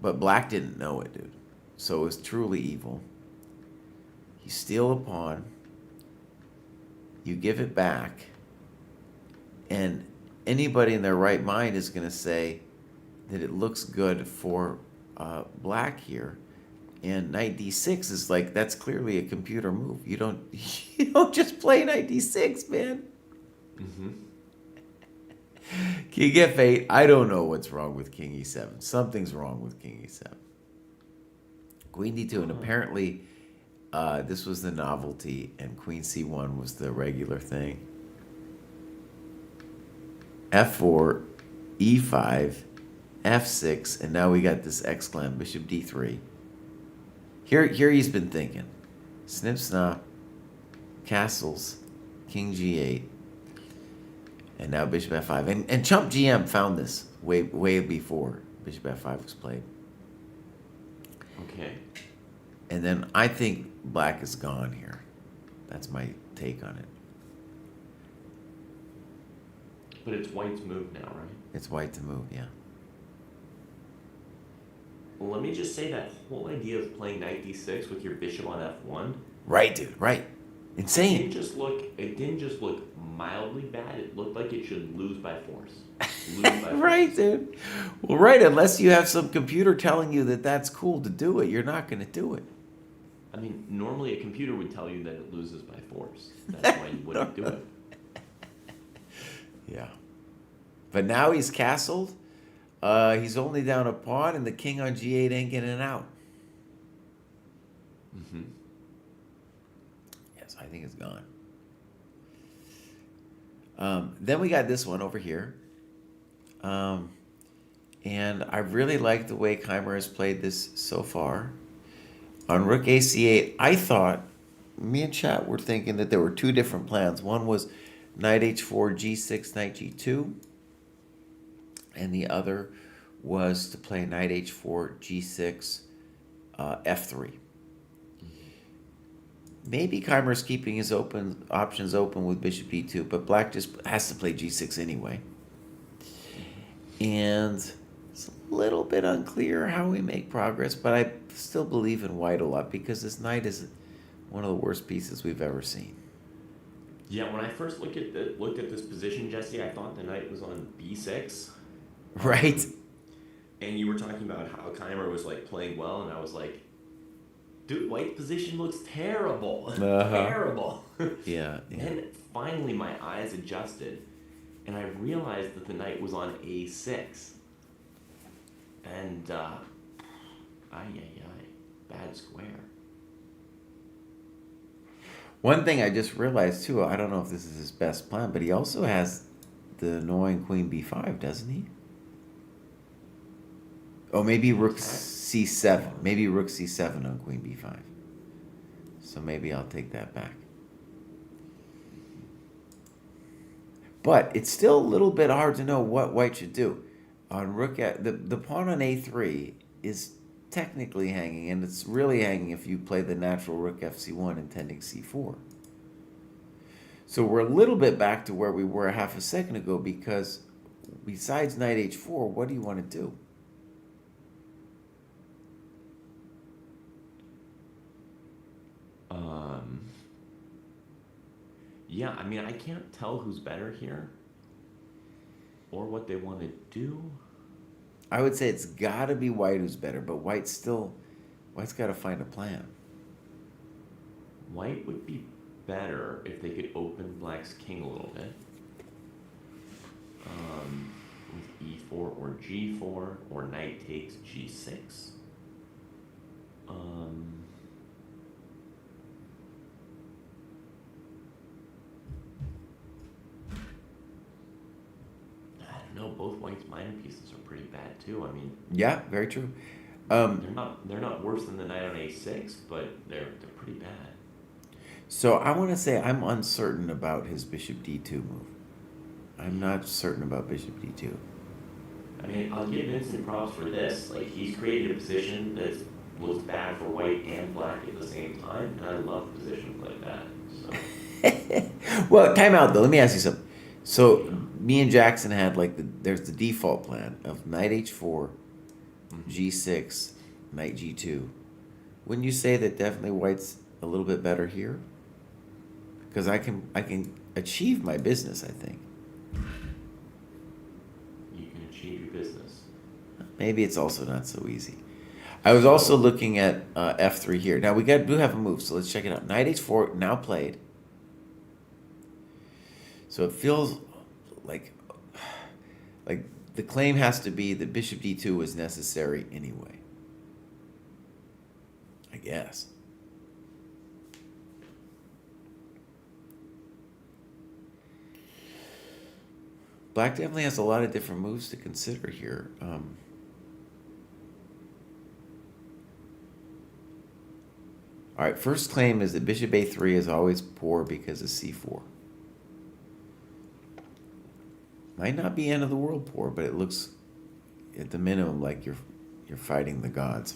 but black didn't know it, dude. So it was truly evil. You steal a pawn, you give it back, and anybody in their right mind is going to say that it looks good for black here. And knight d6 is like, that's clearly a computer move. You don't just play knight d6, man. Mm-hmm. King f8. I don't know what's wrong with king e7. Something's wrong with king e7. Queen d2, and apparently this was the novelty, and queen c1 was the regular thing. f4, e5, f6, and now we got this exclam, bishop d3. Here he's been thinking. Snip snap, castles, king g8, and now bishop f5. And Chump GM found this way before bishop f5 was played. Okay. And then I think black is gone here. That's my take on it. But it's white's move now, right? It's white to move, yeah. Well, let me just say that whole idea of playing knight d6 with your bishop on f1. Right, dude, right. Insane. It didn't just look mildly bad. It looked like it should lose by force. Lose by force. Right, dude. Well, right, unless you have some computer telling you that that's cool to do it, you're not going to do it. I mean, normally a computer would tell you that it loses by force. That's why you wouldn't do it. Yeah. But now he's castled. He's only down a pawn, and the king on g8 ain't getting out. Mm-hmm. Yes, I think it's gone. Then we got this one over here. And I really like the way Keimer has played this so far. On rook ac8, I thought, me and chat were thinking that there were two different plans. One was knight h4, g6, knight g2. and the other was to play knight h4, g6, f3. Maybe Keimer's keeping his options open with bishop e2, but black just has to play g6 anyway. And it's a little bit unclear how we make progress, but I still believe in white a lot because this knight is one of the worst pieces we've ever seen. Yeah, when I first looked at this position, Jesse, I thought the knight was on b6. Right? And you were talking about how Keimer was like playing well, and I was like, dude, white's position looks terrible. Terrible. Yeah. Then finally my eyes adjusted, and I realized that the knight was on a6. And, bad square. One thing I just realized too, I don't know if this is his best plan, but he also has the annoying queen b5, doesn't he? Oh, maybe rook c7. Maybe rook c7 on queen b5. So maybe I'll take that back. But it's still a little bit hard to know what white should do. On rook the pawn on a3 is technically hanging, and it's really hanging if you play the natural rook fc1 intending c4. So we're a little bit back to where we were a half a second ago, because besides knight h4, what do you want to do? Yeah, I mean, I can't tell who's better here or what they want to do. I would say it's got to be white who's better, but white's got to find a plan. White would be better if they could open black's king a little bit. With e4 or g4, or knight takes g6. I don't know. Both white's minor pieces are pretty bad too. I mean, yeah, very true. They're not worse than the knight on a6, but they're pretty bad. So I want to say I'm uncertain about his bishop d2 move. I'm not certain about bishop d2. I mean, I'll give Vincent props for this. Like, he's created a position that looks bad for white and black at the same time, and I love positions like that. So. Well, time out though. Let me ask you something. So me and Jackson had there's the default plan of knight h4, g6, knight g2. Wouldn't you say that definitely white's a little bit better here? Because I can achieve my business, I think. You can achieve your business. Maybe it's also not so easy. I was also looking at f3 here. Now we do have a move, so let's check it out. Knight h4 now played. So it feels like the claim has to be that bishop d2 was necessary anyway. I guess. Black definitely has a lot of different moves to consider here. All right, first claim is that bishop a3 is always poor because of c4. Might not be end of the world poor, but it looks at the minimum like you're fighting the gods.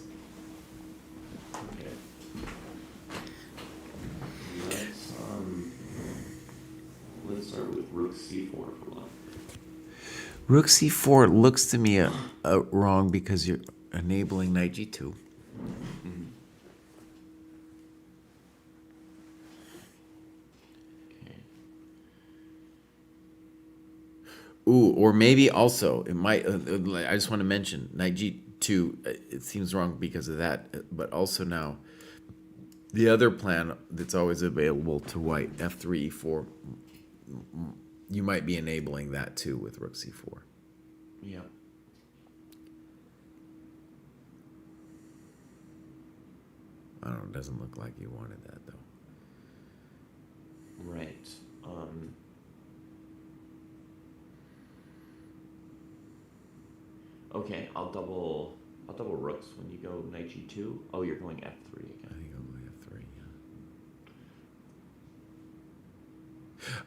Okay. Let's start with rook c4 for one. Rook c4 looks to me wrong because you're enabling knight g2. Ooh, or maybe also it might. I just want to mention knight g2. It seems wrong because of that, but also now the other plan that's always available to white, f3, e4. You might be enabling that too with rook c4. Yeah. I don't know. It doesn't look like you wanted that though. Right. Okay, I'll double rooks when you go knight g2. Oh, you're going f3 again. I think I'll go f3.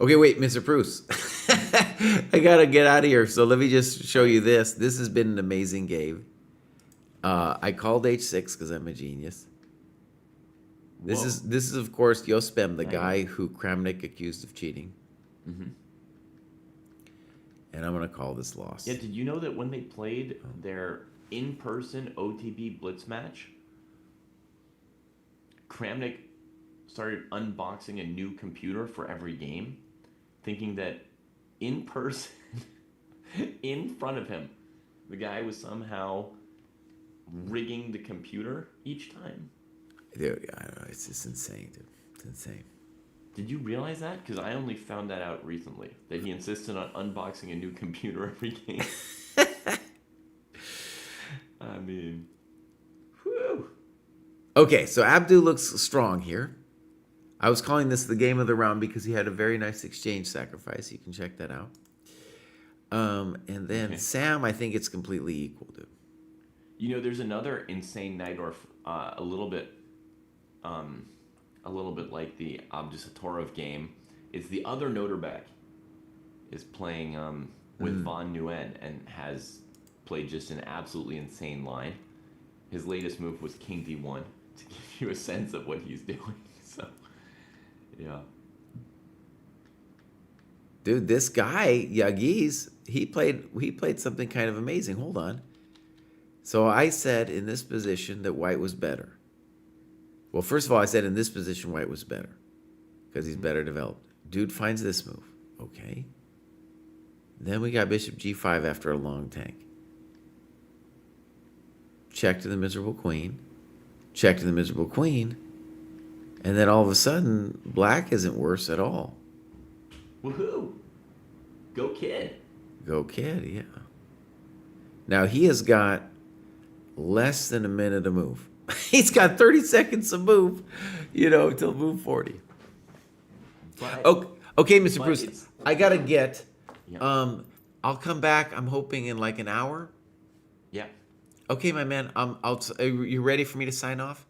Okay, wait, Mr. Bruce. I gotta get out of here. So let me just show you this. This has been an amazing game. I called H6 because I'm a genius. This Whoa. is this is of course Yospem, the Nice. guy who Kramnik accused of cheating, Hmm. and I'm gonna call this loss. Yeah, did you know that when they played their in-person OTB Blitz match, Kramnik started unboxing a new computer for every game, thinking that in person, in front of him, the guy was somehow rigging the computer each time. Dude, I don't know. It's just insane, dude. It's insane. Did you realize that? Because I only found that out recently. That he insisted on unboxing a new computer every game. I mean, whew. Okay, so Abdu looks strong here. I was calling this the game of the round because he had a very nice exchange sacrifice. You can check that out. And then Okay. Sam, I think it's completely equal, dude. You know, there's another insane Najdorf, a little bit like the Abdusatorov game. It's the other Noterbeck is playing with Von Nguyen and has played just an absolutely insane line. His latest move was King D1 to give you a sense of what he's doing. So, yeah. Dude, this guy, Yagiz, he played something kind of amazing. Hold on. So I said in this position that white was better. Well, first of all, I said in this position white was better because he's better developed. Dude finds this move. Okay. Then we got bishop g5 after a long tank. Check to the miserable queen. Check to the miserable queen. And then all of a sudden, black isn't worse at all. Woohoo! Go kid! Go kid, yeah. Now he has got less than a minute to move. He's got 30 seconds to move, till move 40. But, Okay, Mr. but Bruce, it's- I gotta get. Yeah. I'll come back. I'm hoping in like an hour. Yeah. Okay, my man. You ready for me to sign off?